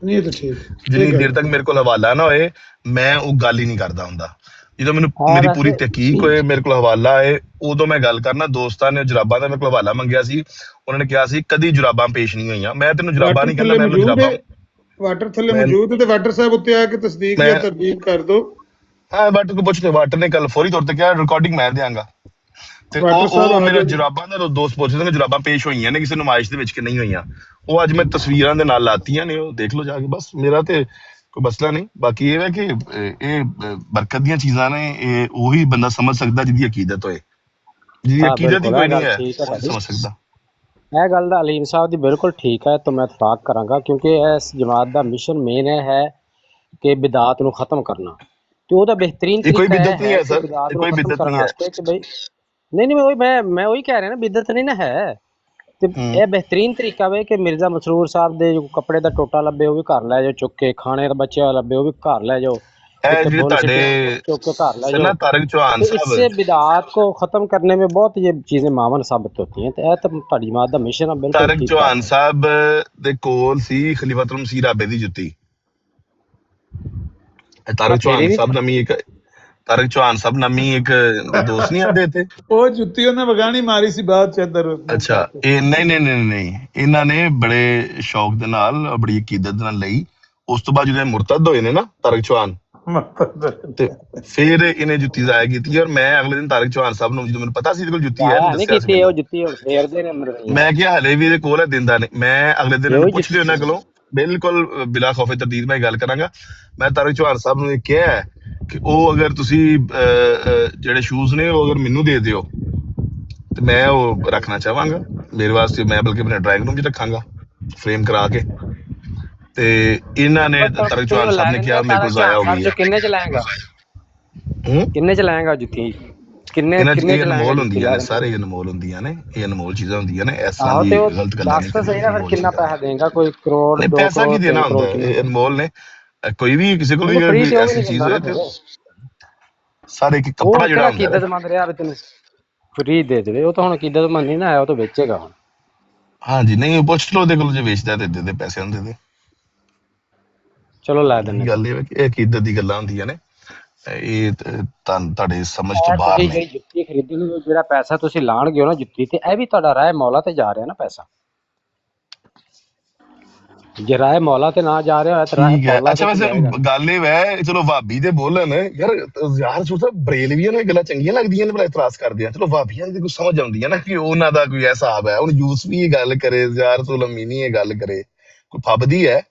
ਨਹੀਂ ਤਾਂ ਠੀਕ, ਜਿੰਨੀ ਦੇਰ ਤੱਕ ਮੇਰੇ ਕੋਲ ਹਵਾਲਾ ਨਾ ਹੋਏ ਮੈਂ ਉਹ ਗੱਲ ਹੀ ਨਹੀਂ ਕਰਦਾ ਹੁੰਦਾ। ਜਦੋਂ ਮੈਨੂੰ ਮੇਰੀ ਪੂਰੀ ਤਹਿਕੀਕ ਹੋਏ, ਮੇਰੇ ਕੋਲ ਹਵਾਲਾ ਆਏ, ਉਦੋਂ ਮੈਂ ਗੱਲ ਕਰਨਾ। ਦੋਸਤਾਂ ਨੇ ਜੁਰਾਬਾਂ ਦਾ ਮੇਰੇ ਕੋਲ ਹਵਾਲਾ ਮੰਗਿਆ ਸੀ, ਉਹਨਾਂ ਨੇ ਕਿਹਾ ਸੀ ਕਦੀ ਜੁਰਾਬਾਂ ਪੇਸ਼ ਨਹੀਂ ਹੋਈਆਂ। ਮੈਂ ਤੈਨੂੰ ਜੁਰਾਬਾਂ ਨਹੀਂ ਕਹਿੰਦਾ, ਮੈਂ ਜੁਰਾਬਾਂ ਵਾਟਰ ਥੱਲੇ ਮੌਜੂਦ ਤੇ ਵਾਟਰ ਸਾਹਿਬ ਉੱਤੇ ਆ ਕੇ ਤਸਦੀਕ ਜਾਂ ਤਰਦੀਦ ਕਰ ਦੋ। ਹਾਂ ਵਾਟਰ ਕੋ ਪੁੱਛ ਲੈ, ਵਾਟਰ ਨੇ ਕੱਲ ਫੌਰੀ ਤੌਰ ਤੇ ਕਿਹਾ ਰਿਕਾਰਡਿੰਗ ਮੈਂ ਦਿਆਂਗਾ। ਤੇ ਉਹ ਮੇਰਾ ਜੁਰਾਬਾਂ ਦਾ ਦੋਸਤ ਪੁੱਛਦੇ ਨੇ ਜੁਰਾਬਾਂ ਪੇਸ਼ ਹੋਈਆਂ ਨੇ ਕਿਸੇ ਨੁਮਾਇਸ਼ ਦੇ ਵਿੱਚ ਕਿ ਨਹੀਂ ਹੋਈਆਂ। ਉਹ ਅੱਜ ਮੈਂ ਤਸਵੀਰਾਂ ਦੇ ਨਾਲ ਲਾਤੀਆਂ ਨੇ, ਉਹ ਦੇਖ ਲਓ ਜਾ ਕੇ। ਬਸ ਮੇਰਾ ਤੇ ਕੋਈ ਮਸਲਾ ਨਹੀਂ। ਬਾਕੀ ਇਹ ਹੈ ਕਿ ਇਹ ਬਰਕਤ ਦੀਆਂ ਚੀਜ਼ਾਂ ਨੇ, ਇਹ ਉਹੀ ਬੰਦਾ ਸਮਝ ਸਕਦਾ ਜਿਹਦੀ ਅਕੀਦਤ ਹੋਏ। ਜਿਹਦੀ हाँ ਅਕੀਦਤ ਹੀ बिल्कुल, ਕੋਈ यह ਨਹੀਂ गल ਹੈ ठीक है ਉਹ ਨਹੀਂ तुहाडी। ਸਮਝ ਸਕਦਾ। ਇਹ ਗੱਲ ਦਾ ਅਲੀਮ ਸਾਹਿਬ ਦੀ ਬਿਲਕੁਲ ਠੀਕ ਹੈ, ਤਾਂ ਮੈਂ ਇਤਫਾਕ ਕਰਾਂਗਾ, ਕਿਉਂਕਿ ਇਸ ਜਮਾਤ ਦਾ ਮਿਸ਼ਨ ਮੇਨ ਹੈ ਕਿ ਬਿਦਾਤ ਨੂੰ ਖਤਮ ਕਰਨਾ, ਤੇ ਉਹਦਾ ਬਿਹਤਰੀਨ ਇਹ ਕੋਈ ਤਰੀਕਾ ਬਿਦਤ ਨਹੀਂ ਹੈ ਹੈ ਕਿ ਸਰ, ਬਿਦਾਤ ਇਹ ਨੂੰ ਕੋਈ ਖਤਮ ਬਿਦਤ ਕਰਨ ਨਹੀਂ ਹੈ। ਵਾਸਤੇ ਕਿ ਬਈ ਨਹੀਂ ਮੈਂ ਉਹੀ ਕਹਿ ਰਿਹਾ ਨਾ, ਬਿਦਤ ਨਹੀਂ ਨਾ ਹੈ। ਤੇ ਇਹ ਬਿਹਤਰੀਨ ਤਰੀਕਾ ਵੇ ਕਿ ਮਿਰਜ਼ਾ ਮਸਰੂਰ ਸਾਹਿਬ ਦੇ ਜੋ ਕੱਪੜੇ ਦਾ ਟੋਟਾ ਲੱਭੇ ਉਹ ਵੀ ਘਰ ਲੈ ਜਾਓ ਚੁੱਕ ਕੇ, ਖਾਣੇ ਦਾ ਬਚਿਆ ਲੱਭੇ ਉਹ ਵੀ ਘਰ ਲੈ ਜਾਓ, ਇਹ जितने ਜਿਹੜੇ फूल ਤੁਹਾਡੇ सिटिया चौक के घर ले ਸਰ ਨਾ जाओ। ਤਾਰਿਕ ਚੌਹਾਨ तो ਸਾਹਿਬ, इससे बिदात को ख़त्म करने में बहुत ये चीज़ें मावन साबित होती हैं। तो यह तो ਤੁਹਾਡੀ जमात ਦਾ मिशन है, बिल्कुल ਤਾਰਿਕ ठीक ਚੌਹਾਨ ठाक है। ਸਾਹਿਬ ਦੇ ਕੋਲ ਸੀ ਖਲੀਫਤੁਲ ਮਸੀਹ ਰਾਬੇ ਦੀ ਜੁੱਤੀ। ਇਹ ਤਾਰਿਕ ਚੌਹਾਨ ਤੇਰੀ ਵੀ ਸਾਹਿਬ ਨਾਮੀ ਇੱਕ, ਤਾਰਿਕ ਚੌਹਾਨ ਸਾਹਿਬ ਨਾਮੀ ਇੱਕ ਦੋਸਤ ਨਹੀਂ ਆਉਂਦੇ ਇੱਥੇ? ਉਹ ਜੁੱਤੀ ਉਹਨੇ ਵਗਾਣੀ ਮਾਰੀ ਸੀ ਬਾਅਦ ਚ ਇੱਧਰ। ਅੱਛਾ, ਇਹ ਨਹੀਂ, ਇਹਨਾਂ ਨੇ ਬੜੇ ਸ਼ੌਕ ਦੇ ਨਾਲ, ਬੜੀ ਅਕੀਦਤ ਦੇ ਨਾਲ ਲਈ। ਉਸ ਤੋਂ ਬਾਅਦ ਜਦੋਂ ਇਹ ਮੁਰਤਦ ਹੋਏ ਨੇ ਨਾ ਤਾਰਿਕ ਚੌਹਾਨ, ਤੇ ਫਿਰ ਇਹਨੇ ਜੁੱਤੀ ਜ਼ਾਇਆ ਕੀਤੀ। ਔਰ ਮੈਂ ਅਗਲੇ ਦਿਨ ਤਾਰਿਕ ਚੌਹਾਨ ਸਾਹਿਬ ਨੂੰ, ਜਦੋਂ ਮੈਨੂੰ ਪਤਾ ਸੀ ਇਹਦੇ ਕੋਲ ਜੁੱਤੀ ਹੈ, ਆਇਆ ਇਹਨੂੰ ਨਹੀਂ ਦੱਸਿਆ ਸੀ ਕੀਤੀ, ਉਹ ਮੈਨੂੰ। ਜੁੱਤੀ ਹੁਣ ਫੇਰਦੇ ਨੇ ਮਰਦੇ। ਮੈਂ ਕਿਹਾ ਹਲੇ ਵੀ ਇਹਦੇ ਕੋਲ ਹੈ, ਦਿੰਦਾ ਨਹੀਂ। ਮੈਂ ਅਗਲੇ ਦਿਨ ਇਹੋ ਇਹਨੂੰ ਹੀ ਪੁੱਛ ਲਿਆ ਉਹਨਾਂ ਕੋਲੋਂ, ਬਿਲਕੁਲ ਬਿਲਾ ਖੌਫੇ ਤਰਦੀਦ ਮੈਂ ਗੱਲ ਕਰਾਂਗਾ। ਮੈਂ ਤਾਰਿਕ ਚੌਹਾਨ ਸਾਹਿਬ ਨੂੰ ਇਹ ਕਿਹਾ ਹੈ ਕਿ ਉਹ ਅਗਰ ਤੁਸੀਂ ਜਿਹੜੇ ਸ਼ੂਜ਼ ਨੇ ਉਹ ਅਗਰ ਮੈਨੂੰ ਦੇ ਦਿਓ ਤੇ ਮੈਂ ਉਹ ਰੱਖਣਾ ਚਾਹਾਂਗਾ ਮੇਰੇ ਵਾਸਤੇ, ਮੈਂ ਬਲਕਿ ਆਪਣੇ ਡਰਾਇੰਗ ਰੂਮ 'ਚ ਰੱਖਾਂਗਾ ਫਰੇਮ ਕਰਾ ਕੇ। ਤੇ ਇਹਨਾਂ ਨੇ ਤਾਰਿਕ ਚੌਹਾਨ ਸਾਹਿਬ ਨੇ ਕਿਹਾ ਮੇਰੇ ਕੋਲ ਜ਼ਾਇਆ ਹੋ ਗਈ ਹੈ। ਕਿੰਨੇ ਚ ਲਾਏਗਾ, ਕਿੰਨੇ ਚ ਲਾਏਗਾ ਜੁੱਤੀ? ਕਿੰਨੇ ਇਹਨਾਂ ਕਿੰਨੇ ਚ ਚ ਅਨਮੋਲ ਲਾਏਗਾ? ਹੁੰਦੀਆਂ ਨੇ, ਸਾਰੇ ਅਨਮੋਲ ਹੁੰਦੀਆਂ ਨੇ, ਇਹ ਅਨਮੋਲ ਚੀਜ਼ਾਂ ਹੁੰਦੀਆਂ ਨੇ। ਇਸ ਤਰ੍ਹਾਂ ਆਹੋ ਦੀ ਤੇ ਉਹ ਗਲਤ ਗੱਲਾਂ ਦੱਸ ਨਹੀਂ ਤਾਂ ਸਹੀ ਨਾ, ਫਿਰ ਕਰਨੀਆਂ। ਕਿੰਨਾ ਪੈਸਾ ਦੇਗਾ? ਕੋਈ ਕਰੋੜ, ਨਹੀਂ, 2 ਪੈਸਾ ਕਰੋੜ, ਕੀ ਦੇਣਾ 3 ਹੁੰਦਾ, ਕਰੋੜ? ਇਹ ਅਨਮੋਲ ਨੇ। ਕੋਈ ਵੀ ਕਿਸੇ ਕੋਲ ਵੀ ਉਹ ਫ੍ਰੀ ਕੋਈ ਤੇ ਉਹ ਵੀ ਐਸੀ ਨਹੀਂ ਚੀਜ਼ ਦਿੰਦਾ ਹੋਏ ਨਾ ਤੇ ਫਿਰ। ਸਾਰੇ ਇੱਕ ਉਹ ਕੱਪੜਾ ਜਿਹੜਾ ਕਿਹੜਾ ਹੁੰਦਾ ਅਕੀਦਤ ਹੈ। ਮੰਨ ਰਿਹਾ ਵੀ ਤੈਨੂੰ ਫ੍ਰੀ ਦੇ ਦੇਵੇ? ਉਹ ਤਾਂ ਹੁਣ ਅਕੀਦਤ ਮੰਨੀ ਨਾ, ਉਹ ਤਾਂ ਵੇਚੇਗਾ ਹੁਣ। ਹਾਂਜੀ, ਨਹੀਂ ਉਹ ਪੁੱਛ ਲਓ ਉਹਦੇ ਕੋਲ, ਜੇ ਵੇਚਦਾ ਤੇ ਦੇ ਦੇ, ਪੈਸੇ ਉਹਨੂੰ ਦੇ ਦੇ। ਚਲੋ ਲੈ ਦਿੰਦੇ। ਗੱਲ ਇਹ ਹੈ ਕਿ ਇਹ ਅਕੀਦਤ ਦੀ ਗੱਲਾਂ ਹੁੰਦੀਆਂ ਨੇ, ਇਹ ਤੁਹਾਡੇ ਸਮਝ ਤੋਂ ਬਾਹਰ ਤੁਸੀਂ ਨੇ। ਜਿਹੜੀ ਜੁੱਤੀ ਖਰੀਦਣੀ, ਜਿਹੜਾ ਪੈਸਾ ਤੁਸੀਂ ਲਾਣਗੇ ਨਾ ਜੁੱਤੀ ਤੇ, ਇਹ ਵੀ ਤੁਹਾਡਾ ਰਾਏ ਮੌਲਾ ਤੇ ਜਾ ਰਿਹਾ ਨਾ ਪੈਸਾ। ਜੇ ਰਾਏ ਮੌਲਾ ਤੇ ਨਾ ਜਾ ਰਿਹਾ ਹੋਇਆ ਤਾਂ ਰਾਏ ਠੀਕ ਹੈ। ਮੌਲਾ ਅੱਛਾ, ਤੇ ਵੈਸੇ ਜਾਏਗਾ। ਗੱਲ ਇਹ ਹੈ, ਚਲੋ ਵਾਬੀ ਦੇ ਬੋਲਣ ਯਾਰ, ਯਾਰ ਸੋਚਦਾ ਬਰੇਲਵੀਆਂ ਨੂੰ ਇਹ ਗੱਲਾਂ ਚੰਗੀਆਂ ਲੱਗਦੀਆਂ ਨੇ, ਬੜਾ ਇਤਰਾਜ਼ ਕਰਦੇ ਆ। ਚਲੋ ਵਾਬੀਆਂ ਦੀ ਕੁਝ ਸਮਝ ਆਉਂਦੀ ਹੈ ਨਾ ਕਿ ਉਹਨਾਂ ਦਾ ਕੋਈ ਹਿਸਾਬ ਹੈ। ਹੁਣ ਯੂਸ ਵੀ ਇਹ ਗੱਲ ਕਰੇ, ਯਾਰ ਸੁਲਮੀ ਨਹੀਂ ਇਹ ਗੱਲ ਕਰੇ, ਕੋਈ ਫੱਬਦੀ ਹੈ?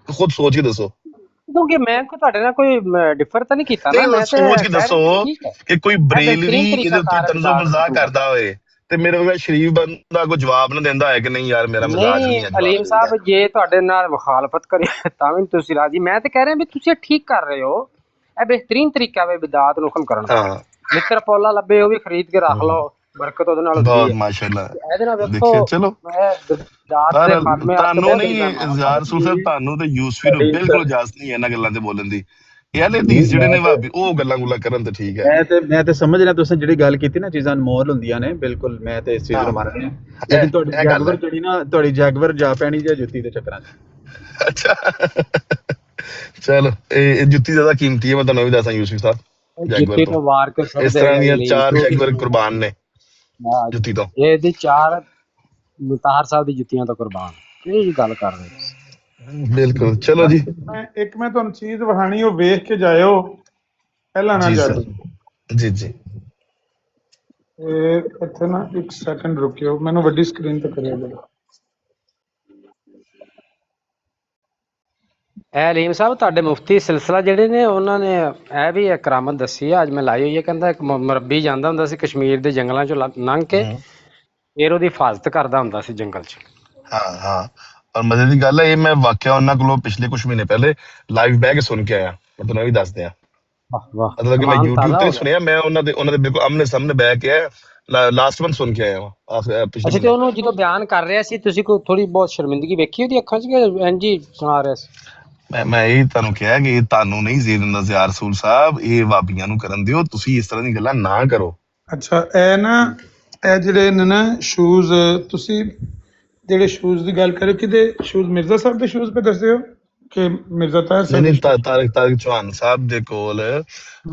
ਖੁਦ ਸੋਚ ਕੇ ਦੱਸੋ। ਕਿਉਂਕਿ ਮੈਂ ਤੁਹਾਡੇ ਨਾਲ ਕੋਈ ਡਿਫਰ ਤਾਂ ਨਹੀਂ ਕੀਤਾ ਨਾ, ਨਹੀਂ, ਮੈਂ ਤੇ ਸੋਚ ਕੇ ਕਹਿ ਦੱਸੋ ਰਿਹਾ ਠੀਕ ਹੈ। ਕਿ ਕੋਈ ਬਰੇਲਵੀ ਇਹਦੇ ਉੱਤੇ ਤਨਜ਼ੋ ਮਜ਼ਾਕ ਕਰਦਾ ਹੋਏ ਤੇ ਮੇਰੇ ਵਰਗਾ ਸ਼ਰੀਫ ਬੰਦਾ ਕੋਈ ਜਵਾਬ ਨਾ ਦਿੰਦਾ ਹੈ ਕਿ ਨਹੀਂ ਯਾਰ ਮੇਰਾ ਮਜ਼ਾਕ ਨਹੀਂ ਹੈ। ਅਲੀਮ ਸਾਹਿਬ, ਜੇ ਤੁਹਾਡੇ ਨਾਲ ਮੁਖਾਲਫਤ ਕਰੇ ਤਾਂ ਵੀ ਤੁਸੀਂ ਰਾਜੀ। ਮੈਂ ਤੇ ਕਹਿ ਰਿਹਾ ਵੀ ਤੁਸੀਂ ਠੀਕ ਕਰ ਰਹੇ ਹੋ, ਇਹ ਬਿਹਤਰੀਨ ਤਰੀਕਾ ਵੇ ਬਿਦਾਤ ਨੂੰ ਖਤਮ ਕਰਨ ਦਾ। ਮਿੱਤਰ ਪੋਲਾ ਲੱਭੇ ਉਹ ਵੀ ਖਰੀਦ ਕੇ ਰੱਖ ਲਓ, ਬਰਕਤ ਉਹਦੇ ਨਾਲ ਬਹੁਤ ਹੁੰਦੀ ਹੈ। ਮਾਸ਼ਾਅੱਲਾ। ਇਹਦੇ ਨਾਲ ਦੇਖਿਓ, ਵੇਖੋ ਚਲੋ ਤੁਹਾਨੂੰ ਨਹੀਂ ਯਾਰ ਰਸੂਲ ਸਾਹਿਬ, ਤੁਹਾਨੂੰ ਤੇ ਯੂਸਫੀ ਨੂੰ ਬਿਲਕੁਲ ਇਜਾਜ਼ਤ ਨਹੀਂ ਹੈ ਇਹਨਾਂ ਗੱਲਾਂ ਤੇ ਬੋਲਣ ਦੀ। ਯਾਰ ਹਦੀਸ ਜਿਹੜੇ ਨੇ ਭਾਬੀ ਉਹ ਗੱਲਾਂ ਗੁੱਲਾਂ ਕਰਨ ਤੇ ਠੀਕ ਹੈ। ਮੈਂ ਤੇ ਸਮਝ ਰਿਹਾ ਤੁਸੀਂ ਜਿਹੜੀ ਗੱਲ ਕੀਤੀ ਨਾ, ਚੀਜ਼ਾਂ ਅਨਮੋਲ ਹੁੰਦੀਆਂ ਨੇ, ਬਿਲਕੁਲ ਮੈਂ ਤੇ ਇਸ ਚੀਜ਼ ਨੂੰ ਮੰਨ ਰਿਹਾ। ਲੇਕਿਨ ਤੁਹਾਡੀ ਜੈਗਵਰ ਜਿਹੜੀ ਨਾ, ਤੁਹਾਡੀ ਜੈਗਵਰ ਜਾ ਪੈਣੀ ਜੇ ਜੁੱਤੀ ਦੇ ਚੱਕਰਾਂ 'ਚ। ਅੱਛਾ ਚਲੋ, ਇਹ ਜੁੱਤੀ ਜ਼ਿਆਦਾ ਕੀਮਤੀ ਹੈ, ਮੈਂ ਤੁਹਾਨੂੰ ਵੀ ਦੱਸਾਂ ਯੂਸਫੀ ਸਾਹਿਬ। ਜੈਗਵਰ ਤੋਂ ਵਾਰ ਕੇ ਇਸ ਤਰ੍ਹਾਂ ਦੀਆਂ 4 ਜੈਗਵਰ ਕੁਰਬਾਨ ਨੇ ਜੁੱਤੀ ਤੋਂ। ਇਹਦੀ 4 ਮੁਤਾਹਰ ਸਾਹਿਬ ਦੀ ਜੁੱਤੀਆਂ ਤੋਂ ਕੁਰਬਾਨ। ਇਹ ਗੱਲ ਕਰ ਰਹੇ ਬਿਲਕੁਲ। ਚਲੋ ਜੀ, ਮੈਂ ਤੁਹਾਨੂੰ ਚੀਜ਼ ਵਹਾਣੀ, ਉਹ ਵੇਖ ਕੇ ਜਾਇਓ, ਪਹਿਲਾਂ ਨਾ ਜਾਇਓ। ਜੀ ਜੀ। ਇੱਥੇ ਨਾ 1 ਸੈਕਿੰਡ ਰੁਕਿਓ, ਮੈਨੂੰ ਵੱਡੀ ਸਕਰੀਨ ਤੇ ਕਰਿਆ ਜਰਾ। ਇਹ ਅਲੀਮ ਸਾਹਿਬ, ਤੁਹਾਡੇ ਮੁਫਤੀ ਸਿਲਸਿਲਾ ਜਿਹੜੇ ਨੇ, ਉਹਨਾਂ ਨੇ ਇਹ ਵੀ ਕਰਾਮਤ ਦੱਸੀ ਆ, ਅੱਜ ਮੈਂ ਲਾਈ ਹੋਈ ਹੈ। ਕਹਿੰਦਾ ਇੱਕ ਮੁਰੱਬੀ ਜਾਂਦਾ ਹੁੰਦਾ ਸੀ ਕਸ਼ਮੀਰ ਦੇ ਜੰਗਲਾਂ ਚੋਂ ਲੰਘ ਕੇ, ਫਿਰ ਉਹਦੀ ਹਿਫਾਜ਼ਤ ਕਰਦਾ ਹੁੰਦਾ ਸੀ ਜੰਗਲ 'ਚ। ਹਾਂ। ਔਰ ਮਜ਼ੇ ਦੀ ਗੱਲ ਹੈ, ਇਹ ਮੈਂ ਵਾਕਿਆ ਉਹਨਾਂ ਕੋਲੋਂ ਪਿਛਲੇ ਕੁਝ ਮਹੀਨੇ ਪਹਿਲੇ ਲਾਈਵ ਬਹਿ ਕੇ ਸੁਣ ਕੇ ਆਇਆ। ਮੈਂ ਤੁਹਾਨੂੰ ਵੀ ਦੱਸ ਦਿਆਂ, ਮਤਲਬ ਕਿ ਮੈਂ YouTube ਤੇ ਸੁਣਿਆ, ਮੈਂ ਉਹਨਾਂ ਦੇ ਬਿਲਕੁਲ ਆਮਨੇ ਸਾਹਮਣੇ ਬਹਿ ਕੇ ਆਇਆ। ਲਾਸਟ ਮੰਥ ਸੁਣ ਕੇ ਆਇਆ ਹਾਂ ਪਿਛਲੇ। ਅੱਛਾ, ਤੇ ਉਹਨੂੰ ਜਦੋਂ ਬਿਆਨ ਕਰ ਰਿਹਾ ਸੀ, ਤੁਸੀਂ ਕੋਈ ਥੋੜੀ ਬਹੁਤ ਸ਼ਰਮਿੰਦਗੀ ਵੇਖੀ ਉਹਦੀ ਅੱਖਾਂ 'ਚ ਕਿ ਇੰਝ ਹੀ ਸੁਣਾ ਰਿਹਾ ਸੀ? ਮੈਂ ਇਹ ਤੁਹਾਨੂੰ ਕਿਹਾ ਕਿ ਤੁਹਾਨੂੰ ਨਹੀਂ ਜ਼ੇਰ ਦਿੰਦਾ ਯਾਰ ਰਸੂਲ ਸਾਹਿਬ, ਇਹ ਵਾਬੀਆਂ ਨੂੰ ਕਰਨ ਦਿਓ, ਤੁਸੀਂ ਇਸ ਤਰ੍ਹਾਂ ਦੀ ਗੱਲਾਂ ਨਾ ਕਰੋ। ਅੱਛਾ, ਇਹ ਜਿਹੜੇ ਨੇ ਨਾ ਸ਼ੂਜ਼, ਤੁਸੀਂ ਜਿਹੜੇ ਸ਼ੂਜ਼ ਦੀ ਗੱਲ ਕਰੇ, ਕਿਹਦੇ ਸ਼ੂਜ਼? ਮਿਰਜ਼ਾ ਸਾਹਿਬ ਦੇ ਸ਼ੂਜ਼ ਪੇ ਦੱਸਦੇ ਹੋ ਕਿ ਮਿਰਜ਼ਾ ਤਾਹਿਰ ਸਾਹਿਬ? ਨਹੀਂ, ਤਾਰਿਕ ਚੌਹਾਨ ਸਾਹਿਬ ਦੇ ਕੋਲ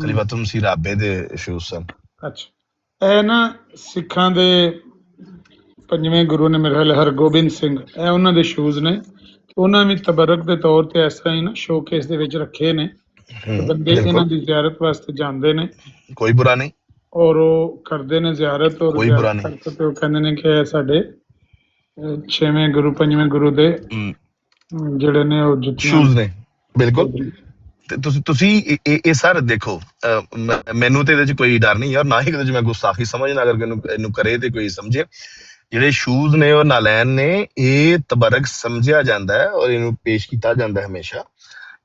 ਖਲੀਫਤੁਲ ਮਸੀਹ ਰਾਬੇ ਦੇ ਸ਼ੂਜ਼ ਸਨ। ਅੱਛਾ, ਇਹ ਨਾ ਸਿੱਖਾਂ ਦੇ 5ਵੇਂ ਗੁਰੂ ਨੇ ਮੇਰੇ ਖਿਆਲ ਹਰਗੋਬਿੰਦ ਸਿੰਘ, ਇਹ ਉਹਨਾਂ ਦੇ ਸ਼ੂਜ਼ ਨੇ। ਉਹਨਾਂ ਵੀ ਤਬਰਕ ਦੇ ਤੌਰ ਤੇ ਇਸ ਤਰ੍ਹਾਂ ਹੀ ਨਾ ਸ਼ੋਕੇਸ ਦੇ ਵਿੱਚ ਰੱਖੇ ਨੇ, ਬੰਦੇ ਇਹਨਾਂ ਦੀ ਜ਼ਿਆਰਤ ਵਾਸਤੇ ਜਾਂਦੇ ਨੇ। ਕੋਈ ਬੁਰਾ ਨਹੀਂ। ਔਰ ਉਹ ਕਰਦੇ ਨੇ ਜ਼ਿਆਰਤ, ਔਰ ਕੋਈ ਬੁਰਾ ਨਹੀਂ। ਤੇ ਉਹ ਕਹਿੰਦੇ ਨੇ ਕਿ ਸਾਡੇ 6ਵੇਂ ਗੁਰੂ 5ਵੇਂ ਗੁਰੂ ਦੇ ਜਿਹੜੇ ਨੇ ਉਹ ਜੁੱਤੀਆਂ ਸ਼ੂਜ਼ ਨੇ। ਬਿਲਕੁਲ। ਤੇ ਤੁਸੀਂ ਇਹ ਸਰ ਦੇਖੋ, ਮੈਨੂੰ ਤੇ ਇਹਦੇ ਚ ਕੋਈ ਡਰ ਨਹੀਂ ਯਾਰ, ਨਾ ਹੀ ਇਹਦੇ ਚ ਮੈਂ ਗੁਸਤਾਖੀ ਸਮਝਣਾ, ਅਗਰ ਇਹਨੂੰ ਕਰੇ ਤੇ ਕੋਈ ਸਮਝੇ। ਜਿਹੜੇ ਸ਼ੂਜ਼ ਨੇ ਉਹ ਨਾਲੈਨ ਨੇ, ਇਹ ਤਬਰਕ ਸਮਝਿਆ ਜਾਂਦਾ ਹੈ ਔਰ ਇਹਨੂੰ ਪੇਸ਼ ਕੀਤਾ ਜਾਂਦਾ ਹੈ ਹਮੇਸ਼ਾ।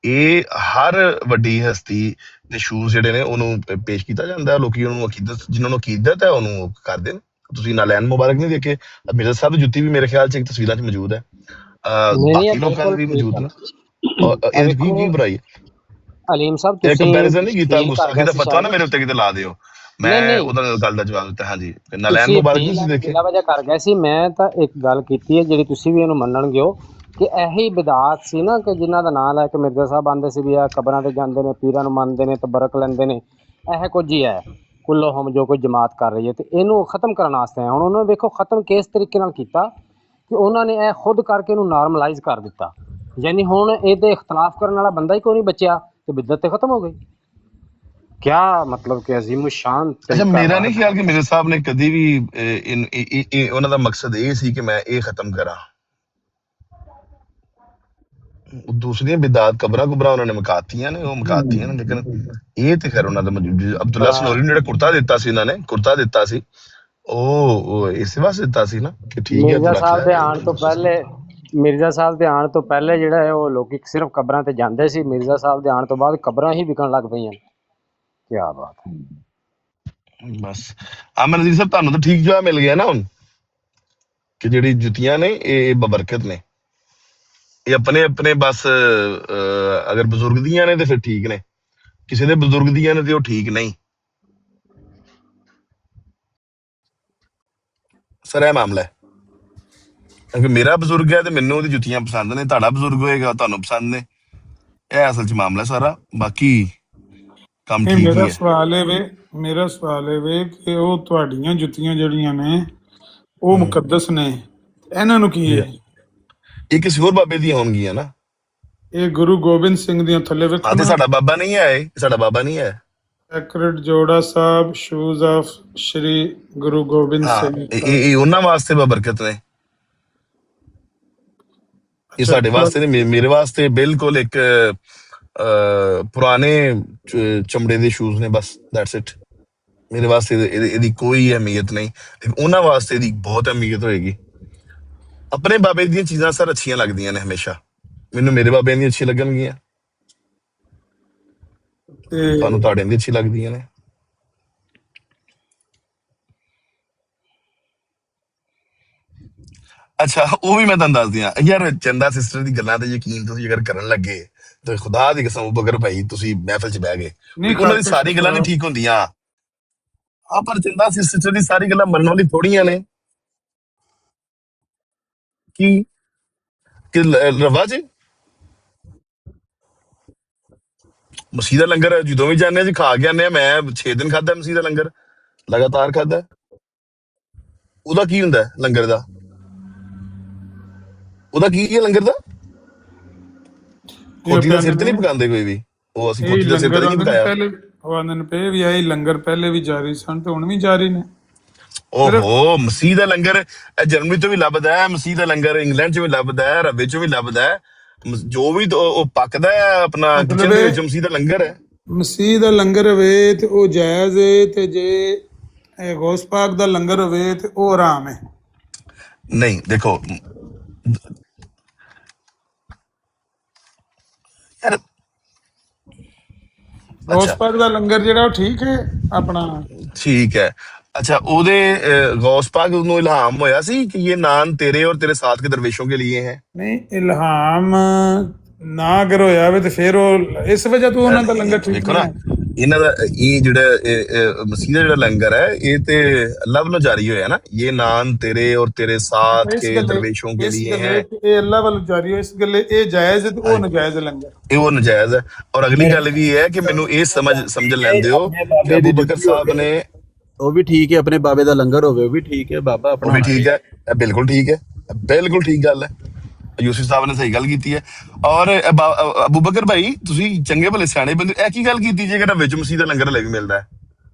ਇਹ ਹਰ ਵੱਡੀ ਹਸਤੀ ਦੇ ਸ਼ੂਜ਼ ਜਿਹੜੇ ਨੇ ਉਹਨੂੰ ਪੇਸ਼ ਕੀਤਾ ਜਾਂਦਾ, ਲੋਕੀ ਉਹਨੂੰ ਅਕੀਦਤ, ਜਿਹਨਾਂ ਨੂੰ ਅਕੀਦਤ ਹੈ ਉਹਨੂੰ ਉਹ ਕਰਦੇ ਨੇ। ਤੁਸੀਂ ਨਾਲੈਨ ਮੁਬਾਰਕ ਨਹੀਂ ਦੇਖੇ? ਮਿਰਜ਼ਾ ਸਾਹਿਬ ਦੀ ਜੁੱਤੀ ਵੀ ਮੇਰੇ ਖਿਆਲ ਚ ਤਸਵੀਰਾਂ ਚ ਮੌਜੂਦ ਹੈ, नहीं नहीं, ये ਬਾਕੀ ਲੋਕਾਂ ਦੇ बिल्कुल ਵੀ ठीक ਮੌਜੂਦ है। ਨੇ। ਔਰ ਇਹਦੇ ਚ ਕੀ ਬੁਰਾਈ ਹੈ? अलीम साहब ਇਹ तुसी ਕੰਪੈਰੀਜ਼ਨ ਨਹੀਂ ਕੀਤਾ, फील कर ਗੁਸਤਾਖੀ गए ਦਾ सी ਫਤਵਾ ਨਾ शायद। ਮੇਰੇ ਉੱਤੇ ਕਿਤੇ ਲਾ ਦਿਓ, नहीं ਮੈਂ नहीं, ਉਹਦਾ ਗੱਲ ਦਾ ਜਵਾਬ ਦਿੱਤਾ। ਹਾਂਜੀ, ਨਾਲੈਨ ਤੁਸੀਂ ਮੁਬਾਰਕ ਨਹੀਂ ਫੀਲ ਸੀ ਦੇਖੇ? ਬਿਲਾ ਵਜ੍ਹਾ ਕਰ ਗਏ ਸੀ। ਮੈਂ ਤਾਂ ਇੱਕ ਗੱਲ ਕੀਤੀ ਹੈ ਜਿਹੜੀ ਤੁਸੀਂ ਵੀ ਇਹਨੂੰ ਮੰਨਣਗੇ ਹੋ, ਕਿ ਇਹੀ ਬਿਦਾਤ ਸੀ ਨਾ ਕਿ ਜਿਨ੍ਹਾਂ ਦਾ ਨਾਂ ਲੈ ਕੇ ਮਿਰਜ਼ਾ ਸਾਹਿਬ ਆਂਦੇ ਸੀ ਵੀ ਆ ਕਬਰਾਂ ਤੇ ਜਾਂਦੇ ਨੇ, ਪੀਰਾਂ ਨੂੰ ਮੰਨਦੇ ਨੇ, ਤਬਰਕ ਲੈਂਦੇ ਨੇ, ਇਹ ਕੁਝ ਹੀ ਹੈ ਕੁੱਲੋ ਹਮ ਜੋ ਕੋਈ ਜਮਾਤ ਕਰ ਰਹੀ ਹੈ। ਤੇ ਇਹਨੂੰ ਖਤਮ ਕਰਨ ਵਾਸਤੇ ਹੁਣ ਉਹਨਾਂ ਨੇ ਵੇਖੋ ਖਤਮ ਕਿਸ ਤਰੀਕੇ ਨਾਲ ਕੀਤਾ ਕਿ ਉਹਨਾਂ ਨੇ ਇਹ ਖੁਦ ਕਰਕੇ ਇਹਨੂੰ ਨਾਰਮਲਾਈਜ਼ ਕਰ ਦਿੱਤਾ। ਯਾਨੀ ਹੁਣ ਇਹਦੇ ਇਖਤਲਾਫ ਕਰਨ ਵਾਲਾ ਬੰਦਾ ਹੀ ਕੋਈ ਨਹੀਂ ਬਚਿਆ ਤੇ ਬਿਦਅਤ ਤੇ ਖਤਮ ਹੋ ਗਈ। क्या मतलब कि अजीम शान ਅੱਛਾ, तरीका ਮੇਰਾ ਨਹੀਂ है। ਖਿਆਲ ਕਿ ਮੇਰੇ ਸਾਹਿਬ ਨੇ ਕਦੀ ਵੀ ਉਹਨਾਂ ਦਾ ਮਕਸਦ ਇਹ ਸੀ ਕਿ ਮੈਂ ਇਹ ਖਤਮ ਕਰਾਂ। ਦੂਸਰੀਆਂ ਬਿਦਾਤ ਕਬਰਾਂ ਕੁਬਰਾਂ ਉਹਨਾਂ ਨੇ ਮਕਾਤੀਆਂ ਨੇ, ਉਹ ਮਕਾਤੀਆਂ ਨੇ, ਲੇਕਿਨ ਇਹ ਤੇ ਖੈਰ ਉਹਨਾਂ ਦਾ ਅਬਦੁੱਲਾ ਸਨੋਰੀ ਨੂੰ ਜਿਹੜਾ ਕੁਰਤਾ ਦਿੱਤਾ ਸੀ, ਇਹਨਾਂ ਨੇ ਕੁਰਤਾ ਦਿੱਤਾ ਸੀ, ਉਹ ਇਸੇ ਵਾਸਤੇ ਦਿੱਤਾ ਸੀ ਨਾ ਕਿ ਠੀਕ ਹੈ मिर्जा ਤੂੰ ਰੱਖ साहब ਲੈ। ਦੇ ਆਉਣ ਤੋਂ ਪਹਿਲੇ, ਮਿਰਜ਼ਾ ਸਾਹਿਬ ਦੇ ਆਉਣ ਤੋਂ ਪਹਿਲੇ ਜਿਹੜਾ ਹੈ ਉਹ ਲੋਕੀ ਸਿਰਫ ਕਬਰਾਂ ਤੇ ਜਾਂਦੇ ਸੀ। ਮਿਰਜ਼ਾ ਸਾਹਿਬ ਦੇ ਆਉਣ ਤੋਂ ਬਾਅਦ ਕਬਰਾਂ ਹੀ ਵਿਕਣ ਲੱਗ ਪਈਆਂ। ਕੀ ਬਾਤ ਹੈ। ਬਸ ਅਮਨਦੀਪ ਸਾਹਿਬ, ਤੁਹਾਨੂੰ ਤਾਂ ਠੀਕ ਜਵਾਬ ਮਿਲ ਗਿਆ ਨਾ ਹੁਣ, ਕਿ ਜਿਹੜੀ ਜੁੱਤੀਆਂ ਨੇ ਇਹ ਬਬਰਕਤ ਨੇ, ਇਹ ਆਪਣੇ ਆਪਣੇ ਬਸ ਅਗਰ ਬਜ਼ੁਰਗ ਦੀਆਂ ਨੇ ਤੇ ਫਿਰ ਠੀਕ ਨੇ, ਕਿਸੇ ਦੇ ਬਜ਼ੁਰਗ ਦੀਆਂ ਨੇ ਤੇ ਉਹ ਠੀਕ ਨਹੀਂ। ਸਰ ਇਹ ਮਾਮਲਾ ਹੈ, ਕਿਉਂਕਿ ਮੇਰਾ ਬਜ਼ੁਰਗ ਹੈ ਤੇ ਮੈਨੂੰ ਉਹਦੀ ਜੁੱਤੀਆਂ ਪਸੰਦ ਨੇ, ਤੁਹਾਡਾ ਬਜ਼ੁਰਗ ਹੋਏਗਾ ਤੁਹਾਨੂੰ ਪਸੰਦ ਨੇ। ਇਹ ਅਸਲ ਚ ਮਾਮਲਾ ਸਾਰਾ, ਬਾਕੀ ਕੰਮ ਇਹ ਠੀਕ ਮੇਰਾ ਹੀ ਹੈ। ਸਵਾਲ ਹੈ ਵੇ, ਮੇਰਾ ਸਵਾਲ ਹੈ ਵੇ ਕਿ ਉਹ ਤੁਹਾਡੀਆਂ ਜੁੱਤੀਆਂ ਜਿਹੜੀਆਂ ਨੇ ਉਹ ਮੁਕੱਦਸ ਨੇ, ਇਹਨਾਂ ਨੂੰ ਕੀ ਹੈ? ਇਹ ਕਿਸੇ ਹੋਰ ਬਾਬੇ ਦੀਆਂ ਹੋਣਗੀਆਂ ਨਾ। ਇਹ ਗੁਰੂ ਗੋਬਿੰਦ ਸਿੰਘ ਦੀਆਂ ਥੱਲੇ ਵੇਖੋ ਹਾਂ ਤੇ ਨਾ, ਸਾਡਾ ਬਾਬਾ ਨਹੀਂ ਹੈ, ਇਹ ਸਾਡਾ ਬਾਬਾ ਨਹੀਂ ਹੈ। ਸੈਕਰਡ ਜੋੜਾ ਸਾਹਿਬ, ਸ਼ੂਜ਼ ਆਫ ਸ਼੍ਰੀ ਗੁਰੂ ਗੋਬਿੰਦ ਹਾਂ, ਸਿੰਘ ਇਹ ਸਾਹਿਬ। ਇਹ ਉਹਨਾਂ ਵਾਸਤੇ ਬਬਰਕਤ ਨੇ, ਇਹ ਅੱਛਾ, ਸਾਡੇ ਵਾਸਤੇ ਨਹੀਂ। ਮੇਰੇ ਵਾਸਤੇ ਬਿਲਕੁਲ ਇੱਕ ਪੁਰਾਣੇ ਚਮੜੇ ਦੇ ਸ਼ੂਜ਼ ਨੇ, ਬਸ ਦੈਟਸ ਇਟ। ਮੇਰੇ ਵਾਸਤੇ ਇਹਦੀ ਕੋਈ ਅਹਿਮੀਅਤ ਨਹੀਂ, ਉਹਨਾਂ ਵਾਸਤੇ ਇਹਦੀ ਬਹੁਤ ਅਹਿਮੀਅਤ ਹੋਏਗੀ। ਆਪਣੇ ਬਾਬੇ ਦੀਆਂ ਚੀਜ਼ਾਂ ਸਰ ਅੱਛੀਆਂ ਲੱਗਦੀਆਂ ਨੇ ਹਮੇਸ਼ਾ, ਮੈਨੂੰ ਮੇਰੇ ਬਾਬੇ ਦੀਆਂ ਅੱਛੀਆਂ ਲੱਗਣਗੀਆਂ, ਤੇ ਤੁਹਾਨੂੰ ਤੁਹਾਡੇ ਦੀਆਂ ਅੱਛੀ ਲੱਗਦੀਆਂ ਨੇ। ਅੱਛਾ, ਉਹ ਵੀ ਮੈਂ ਤੁਹਾਨੂੰ ਦੱਸਦੀ ਹਾਂ ਯਾਰ, ਚੰਦਾ ਸਿਸਟਰ ਦੀ ਗੱਲਾਂ ਤੇ ਯਕੀਨ ਤੁਸੀਂ ਅਗਰ ਕਰਨ ਲੱਗੇ ਤੇ ਖੁਦਾ ਦੀ ਕਸਮ ਬਗਰ ਭਾਈ ਤੁਸੀਂ ਮਹਿਫਲ ਚ ਬਹਿ ਗਏ, ਨਹੀਂ ਉਹਨਾਂ ਦੀ ਕਰਕੇ ਸਾਰੀ ਗੱਲਾਂ ਨਹੀਂ ਠੀਕ ਹੁੰਦੀਆਂ। ਆ ਪਰ ਚੰਦਾ ਸਿਸਟਰ ਦੀ ਸਾਰੀ ਗੱਲਾਂ ਮੰਨਣ ਵਾਲੀ ਥੋੜੀਆਂ ਨੇ। ਕੀ ਕਿ ਰਵਾ ਚ ਮਸੀਹ ਦਾ ਲੰਗਰ ਜਦੋਂ ਵੀ ਜਾਂਦੇ ਜੀ ਖਾ ਕੇ ਆਉਂਦੇ ਆ। ਮੈਂ 6 ਦਿਨ ਖਾਦਾ ਮਸੀਹ ਦਾ ਲੰਗਰ, ਲਗਾਤਾਰ ਖਾਦਾ। ਉਹਦਾ ਕੀ ਹੁੰਦਾ ਲੰਗਰ ਦਾ? ਉਹਦਾ ਕੀ ਹੈ ਲੰਗਰ ਦਾ? ਖੋਤੀ ਦਾ ਸਿਰ ਤੇ ਨਹੀਂ ਪਕਾਉਂਦੇ ਕੋਈ ਵੀ, ਉਹ ਅਸੀਂ ਇਹ ਖੋਤੀ ਦਾ ਸਿਰ ਲੰਗਰ ਕਦੇ ਨਹੀਂ ਆਉਂਦੇ ਨੇ ਪਕਾਇਆ। ਪਹਿਲੇ, ਉਹ ਆਉਂਦੇ ਨੇ ਪਏ ਵੀ ਆਏ ਲੰਗਰ ਪਹਿਲੇ ਵੀ ਜਾਰੀ ਸਨ ਤੇ ਹੁਣ ਵੀ ਜਾਰੀ ਨੇ। ਓਹੋ, ਮਸੀਹ ਦਾ ਲੰਗਰ ਇਹ ਜਰਮਨੀ ਤੋਂ ਵੀ ਲੱਭਦਾ ਹੈ, ਮਸੀਹ ਦਾ ਲੰਗਰ ਇੰਗਲੈਂਡ ਚ ਵੀ ਲੱਭਦਾ ਹੈ, ਰੱਬੇ ਚ ਵੀ ਲੱਭਦਾ ਹੈ। ਜੋ ਵੀ ਉਹ ਪੱਕਦਾ ਹੈ ਆਪਣਾ ਕਿਚਨ ਦੇ ਵਿੱਚ, ਮਸੀਹ ਦਾ ਲੰਗਰ ਹੈ। ਮਸੀਹ ਦਾ ਲੰਗਰ ਹੋਵੇ ਤੇ ਉਹ ਜਾਇਜ਼ ਹੈ, ਤੇ ਜੇ ਗੌਸ ਪਾਕ ਦਾ ਲੰਗਰ ਹੋਵੇ ਤੇ ਉਹ ਆਰਾਮ ਹੈ। ਨਹੀਂ ਦੇਖੋ ਯਾਰ, ਗੌਸ ਪਾਕ ਦਾ ਲੰਗਰ ਜਿਹੜਾ ਉਹ ਠੀਕ ਹੈ ਆਪਣਾ। ਠੀਕ ਹੈ। अच्छा, ਉਹਦੇ गौस पाक ਨੂੰ ਇਲਹਾਮ ਹੋਇਆ ਸੀ ਕਿ ਇਹ ਨਾਨ तेरे और तेरे साथ के दरवेशों के लिए है। ਨਹੀਂ ਇਲਹਾਮ ਨਾ ਅਗਰ ਹੋਇਆ ਵੇ ਤੇ ਫਿਰ ਉਹ ਇਸ ਵਜ੍ਹਾ ਤੋਂ ਉਹਨਾਂ ਦਾ ਲੰਗਰ ਠੀਕ ਦੇਖੋ ਨਹੀਂ ਨਾ, ਹੈ। ਇਹਨਾਂ ਦਾ ਇਹ ਜਿਹੜਾ ਮਸੀਹ ਦਾ ਜਿਹੜਾ ਲੰਗਰ ਹੈ ਇਹ ਤੇ ਅੱਲਾਹ ਵੱਲੋਂ ਜਾਰੀ ਹੋਇਆ ਨਾ, ਇਹ ਨਾਨ तेरे और तेरे साथ के दरवेशों के लिए है। ਇਹ ਅੱਲਾਹ ਵੱਲੋਂ ਜਾਰੀ ਹੋਇਆ, ਇਸ ਗੱਲੇ ਇਹ ਜਾਇਜ਼ ਹੈ ਤੇ ਉਹ ਨਜਾਇਜ਼ ਲੰਗਰ, ਇਹ ਉਹ ਨਜਾਇਜ਼ ਹੈ। ਔਰ ਅਗਲੀ ਗੱਲ ਵੀ ਹੈ ਕਿ ਮੈਨੂੰ ਇਹ ਸਮਝ ਲੈਂਦੇ ਹੋ ਕਿ ਅਬੂ ਬਕਰ ਸਾਹਿਬ ਨੇ, ਉਹ ਵੀ ਠੀਕ ਹੈ, ਆਪਣੇ ਬਾਬੇ ਦਾ ਲੰਗਰ ਹੋਵੇ ਉਹ ਵੀ ਠੀਕ ਹੈ, ਬਾਬਾ ਉਹ ਵੀ ਠੀਕ ਹੈ, ਬਿਲਕੁਲ ਠੀਕ ਹੈ, ਬਿਲਕੁਲ ਠੀਕ ਗੱਲ ਹੈ। ਯੂਸਫ ਸਾਹਿਬ ਨੇ ਸਹੀ ਗੱਲ ਕੀਤੀ ਹੈ। ਔਰ ਅਬੂ ਬਕਰ ਭਾਈ ਤੁਸੀਂ ਚੰਗੇ ਭਲੇ ਸਿਆਣੇ ਬੰਦੇ, ਇਹ ਕੀ ਗੱਲ ਕੀਤੀ ਜੇ ਵਿੱਚ ਮਸੀਹ ਦਾ ਲੰਗਰ ਹਲੇ ਵੀ ਮਿਲਦਾ ਹੈ?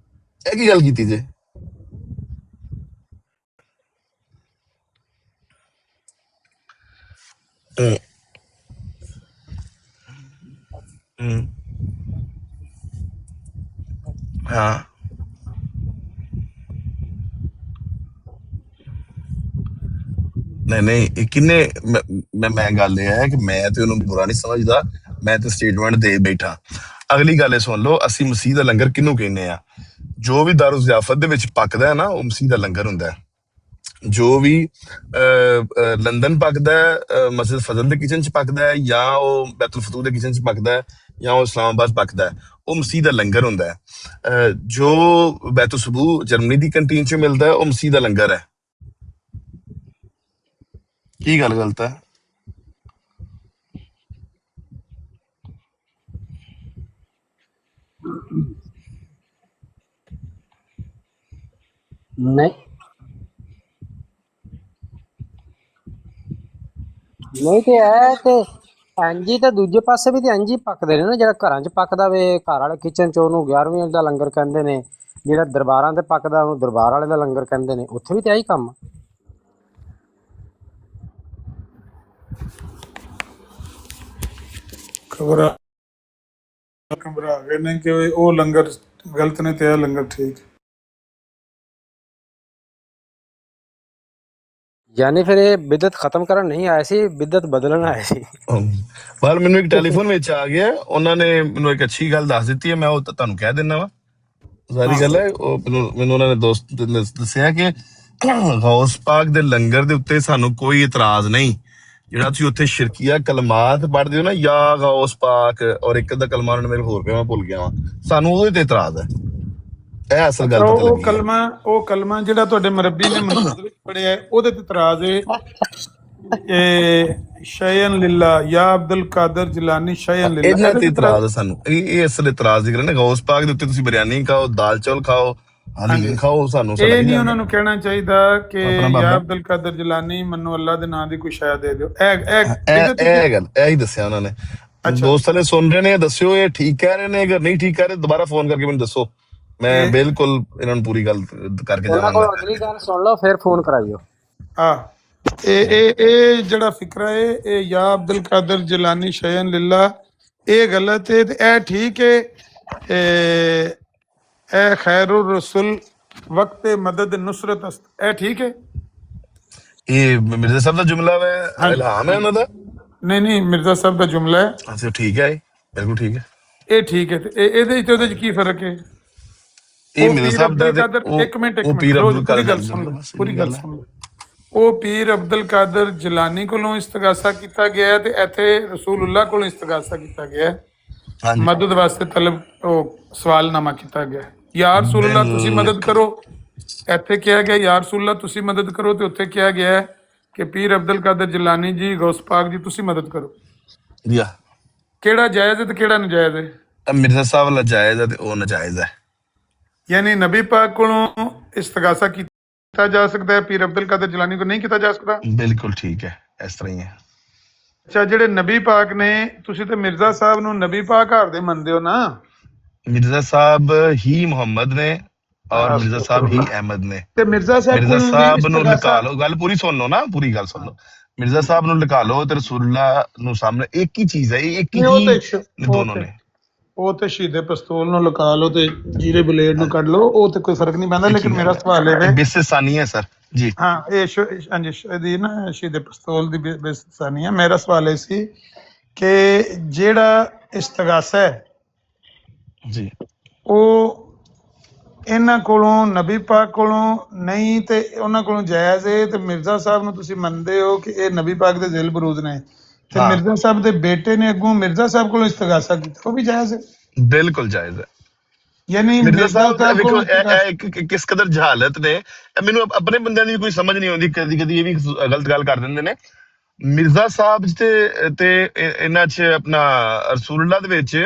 ਇਹ ਕੀ ਗੱਲ ਕੀਤੀ ਜੇ? ਨਹੀਂ ਇਹ ਕਿੰਨੇ ਮੈਂ ਗੱਲ ਇਹ ਹੈ ਕਿ ਮੈਂ ਤੇ ਉਹਨੂੰ ਬੁਰਾ ਨਹੀਂ ਸਮਝਦਾ, ਮੈਂ ਤੇ ਸਟੇਟਮੈਂਟ ਦੇ ਬੈਠਾ। ਅਗਲੀ ਗੱਲ ਇਹ ਸੁਣ ਲਓ, ਅਸੀਂ ਮਸੀਹ ਦਾ ਲੰਗਰ ਕਿਹਨੂੰ ਕਹਿੰਦੇ ਆ? ਜੋ ਵੀ ਦਾਰੂ ਜ਼ਿਆਫਤ ਦੇ ਵਿੱਚ ਪੱਕਦਾ ਹੈ ਨਾ, ਉਹ ਮਸੀਹ ਦਾ ਲੰਗਰ ਹੁੰਦਾ ਹੈ। ਜੋ ਵੀ ਲੰਡਨ ਪੱਕਦਾ ਹੈ, ਮਸਜਿਦ ਫਜ਼ਲ ਦੇ ਕਿਚਨ ਚ ਪੱਕਦਾ ਹੈ, ਜਾਂ ਉਹ ਬੈਤੁਲ ਫਤੂਹ ਦੇ ਕਿਚਨ ਚ ਪੱਕਦਾ ਹੈ, ਜਾਂ ਉਹ ਇਸਲਾਮਾਬਾਦ ਪੱਕਦਾ ਹੈ, ਉਹ ਮਸੀਹ ਦਾ ਲੰਗਰ ਹੁੰਦਾ ਹੈ। ਜੋ ਬੈਤੁਲ ਸਬੂਹ ਜਰਮਨੀ ਦੀ ਕੰਟੀਨ ਚ ਮਿਲਦਾ ਹੈ, ਉਹ ਮਸੀਹ ਦਾ ਲੰਗਰ ਹੈ। ਕੀ ਗੱਲ ਗਲਤ ਹੈ? ਨਹੀਂ ਨਹੀਂ ਤੇ ਇਹ ਤੇ ਇੰਜੀ ਤੇ ਦੂਜੇ ਪਾਸੇ ਵੀ ਤੇ ਇੰਜੀ ਪੱਕਦੇ ਨੇ ਨਾ, ਜਿਹੜਾ ਘਰਾਂ 'ਚ ਪੱਕਦਾ ਵੇ ਘਰ ਵਾਲੇ ਕਿਚਨ 'ਚ ਉਹਨੂੰ 11ਵੀਂ ਦਾ ਲੰਗਰ ਕਹਿੰਦੇ ਨੇ, ਜਿਹੜਾ ਦਰਬਾਰਾਂ ਤੇ ਪੱਕਦਾ ਉਹਨੂੰ ਦਰਬਾਰ ਵਾਲੇ ਦਾ ਲੰਗਰ ਕਹਿੰਦੇ ਨੇ। ਉੱਥੇ ਵੀ ਤੇ ਆਹੀ ਕੰਮ ਆ। ਘਬਰਾ ਗਏ ਨੇ ਕਿ ਉਹ ਲੰਗਰ ਗਲਤ ਨੇ ਤੇ ਇਹ ਲੰਗਰ ਠੀਕ। ਯਾਨੀ ਫਿਰ ਇਹ ਬਿਦਤ ਖਤਮ ਕਰਨ ਨਹੀਂ ਆਏ ਸੀ, ਬਿਦਤ ਬਦਲਣ ਆਏ ਸੀ। ਪਰ ਮੈਨੂੰ ਇੱਕ ਟੈਲੀਫੋਨ ਵਿੱਚ ਆ ਗਿਆ, ਉਹਨਾਂ ਨੇ ਮੈਨੂੰ ਇੱਕ ਅੱਛੀ ਗੱਲ ਦੱਸ ਦਿੱਤੀ ਹੈ, ਮੈਂ ਉਹ ਤੁਹਾਨੂੰ ਕਹਿ ਦਿੰਦਾ ਵਾ। ਸਾਰੀ ਗੱਲ ਹੈ ਉਹ ਮੈਨੂੰ ਉਹਨਾਂ ਨੇ ਦੋਸਤ ਨੇ ਦੱਸਿਆ ਕਿ ਗੌਸ ਪਾਕ ਦੇ ਲੰਗਰ ਦੇ ਉੱਤੇ ਸਾਨੂੰ ਕੋਈ ਇਤਰਾਜ਼ ਨਹੀਂ। ਜਿਹੜਾ ਤੁਸੀਂ ਉੱਥੇ ਸ਼ਿਰਕੀਆ ਕਲਮਾਤ ਪੜ੍ਹਦੇ ਹੋ ਨਾ, ਯਾ ਗੌਸ ਪਾਕ, ਔਰ ਇੱਕ ਅੱਧਾ ਕਲਮਾ ਉਹਨਾਂ ਨੇ ਮੇਰੇ ਹੋਰ ਪਿਆ, ਮੈਂ ਭੁੱਲ ਗਿਆ ਵਾਂ, ਸਾਨੂੰ ਉਹਦੇ ਤੇ ਇਤਰਾਜ਼ ਹੈ। ਇਹ ਅਸਲ ਗੱਲ ਪਤਾ ਲੱਗੀ। ਉਹ ਕਲਮਾ ਜਿਹੜਾ ਤੁਹਾਡੇ ਮਰਬੀ ਨੇ ਮਨਸੂਬ ਵਿੱਚ ਪੜਿਆ, ਉਹਦੇ ਤੇ ਇਤਰਾਜ਼ ਹੈ ਸ਼ੈਅਨ ਲਿਲਾ ਯਾ ਅਬਦੁਲ ਕਾਦਰ ਜਿਲਾਨੀ ਸ਼ੈਅਨ ਲਿਲਾ, ਇਹਨਾਂ ਤੇ ਇਤਰਾਜ਼ ਹੈ ਸਾਨੂੰ। ਇਹ ਅਸਲ ਇਤਰਾਜ਼ ਦੀ ਗੱਲ ਹੈ। ਗੌਸ ਪਾਕ ਦੇ ਉੱਤੇ ਤੁਸੀਂ ਬਿਰਿਆਨੀ ਖਾਓ, ਦਾਲ ਚੌਲ ਖਾਓ, ਹਾਲੀ ਖਾਓ, ਸਾਨੂੰ ਇਹ ਨਹੀਂ ਉਹਨਾਂ ਨੂੰ ਕਹਿਣਾ ਚਾਹੀਦਾ ਕਿ ਯਾ ਅਬਦੁਲ ਕਾਦਰ ਜਿਲਾਨੀ ਮੈਨੂੰ ਅੱਲਾ ਦੇ ਨਾਂ ਦੀ ਕੋਈ ਸ਼ੈ ਦੇ ਦਿਓ। ਇਹ ਗੱਲ ਇਹੀ ਦੱਸਿਆ ਉਹਨਾਂ ਨੇ। ਦੋਸਤਾਂ ਨੇ ਸੁਣ ਰਹੇ ਨੇ, ਦੱਸਿਓ ਇਹ ਠੀਕ ਕਹਿ ਰਹੇ ਨੇ। ਅਗਰ ਨਹੀਂ ਠੀਕ ਕਹਿ ਰਹੇ ਦੁਬਾਰਾ ਫੋਨ ਕਰਕੇ ਮੈਨੂੰ ਦੱਸੋ, ਮੈਂ ਬਿਲਕੁਲ ਇਹਨਾਂ ਨੂੰ ਪੂਰੀ ਗੱਲ ਕਰਕੇ ਜਾਵਾਂਗਾ। ਅਗਲੀ ਗੱਲ ਸੁਣ ਲਓ ਫਿਰ ਫੋਨ ਕਰਾਈਓ। ਇਹ ਜਿਹੜਾ ਫਿਕਰਾ ਹੈ ਇਹ ਯਾ ਅਬਦੁਲ ਕਾਦਰ ਜਿਲਾਨੀ ਸ਼ੈਅਨ ਲਿਲਾ, ਇਹ ਗਲਤ ਹੈ ਤੇ ਇਹ ਠੀਕ ਹੈ। ਇਹ ਖੈਰੁਰ ਰਸੂਲ ਵਕਤ ਮਦਦ ਨੁਸਰਤ, ਇਹ ਠੀਕ ਹੈ। ਇਹ ਮਿਰਜ਼ਾ ਸਾਹਿਬ ਦਾ ਜੁਮਲਾ ਹੈ, ਇਲਹਾਮ ਹੈ ਉਹਨਾਂ ਦਾ? ਨਹੀਂ ਮਿਰਜ਼ਾ ਸਾਹਿਬ ਦਾ ਜੁਮਲਾ ਹੈ। ਅੱਛਾ ਠੀਕ ਹੈ, ਬਿਲਕੁਲ ਠੀਕ ਹੈ, ਇਹ ਠੀਕ ਹੈ। ਤੇ ਇਹਦੇ ਚ ਉਹਦੇ ਚ ਕੀ ਫਰਕ ਹੈ? ਇਹ ਮਿਰਜ਼ਾ ਸਾਹਿਬ ਦਾ ਇੱਕ ਮਿੰਟ ਪੂਰੀ ਗੱਲ ਸੁਣ ਲਓ। ਉਹ ਪੀਰ ਅਬਦੁਲ ਕਾਦਰ ਜਿਲਾਨੀ ਕੋਲੋਂ ਇਸਤਗਾਸਾ ਕੀਤਾ ਗਿਆ ਤੇ ਇੱਥੇ ਰਸੂਲullah ਕੋਲੋਂ ਇਸਤਗਾਸਾ ਕੀਤਾ ਗਿਆ, ਮਦਦ ਵਾਸਤੇ ਤਲਬ ਉਹ ਸਵਾਲਨਾਮਾ ਕੀਤਾ ਗਿਆ। ਯਾ ਰਸੂਲullah ਤੁਸੀਂ ਮਦਦ ਕਰੋ, ਇੱਥੇ ਕਿਹਾ ਗਿਆ ਯਾ ਰਸੂਲullah ਤੁਸੀਂ ਮਦਦ ਕਰੋ, ਤੇ ਉੱਥੇ ਕਿਹਾ ਗਿਆ ਕਿ ਪੀਰ ਅਬਦੁਲ ਕਾਦਰ ਜਿਲਾਨੀ ਜੀ ਗੌਸ ਪਾਕ ਜੀ ਤੁਸੀਂ ਮਦਦ ਕਰੋ। ਕਿਹੜਾ ਜਾਇਜ਼ ਹੈ ਤੇ ਕਿਹੜਾ ਨਜਾਇਜ਼ ਹੈ? ਮਿਰਜ਼ਾ ਸਾਹਿਬ ਵਾਲਾ ਜਾਇਜ਼ ਹੈ ਤੇ ਉਹ ਨਜਾਇਜ਼ ਹੈ। ਯਾਨੀ ਨਬੀ ਪਾਕ ਕੋਲੋਂ ਇਸਤਗਾਸਾ ਕੀਤਾ ਜਾ ਸਕਦਾ ਹੈ, ਪੀਰ ਅਬਦੁਲ ਕਾਦਰ ਜਿਲਾਨੀ ਕੋ ਨਹੀਂ ਕੀਤਾ ਜਾ ਸਕਦਾ। ਬਿਲਕੁਲ ਠੀਕ ਹੈ, ਇਸ ਤਰ੍ਹਾਂ ਹੀ ਹੈ। ਅੱਛਾ, ਜਿਹੜੇ ਨਬੀ ਪਾਕ ਨੇ, ਤੁਸੀਂ ਤੇ ਮਿਰਜ਼ਾ ਸਾਹਿਬ ਨੂੰ ਨਬੀ ਪਾਕ ਘਰ ਦੇ ਮੰਨਦੇ ਹੋ ਨਾ? ਮਿਰਜ਼ਾ ਸਾਹਿਬ ਹੀ ਮੁਹੰਮਦ ਨੇ ਔਰ ਮਿਰਜ਼ਾ ਸਾਹਿਬ ਹੀ ਅਹਿਮਦ ਨੇ। ਤੇ ਮਿਰਜ਼ਾ ਸਾਹਿਬ ਨੂੰ ਲਿਖਾ ਲਓ, ਗੱਲ ਪੂਰੀ ਸੁਣ ਲਓ ਨਾ, ਪੂਰੀ ਗੱਲ ਸੁਣ ਲਓ। ਮਿਰਜ਼ਾ ਸਾਹਿਬ ਨੂੰ ਲਿਖਾ ਲਓ ਤੇ ਰਸੂਲullah ਨੂੰ ਸਾਹਮਣੇ ਇੱਕ ਹੀ ਚੀਜ਼ ਹੈ, ਇੱਕ ਹੀ ਦੋਨੋਂ ਨੇ। ਉਹ ਤੇ ਸ਼ਹੀਦੇ ਪਸਤੌਲ ਨੂੰ ਲਗਾ ਲਓ ਤੇ ਜੀਰੇ ਬਲੇਡ ਨੂੰ ਕੱਢ ਲਓ, ਉਹ ਤੇ ਕੋਈ ਫਰਕ ਨਹੀਂ ਪੈਂਦਾ। ਲੇਕਿਨ ਮੇਰਾ ਸਵਾਲ ਇਹ ਹੈ, ਬੇਸਿਸਾਨੀ ਹੈ ਸਰ ਜੀ। ਹਾਂ, ਇਹ ਨਾ ਸ਼ਹੀਦੇ ਪਸਤੌਲ ਦੀ ਬੇਸਿਸਾਨੀ ਹੈ। ਮੇਰਾ ਸਵਾਲ ਇਹ ਸੀ ਕਿ ਜਿਹੜਾ ਇਸਤਗਾਸਾ ਹੈ ਜੀ, ਉਹ ਇਹਨਾਂ ਕੋਲੋਂ ਨਬੀ ਪਾਕ ਕੋਲੋਂ ਨਹੀਂ ਤੇ ਉਹਨਾਂ ਕੋਲੋਂ ਜਾਇਜ਼ ਹੈ, ਤੇ ਮਿਰਜ਼ਾ ਸਾਹਿਬ ਨੂੰ ਤੁਸੀਂ ਮੰਨਦੇ ਹੋ ਕਿ ਇਹ ਨਬੀ ਪਾਕ ਦੇ ਜ਼ਿਲ ਬਰੂਦ ਨੇ, ਤੇ ਮਿਰਜ਼ਾ ਸਾਹਿਬ ਦੇ ਬੇਟੇ ਨੇ ਅੱਗੋਂ ਮਿਰਜ਼ਾ ਸਾਹਿਬ ਕੋਲੋਂ ਇਸਤਗਾਸਾ ਕੀਤਾ, ਉਹ ਵੀ ਜਾਇਜ਼ ਹੈ? ਬਿਲਕੁਲ ਜਾਇਜ਼ ਹੈ। ਯਾਨੀ ਮਿਰਜ਼ਾ ਸਾਹਿਬ ਕਿਸ ਕਦਰ ਜਹਾਲਤ ਨੇ, ਮੈਨੂੰ ਆਪਣੇ ਬੰਦਿਆਂ ਦੀ ਕੋਈ ਸਮਝ ਨਹੀਂ ਆਉਂਦੀ। ਕਦੀ ਕਦੀ ਇਹ ਵੀ ਗਲਤ ਗੱਲ ਕਰ ਦਿੰਦੇ ਨੇ। ਮਿਰਜ਼ਾ ਸਾਹਿਬ ਤੇ ਇਹਨਾਂ 'ਚ ਆਪਣਾ ਰਸੂਲullah ਦੇ ਵਿੱਚ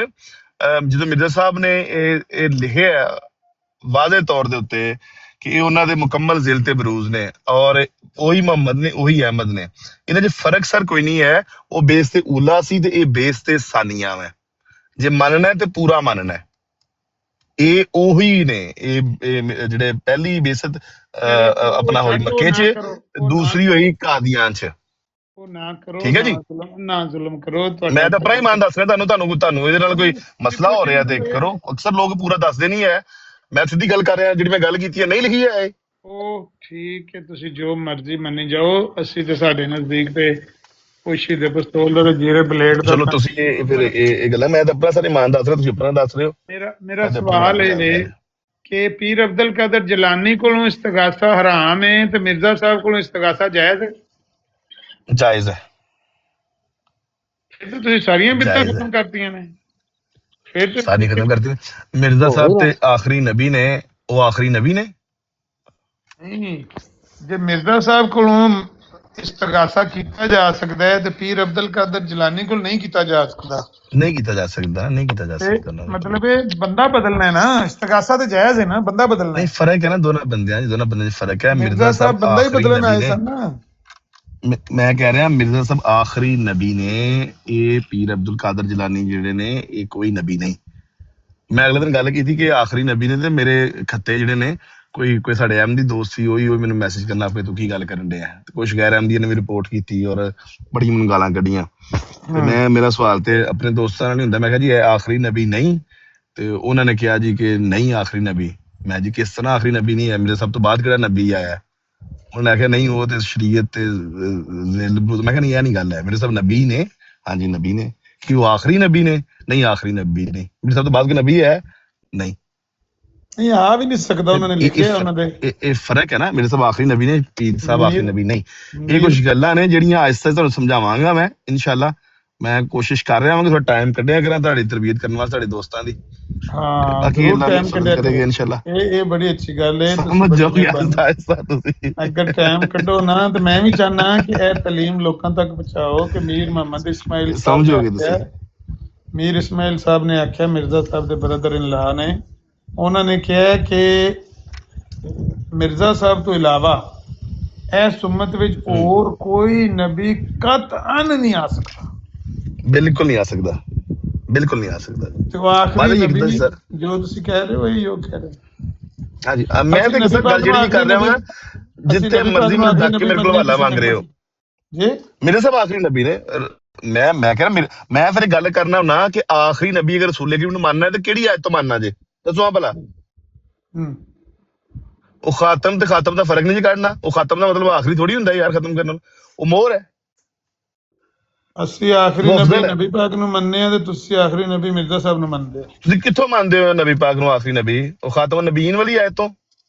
ਜਦੋਂ ਮਿਰਜ਼ਾ ਸਾਹਿਬ ਨੇ ਇਹ ਲਿਖਿਆ ਵਾਜ਼ੇ ਤੌਰ ਦੇ ਉੱਤੇ ਕਿ ਇਹ ਉਹਨਾਂ ਦੇ ਮੁਕੰਮਲ ਜ਼ਿਲ ਤੇ ਬਰੂਜ਼ ਨੇ, ਔਰ ਉਹੀ ਮੁਹੰਮਦ ਨੇ ਉਹੀ ਅਹਿਮਦ ਨੇ, ਇਹਨਾਂ 'ਚ ਫਰਕ ਸਰ ਕੋਈ ਨਹੀਂ ਹੈ। ਉਹ ਬੇਸ ਤੇ ਊਲਾ ਸੀ ਤੇ ਇਹ ਬੇਸ ਤੇ ਸਾਨੀਆਂ ਹੈ। ਜੇ ਮੰਨਣਾ ਤੇ ਪੂਰਾ ਮੰਨਣਾ, ਇਹ ਉਹੀ ਨੇ। ਇਹ ਜਿਹੜੇ ਪਹਿਲੀ ਬੇਸਤ ਆਪਣਾ ਹੋਈ ਮੱਕੇ 'ਚ, ਦੂਸਰੀ ਹੋਈ ਕਾਦੀਆਂ 'ਚ। ਠੀਕ ਹੈ ਜੀ, ਨਾ ਜ਼ੁਲਮ ਕਰੋ। ਮੈਂ ਤਾਂ ਆਪਣਾ ਹੀ ਮਾਨ ਦੱਸ ਰਿਹਾ ਤੁਹਾਨੂੰ ਇਹਦੇ ਨਾਲ ਕੋਈ ਮਸਲਾ ਹੋ ਰਿਹਾ ਤੇ ਕਰੋ। ਅਕਸਰ ਲੋਕ ਪੂਰਾ ਦੱਸਦੇ ਨਹੀਂ ਹੈ। ਮੈਂ ਸਿੱਧੀ ਗੱਲ ਕਰ ਰਿਹਾ, ਜਿਹੜੀ ਮੈਂ ਗੱਲ ਕੀਤੀ ਹੈ ਨਹੀਂ ਲਿਖੀ ਹੈ। ਉਹ ਠੀਕ ਹੈ, ਤੁਸੀਂ ਜੋ ਮਰਜ਼ੀ ਮੰਨੀ ਜਾਓ, ਅਸੀਂ ਤੇ ਸਾਡੇ ਨਜ਼ਦੀਕ ਤੇ ਪੁਸ਼ੀ ਦੇ ਪਿਸਤੌਲ ਦਾ ਜੀਰੇ ਬਲੇਡ ਦਾ ਚਲੋ ਤੁਸੀਂ ਫਿਰ ਇਹ ਗੱਲ ਹੈ, ਮੈਂ ਤਾਂ ਆਪਣਾ ਸਾਰੇ ਇਮਾਨ ਦੱਸ ਰਿਹਾ, ਤੁਸੀਂ ਆਪਣਾ ਦੱਸ ਰਹੇ ਹੋ। ਮੇਰਾ ਸਵਾਲ ਇਹ ਹੈ ਕਿ ਪੀਰ ਅਬਦੁਲ ਕਾਦਰ ਜਲਾਨੀ ਕੋਲੋਂ ਇਸਤਗਾਸਾ ਹਰਾਮ ਹੈ ਤੇ ਮਿਰਜ਼ਾ ਸਾਹਿਬ ਕੋਲੋਂ ਇਸਤਗਾਸਾ ਜਾਇਜ਼ ਹੈ? ਜਾਇਜ਼ ਹੈ। ਫਿਰ ਤਾਂ ਤੁਸੀਂ ਸਾਰੀਆਂ ਬਿੱਤਾਂ ਖਤਮ ਕਰਤੀਆਂ ਨੇ। ਫਿਰ ਤੇ ਸਾਰੀ ਖਤਮ ਕਰਤੀ। ਮਿਰਜ਼ਾ ਸਾਹਿਬ ਤੇ ਆਖਰੀ ਨਬੀ ਨੇ, ਉਹ ਆਖਰੀ ਨਬੀ ਨੇ। ਨਹੀਂ, ਜੇ ਮਿਰਜ਼ਾ ਸਾਹਿਬ ਕੋਲੋਂ ਇਸਤਗਾਸਾ ਕੀਤਾ ਜਾ ਸਕਦਾ ਹੈ ਤੇ ਪੀਰ ਅਬਦੁਲ ਕਾਦਰ ਜਲਾਨੀ ਕੋਲ ਨਹੀਂ ਕੀਤਾ ਜਾ ਸਕਦਾ। ਨਹੀਂ ਕੀਤਾ ਜਾ ਸਕਦਾ, ਨਹੀਂ ਕੀਤਾ ਜਾ ਸਕਦਾ। ਮਤਲਬ ਇਹ ਬੰਦਾ ਬਦਲਣਾ ਹੈ ਨਾ, ਇਸਤਗਾਸਾ ਤੇ ਜਾਇਜ਼ ਹੈ ਨਾ, ਬੰਦਾ ਬਦਲਣਾ ਨਹੀਂ, ਫਰਕ ਹੈ ਨਾ ਦੋਨਾਂ ਬੰਦਿਆਂ 'ਚ, ਦੋਨਾਂ ਬੰਦਿਆਂ 'ਚ ਫਰਕ ਹੈ। ਮਿਰਜ਼ਾ ਸਾਹਿਬ ਬੰਦਾ ਹੀ ਬਦਲਣ ਆਏ ਸਨ ਨਾ। ਮੈਂ ਕਹਿ ਰਿਹਾ ਮਿਰਜ਼ਾ ਸਾਹਿਬ ਆਖਰੀ ਨਬੀ ਨੇ, ਇਹ ਪੀਰ ਅਬਦੁਲ ਕਾਦਰ ਜਲਾਨੀ ਜਿਹੜੇ ਨੇ ਇਹ ਕੋਈ ਨਬੀ ਨਹੀਂ। ਮੈਂ ਅਗਲੇ ਦਿਨ ਗੱਲ ਕੀਤੀ ਕਿ ਆਖਰੀ ਨਬੀ ਨੇ, ਤੇ ਮੇਰੇ ਖੱਤੇ ਜਿਹੜੇ ਨੇ ਕੋਈ ਸਾਡੇ ਅਹਿਮਦੀ ਦੋਸਤ ਸੀ, ਉਹੀ ਮੈਨੂੰ ਮੈਸੇਜ ਕਰਨਾ ਪਏ ਤੂੰ ਕੀ ਗੱਲ ਕਰਨ ਡਿਆ। ਕੁਛ ਗੈਰ ਅਹਿਮਦੀਆਂ ਨੇ ਵੀ ਰਿਪੋਰਟ ਕੀਤੀ ਔਰ ਬੜੀ ਮੈਨੂੰ ਗਾਲਾਂ ਕੱਢੀਆਂ। ਤੇ ਮੇਰਾ ਸਵਾਲ ਤੇ ਆਪਣੇ ਦੋਸਤਾਂ ਨਾਲ ਨਹੀਂ ਹੁੰਦਾ, ਮੈਂ ਕਿਹਾ ਜੀ ਇਹ ਆਖਰੀ ਨਬੀ ਨਹੀਂ, ਤੇ ਉਹਨਾਂ ਨੇ ਕਿਹਾ ਜੀ ਕਿ ਨਹੀਂ ਆਖਰੀ ਨਬੀ। ਮੈਂ ਜੀ ਕਿਸ ਤਰ੍ਹਾਂ ਆਖਰੀ ਨਬੀ ਨਹੀਂ ਹੈ, ਮੇਰੇ ਸਭ ਤੋਂ ਬਾਅਦ ਕਿਹੜਾ ਨਬੀ ਆਇਆ? ਉਹਨੇ ਆਖਿਆ ਨਹੀਂ ਉਹ ਤੇ ਸ਼ਰੀਅਤ ਤੇ ਮੈਂ ਕਿਹਾ ਨਹੀਂ ਇਹ ਨਹੀਂ ਗੱਲ ਹੈ, ਮੇਰੇ ਸਭ ਨਬੀ ਨੇ। ਹਾਂਜੀ ਨਬੀ ਨੇ। ਕਿ ਉਹ ਆਖਰੀ ਨਬੀ ਨੇ? ਨਹੀਂ ਆਖਰੀ ਨਬੀ ਨਹੀਂ। ਮੇਰੇ ਸਭ ਤੋਂ ਬਾਅਦ ਕੋਈ ਨਬੀ ਹੈ? ਨਹੀਂ। ਨਹੀਂ ਆ ਵੀ ਨਹੀਂ ਸਕਦਾ, ਉਹਨਾਂ ਨੇ ਲਿਖਿਆ ਉਹਨਾਂ ਦੇ। ਇਹ ਫਰਕ ਹੈ ਨਾ, ਮੇਰੇ ਸਭ ਆਖਰੀ ਨਬੀ ਨੇ, ਪੀਰ ਸਾਹਿਬ ਆਖਰੀ ਨਬੀ ਨਹੀਂ। ਇਹ ਕੁਝ ਗੱਲਾਂ ਨੇ ਜਿਹੜੀਆਂ ਆਹਿਸਤਾ ਤੁਹਾਨੂੰ ਸਮਝਾਵਾਂਗਾ ਮੈਂ ਇਨਸ਼ਾਅੱਲਾ। ਮੈਂ ਕੋਸ਼ਿਸ਼ ਕਰ ਰਿਹਾ ਹਾਂ ਕਿ ਥੋੜਾ ਟਾਈਮ ਕੱਢਿਆ ਕਰਾਂ ਤੁਹਾਡੀ ਤਰਬੀਅਤ ਕਰਨ ਵਾਸਤੇ, ਤੁਹਾਡੇ ਦੋਸਤਾਂ ਦੀ। ਹਾਂ ਟਾਈਮ ਕੱਢਿਆ ਇਨਸ਼ਾਅੱਲਾ। ਇਹ ਬੜੀ ਅੱਛੀ ਗੱਲ ਹੈ, ਸਮਝ ਜਾਓ ਤੁਸੀਂ। ਅਗਰ ਟਾਈਮ ਕੱਢੋ ਨਾ ਤੇ ਮੈਂ ਵੀ ਚਾਹਨਾ ਕਿ ਇਹ ਤਾਲੀਮ ਲੋਕਾਂ ਤੱਕ ਪਹੁੰਚਾਓ ਕਿ ਮੀਰ ਮੁਹੰਮਦ ਇਸਮਾਈਲ ਸਮਝੋਗੇ ਤੁਸੀਂ। ਮੀਰ ਇਸਮਾਈਲ ਸਾਹਿਬ ਨੇ ਆਖਿਆ, ਮਿਰਜ਼ਾ ਸਾਹਿਬ ਦੇ ਬ੍ਰਦਰ ਇਨ ਲਾ ਨੇ, ਉਹਨਾਂ ਨੇ ਕਿਹਾ ਕਿ ਮਿਰਜ਼ਾ ਸਾਹਿਬ ਤੋਂ ਇਲਾਵਾ ਇਸ ਉਮਤ ਵਿੱਚ ਹੋਰ ਕੋਈ ਨਬੀ ਕਤਅਨ ਨਹੀਂ ਆ ਸਕਦਾ। ਬਿਲਕੁਲ ਨਹੀਂ ਆ ਸਕਦਾ, ਬਿਲਕੁਲ ਨਹੀਂ ਆ ਸਕਦਾ। ਤੇ ਉਹ ਆਖਰੀ ਨਬੀ ਜੋ ਤੁਸੀਂ ਕਹਿ ਰਹੇ ਹੋ ਇਹੀ ਉਹ ਕਹਿ ਰਹੇ। ਹਾਂਜੀ ਮੈਂ ਤਾਂ ਕਿਸੇ ਗੱਲ ਜਿਹੜੀ ਕਰ ਰਿਹਾ ਹਾਂ, ਜਿੱਥੇ ਮਰਜ਼ੀ ਮੈਨੂੰ ਡੱਕ ਕੇ ਮੇਰੇ ਕੋਲ ਹਵਾਲਾ ਮੰਗ ਰਹੇ ਹੋ ਜੀ। ਮੇਰੇ ਸਭ ਆਖਰੀ ਨਬੀ ਨੇ। ਮੈਂ ਕਹਿ ਰਿਹਾ, ਮੈਂ ਫਿਰ ਗੱਲ ਕਰਨਾ ਨਾ ਕਿ ਆਖਰੀ ਨਬੀ ਅਗਰ ਰਸੂਲ ਕਰੀਮ ਨੂੰ ਮੰਨਣਾ ਤੇ ਕਿਹੜੀ ਆਇਤ ਤੋਂ ਮੰਨਣਾ ਜੇ? ਦੱਸੋ ਭਲਾ। ਉਹ ਖਾਤਮ ਤੇ ਖਾਤਮ ਦਾ ਫਰਕ ਨਹੀਂ ਜੀ ਕੱਢਣਾ। ਉਹ ਖਾਤਮ ਦਾ ਮਤਲਬ ਆਖਰੀ ਥੋੜੀ ਹੁੰਦਾ ਯਾਰ, ਖਤਮ ਕਰਨ। ਉਹ ਮੋਹਰ ਹੈ। ਅਸੀਂ ਆਖਰੀ ਨਬੀ ਪਾਕ ਨੂੰ ਮੰਨਦੇ ਆ ਤੇ ਤੁਸੀਂ ਆਖਰੀ ਨਬੀ ਮਿਰਜ਼ਾ ਸਾਹਿਬ ਨੂੰ ਮੰਨਦੇ। ਤੁਸੀਂ ਕਿੱਥੋਂ ਮੰਨਦੇ ਹੋ ਨਬੀ ਪਾਕ ਨੂੰ ਆਖਰੀ ਨਬੀ? ਉਹ ਖਾਤਮ ਨਬੀਨ ਵਾਲੀ ਆਇਤ ਤੋਂ?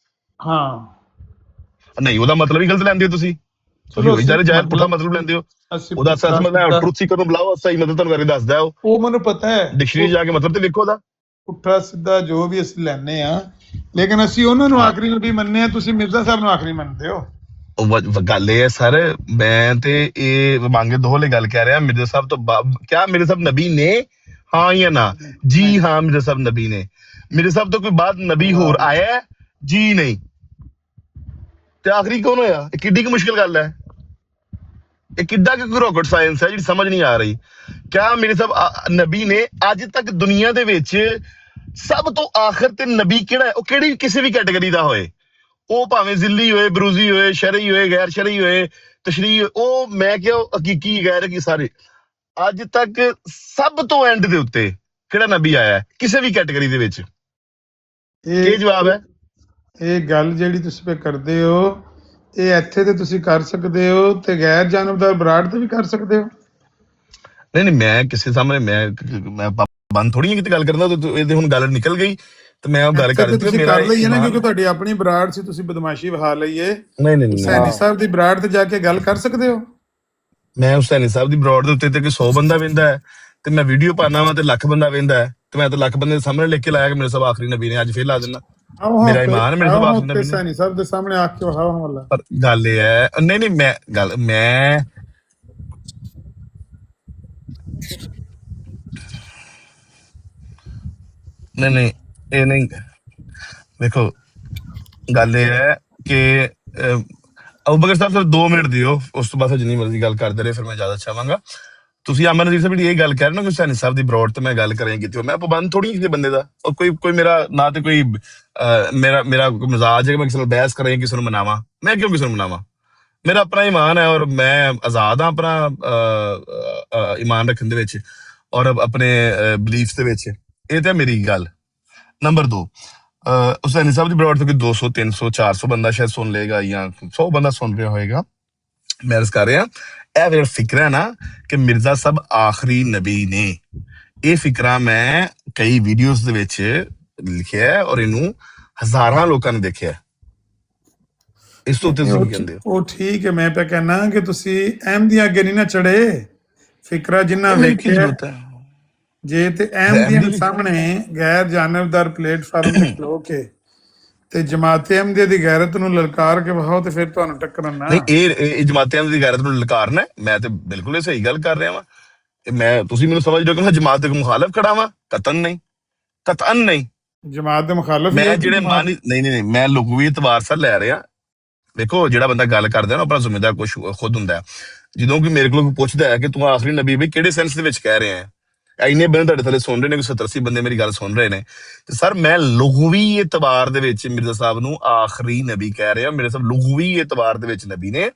ਹਾਂ ਨਹੀਂ, ਉਹਦਾ ਮਤਲਬ ਹੀ ਗਲਤ ਲੈਂਦੇ ਹੋ ਤੁਸੀਂ। ਜਾਇਜ਼ ਪੁੱਠਾ ਮਤਲਬ ਲੈਂਦੇ ਹੋ। ਉਹਦਾ ਅਸਲ ਮਤਲਬ ਟਰੂਥ ਸੀਕਰ ਨੂੰ ਬੁਲਾਓ, ਸਹੀ ਮਤਲਬ ਤੁਹਾਨੂੰ ਕਰਕੇ ਦੱਸਦਾ ਉਹ ਮੈਨੂੰ ਪਤਾ ਹੈ। ਡਿਕਸ਼ਨਰੀ ਜਾ ਕੇ ਮਤਲਬ ਤੇ ਲਿਖੋ ਉਹਦਾ। ਪੁੱਠਾ ਸਿੱਧਾ ਜੋ ਵੀ ਅਸੀਂ ਲੈਂਦੇ ਆ, ਲੇਕਿਨ ਅਸੀਂ ਉਹਨਾਂ ਨੂੰ ਆਖਰੀ ਨਬੀ ਮੰਨਦੇ ਆ, ਤੁਸੀਂ ਮਿਰਜ਼ਾ ਸਾਹਿਬ ਨੂੰ ਆਖਰੀ ਮੰਨਦੇ ਹੋ। ਗੱਲ ਇਹ ਹੈ ਸਰ, ਮੈਂ ਤੇ ਇਹ ਮੰਗੇ ਦੋਹਲੇ ਗੱਲ ਕਹਿ ਰਿਹਾ। ਮਿਰਜ਼ਾ ਸਾਹਿਬ ਤੋਂ ਕਿਆ ਮਿਰਜ਼ਾ ਸਾਹਿਬ ਨਬੀ ਨੇ? ਹਾਂ ਜਾਂ ਨਾ? ਜੀ ਹਾਂ, ਮਿਰਜ਼ਾ ਸਾਹਿਬ ਨਬੀ ਨੇ। ਮਿਰਜ਼ਾ ਸਾਹਿਬ ਤੋਂ ਕੋਈ ਬਾਅਦ ਨਬੀ ਹੋਰ ਆਇਆ? ਜੀ ਨਹੀਂ। ਤੇ ਆਖਰੀ ਕੌਣ ਹੋਇਆ? ਇਹ ਕਿੱਡੀ ਕੁ ਮੁਸ਼ਕਿਲ ਗੱਲ ਹੈ। ਇਹ ਕਿੱਡਾ ਕੁ ਰੌਕਟ ਸਾਇੰਸ ਹੈ ਜਿਹੜੀ ਸਮਝ ਨਹੀਂ ਆ ਰਹੀ। ਕਿਆ ਮੇਰੇ ਸਾਹਿਬ ਨਬੀ ਨੇ ਅੱਜ ਤੱਕ ਦੁਨੀਆ ਦੇ ਵਿੱਚ ਸਭ ਤੋਂ ਆਖਰ ਤੇ ਨਬੀ ਕਿਹੜਾ ਹੈ? ਉਹ ਕਿਹੜੀ ਕਿਸੇ ਵੀ ਕੈਟੇਗਰੀ ਦਾ ਹੋਏ, ਉਹ ਭਾਵੇਂ ਜ਼ਿੱਲੀ ਹੋਏ, ਬਰੂਜ਼ੀ ਹੋਏ, ਸ਼ਰਈ ਹੋਏ, ਗੈਰ ਸ਼ਰਈ ਹੋਏ, ਤਸ਼ਰੀਹ, ਉਹ ਮੈਂ ਕਿਹਾ ਹਕੀਕੀ ਗੈਰ ਕੀ ਸਾਰੇ, ਅੱਜ ਤੱਕ ਸਭ ਤੋਂ ਐਂਡ ਦੇ ਉੱਤੇ ਕਿਹੜਾ ਨਬੀ ਆਇਆ ਹੈ ਕਿਸੇ ਵੀ ਕੈਟੇਗਰੀ ਦੇ ਵਿੱਚ? ਇਹ ਜਵਾਬ ਹੈ। ਇਹ ਗੱਲ ਜਿਹੜੀ ਤੁਸੀਂ ਪੇ ਕਰਦੇ ਹੋ, ਇਹ ਇੱਥੇ ਤੇ ਤੁਸੀਂ ਕਰ ਸਕਦੇ ਹੋ ਤੇ ਗੈਰ ਜਾਨਬਦਾਰ ਬਰਾੜ ਤੇ ਵੀ ਕਰ ਸਕਦੇ ਹੋ। ਨਹੀਂ, ਮੈਂ ਕਿਸੇ ਸਾਹਮਣੇ ਮੈਂ ਬੰਦ ਥੋੜੀ ਕਿਤੇ ਗੱਲ ਕਰਦਾ। ਇਹਦੇ ਹੁਣ ਗੱਲ ਨਿਕਲ ਗਈ ਤੇ ਮੈਂ ਉਹ ਗੱਲ ਕਰ ਦਿੱਤੀ। ਮੇਰਾ ਕਰ ਲਈ ਹੈ ਨਾ, ਕਿਉਂਕਿ ਤੁਹਾਡੀ ਆਪਣੀ ਬਰਾੜ ਸੀ, ਤੁਸੀਂ ਬਦਮਾਸ਼ੀ ਵਹਾ ਲਈਏ। ਨਹੀਂ ਹੁਸੈਨੀ ਸਾਹਿਬ ਦੀ ਬਰਾੜ ਤੇ ਜਾ ਕੇ ਗੱਲ ਕਰ ਸਕਦੇ ਹੋ। ਮੈਂ ਹੁਸੈਨੀ ਸਾਹਿਬ ਦੀ ਬਰਾੜ ਦੇ ਉੱਤੇ ਤੇ 100 ਬੰਦਾ ਵੇਂਦਾ ਹੈ ਤੇ ਮੈਂ ਵੀਡੀਓ ਪਾਣਾ ਵਾ ਤੇ ਲੱਖ ਬੰਦਾ ਵੇਂਦਾ ਹੈ, ਤੇ ਮੈਂ ਤਾਂ ਲੱਖ ਬੰਦੇ ਦੇ ਸਾਹਮਣੇ ਲਿਖ ਕੇ ਲਾਇਆ ਕਿ ਮੇਰੇ ਸਭ ਆਖਰੀ ਨਬੀ ਨੇ। ਅੱਜ ਫੇਰ ਲਾ ਦੇਣਾ ਮੇਰਾ ਇਮਾਨ, ਮੇਰੇ ਸਭ ਆਖਰੀ ਨਬੀ ਨੇ। ਹੁਸੈਨੀ ਸਾਹਿਬ ਦੇ ਸਾਹਮਣੇ ਆ ਕੇ ਵਹਾਓ ਹਮਲਾ। ਪਰ ਗੱਲ ਇਹ ਹੈ, ਨਹੀਂ ਮੈਂ ਨਹੀਂ ਇਹ ਨਹੀਂ। ਦੇਖੋ ਗੱਲ ਇਹ ਹੈ ਕਿ ਅਬੂ ਬਕਰ ਸਾਹਿਬ ਸਿਰਫ 2 ਮਿੰਟ ਦਿਓ, ਉਸ ਤੋਂ ਬਾਅਦ ਜਿੰਨੀ ਮਰਜ਼ੀ ਗੱਲ ਕਰਦੇ ਰਹੇ ਫਿਰ ਮੈਂ ਜ਼ਿਆਦਾ ਚਾਹਾਂਗਾ। ਤੁਸੀਂ ਅਮਨ ਨਜ਼ੀਰ ਸਾਹਿਬ ਇਹ ਗੱਲ ਕਹਿ ਰਹੇ ਨਾ ਕਿ ਹੁਸੈਨੀ ਸਾਹਿਬ ਦੀ ਬਰੋਡ ਤੇ ਮੈਂ ਗੱਲ ਕਰਾਂ ਕੀਤੀ, ਮੈਂ ਪਾਬੰਦ ਥੋੜੀ ਕਿਸੇ ਬੰਦੇ ਦਾ। ਕੋਈ ਮੇਰਾ ਨਾ ਤੇ ਕੋਈ ਮੇਰਾ ਮਜ਼ਾਜ ਹੈ ਕਿ ਮੈਂ ਕਿਸੇ ਨੂੰ ਬਹਿਸ ਕਰਾਂ, ਕਿਸੇ ਨੂੰ ਮਨਾਵਾਂ। ਮੈਂ ਕਿਉਂ ਕਿਸੇ ਨੂੰ ਮਨਾਵਾਂ? ਮੇਰਾ ਆਪਣਾ ਈਮਾਨ ਹੈ ਔਰ ਮੈਂ ਆਜ਼ਾਦ ਹਾਂ ਆਪਣਾ ਈਮਾਨ ਰੱਖਣ ਦੇ ਵਿੱਚ ਔਰ ਆਪਣੇ ਬਲੀਫ ਦੇ ਵਿੱਚ। ਇਹ ਤਾਂ ਮੇਰੀ ਗੱਲ। ਨੰਬਰ 2, हुसैनी साहब की ब्रॉड तो 200 300 400 बंदा शायद सुन लेगा या 100 बंदा सुन रहा होएगा। मैं अर्ज कर रहा ਇਹ ਜਿਹੜਾ ਫਿਕਰ ਹੈ ਨਾ ਕਿ ਮਿਰਜ਼ਾ ਸਾਹਿਬ ਆਖਰੀ ਨਬੀ ਨੇ, ਇਹ ਫਿਕਰਾ ਮੈਂ ਕਈ ਵੀਡੀਓਜ਼ ਦੇ ਵਿੱਚ ਲਿਖਿਆ ਹੈ ਔਰ ਇਹਨੂੰ ਹਜ਼ਾਰਾਂ ਲੋਕਾਂ ਨੇ ਦੇਖਿਆ। ਇਸ ਤੋਂ ਉੱਤੇ ਜ਼ੁਲਮ ਕਹਿੰਦੇ ਹੋ ਉਹ ਠੀਕ ਹੈ, ਮੈਂ ਤਾਂ ਕਹਿਣਾ ਕਿ ਤੁਸੀਂ ਅਹਿਮਦੀਆਂ ਅੱਗੇ ਨਹੀਂ ਨਾ ਚੜੇ। ਫਿਕਰਾ ਜਿੰਨਾ ਵੇਖਿਆ ਜੇ ਤੇ ਅਹਿਮਦੀਆਂ ਦੇ ਸਾਹਮਣੇ ਗੈਰ ਜਾਨਬਦਾਰ ਪਲੇਟਫਾਰਮ ਤੇ ਖਲੋ ਕੇ ਤੇ ਜਮਾਤ ਅਹਿਮਦੀਆ ਦੀ ਗੈਰਤ ਨੂੰ ਲਲਕਾਰ ਕੇ ਵਹਾਓ ਤੇ ਫਿਰ ਤੁਹਾਨੂੰ ਟੱਕਰਨ ਨਾ। ਨਹੀਂ, ਇਹ ਜਮਾਤ ਅਹਿਮਦ ਦੀ ਗੈਰਤ ਨੂੰ ਲਲਕਾਰਨਾ, ਮੈਂ ਤੇ ਬਿਲਕੁਲ ਇਹ ਸਹੀ ਗੱਲ ਕਰ ਰਿਹਾ ਵਾਂ। ਮੈਂ ਤੁਸੀਂ ਮੈਨੂੰ ਸਮਝ ਲਓ ਕਿ ਮੈਂ ਜਮਾਤ ਦੇ ਮੁਖਾਲਫ ਖੜਾ ਵਾਂ? ਕਤਨ ਨਹੀਂ, ਕਤਨ ਨਹੀਂ। ਜਮਾਤ ਦੇ ਮੁਖਾਲਫ ਮੈਂ ਜਿਹੜੇ ਨਹੀਂ ਮੈਂ ਲੁਗਵੀ ਇਤਬਾਰ ਸਰ ਲੈ ਰਿਹਾ। ਦੇਖੋ ਜਿਹੜਾ ਬੰਦਾ ਗੱਲ ਕਰਦਾ ਨਾ ਆਪਣਾ ਜ਼ਿੰਮੇਦਾਰ ਕੁਛ ਖੁਦ ਹੁੰਦਾ। ਜਦੋਂ ਕਿ ਮੇਰੇ ਕੋਲ ਪੁੱਛਦਾ ਹੈ ਕਿ ਤੂੰ ਆਖਰੀ ਨਬੀ ਵੀ ਕਿਹੜੇ ਸੈਂਸ ਦੇ ਵਿੱਚ ਕਹਿ ਰਿਹਾ ਹੈ, ਇੰਨੇ ਬੰਦੇ ਤੁਹਾਡੇ ਥੱਲੇ ਸੁਣ ਰਹੇ ਨੇ, 70-80 ਬੰਦੇ ਮੇਰੀ ਗੱਲ ਸੁਣ ਰਹੇ ਨੇ, ਤੇ ਸਰ ਮੈਂ ਲੁਗਵੀ ਇਤਬਾਰ ਦੇ ਵਿੱਚ ਮਿਰਜ਼ਾ ਸਾਹਿਬ ਨੂੰ ਆਖਰੀ ਨਬੀ ਕਹਿ ਰਿਹਾ। ਮੇਰੇ ਸਾਹਿਬ ਲੁਗਵੀ ਇਤਬਾਰ ਦੇ ਵਿੱਚ ਨਬੀ ਨੇ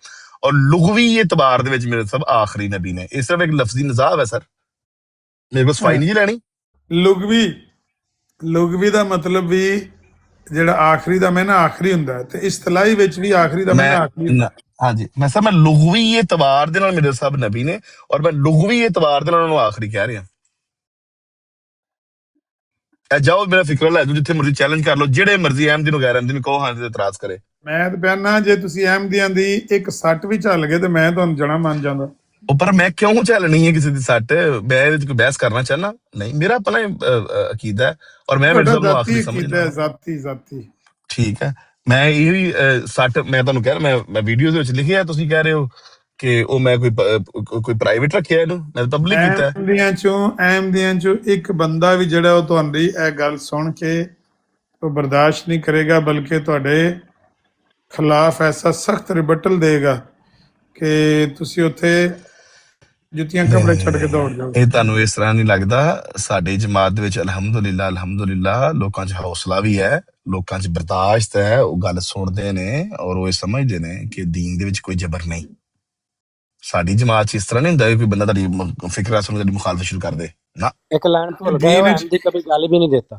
ਔਰ ਲੁਗਵੀ ਇਤਬਾਰ ਦੇ ਵਿੱਚ ਮੇਰੇ ਸਾਹਿਬ ਆਖਰੀ ਨਬੀ ਨੇ। ਇਹ ਸਿਰਫ ਇੱਕ ਲਫ਼ਜ਼ੀ ਨਜ਼ਾਬ ਹੈ ਸਰ, ਮੇਰੇ ਕੋਲ ਸਫਾਈ ਨਹੀਂ ਲੈਣੀ। ਲੁਗਵੀ ਦਾ ਮਤਲਬ ਵੀ ਜਿਹੜਾ ਆਖਰੀ ਦਾ ਮੈਨਾ ਆਖਰੀ ਹੁੰਦਾ ਤੇ ਇਸਤਲਾਹੀ ਵਿੱਚ ਵੀ ਆਖਰੀ ਦਾ ਮੈਨਾ ਆਖਰੀ ਹੁੰਦਾ। ਹਾਂਜੀ, ਮੈਂ ਸਰ ਮੈਂ ਲੁਗਵੀ ਇਤਬਾਰ ਦੇ ਨਾਲ ਮੇਰੇ ਸਾਹਿਬ ਨਬੀ ਨੇ ਔਰ ਮੈਂ ਲੁਗਵੀ ਇਤਬਾਰ ਦੇ ਨਾਲ ਉਹਨੂੰ ਆਖਰੀ ਕਹਿ ਰਿਹਾ। ਜਾਓ ਮੇਰਾ ਫਿਕਰ ਲੈ ਜਾਓ, ਜਿੱਥੇ ਮਰਜ਼ੀ ਚੈਲੰਜ ਕਰ ਲਓ, ਜਿਹੜੇ ਮਰਜ਼ੀ ਅਹਿਮਦੀ ਨੂੰ ਗੈਰ ਅਹਿਮਦੀ ਨੂੰ ਕਹੋ, ਹਾਂ ਤੇ ਇਤਰਾਜ਼ ਕਰੇ। ਮੈਂ ਤਾਂ ਬਿਆਨਾ ਜੇ ਤੁਸੀਂ ਅਹਿਮਦੀਆਂ ਦੀ ਇੱਕ ਸੱਟ ਵੀ ਝੱਲ ਗਏ ਤੇ ਮੈਂ ਤੁਹਾਨੂੰ ਜਣਾ ਮੰਨ ਜਾਂਦਾ। ਉਹ ਪਰ ਮੈਂ ਕਿਉਂ ਝੱਲਣੀ ਹੈ ਕਿਸੇ ਦੀ ਸੱਟ? ਮੈਂ ਇਹਦੇ ਚ ਕੋਈ ਬਹਿਸ ਕਰਨਾ ਚਾਹਨਾ ਨਹੀਂ, ਮੇਰਾ ਆਪਣਾ ਅਕੀਦਾ ਹੈ ਔਰ ਮੈਂ ਮੇਰੇ ਸਾਹਿਬ ਨੂੰ ਆਖਰੀ ਸਮਝਦਾ। ਜ਼ਾਤੀ ਠੀਕ ਹੈ, ਮੈਂ ਇਹ ਵੀ ਸੱਟ ਮੈਂ ਤੁਹਾਨੂੰ ਕਹਿ ਰਿਹਾ, ਮੈਂ ਵੀਡੀਓ ਦੇ ਵਿੱਚ ਲਿਖਿਆ, ਤੁਸੀਂ ਕਹਿ ਰਹੇ ਹੋ ਕਿ ਉਹ ਮੈਂ ਕੋਈ ਪ੍ਰਾਈਵੇਟ ਰੱਖਿਆ, ਇਹਨੂੰ ਮੈਂ ਪਬਲਿਕ ਕੀਤਾ। ਅਹਿਮਦੀਆਂ ਚੋਂ ਇੱਕ ਬੰਦਾ ਵੀ ਜਿਹੜਾ ਉਹ ਤੁਹਾਡੀ ਇਹ ਗੱਲ ਸੁਣ ਕੇ ਉਹ ਬਰਦਾਸ਼ਤ ਨਹੀਂ ਕਰੇਗਾ, ਬਲਕਿ ਤੁਹਾਡੇ ਖਿਲਾਫ ਐਸਾ ਸਖਤ ਰਿਬਟਲ ਦੇਗਾ ਕਿ ਤੁਸੀਂ ਉੱਥੇ ਜੁੱਤੀਆਂ ਕੱਪੜੇ ਛੱਡ ਕੇ ਦੌੜ ਜਾਓ। ਇਹ ਤੁਹਾਨੂੰ ਇਸ ਤਰ੍ਹਾਂ ਨਹੀਂ ਲੱਗਦਾ? ਸਾਡੀ ਜਮਾਤ ਦੇ ਵਿੱਚ ਅਲਹਮਦੁਲਿਲਾ ਲੋਕਾਂ 'ਚ ਹੌਸਲਾ ਵੀ ਹੈ, ਲੋਕਾਂ 'ਚ ਬਰਦਾਸ਼ਤ ਹੈ, ਉਹ ਗੱਲ ਸੁਣਦੇ ਨੇ ਔਰ ਉਹ ਇਹ ਸਮਝਦੇ ਨੇ ਕਿ ਦੀਨ ਦੇ ਵਿੱਚ ਕੋਈ ਜ਼ਬਰ ਨਹੀਂ। ਸਾਡੀ ਜਮਾਤ 'ਚ ਇਸ ਤਰ੍ਹਾਂ ਨਹੀਂ ਹੁੰਦਾ ਕੋਈ ਬੰਦਾ ਤੁਹਾਡੀ ਫਿਕਰਾ ਸੁਣ ਕੇ ਮੁਖਾਲਫਤ ਸ਼ੁਰੂ ਕਰ ਦੇ ਨਾ। ਇੱਕ ਲਾਈਨ ਭੁੱਲ ਗਏ, ਅਹਿਮਦੀ ਕभी गाली भी नहीं देता।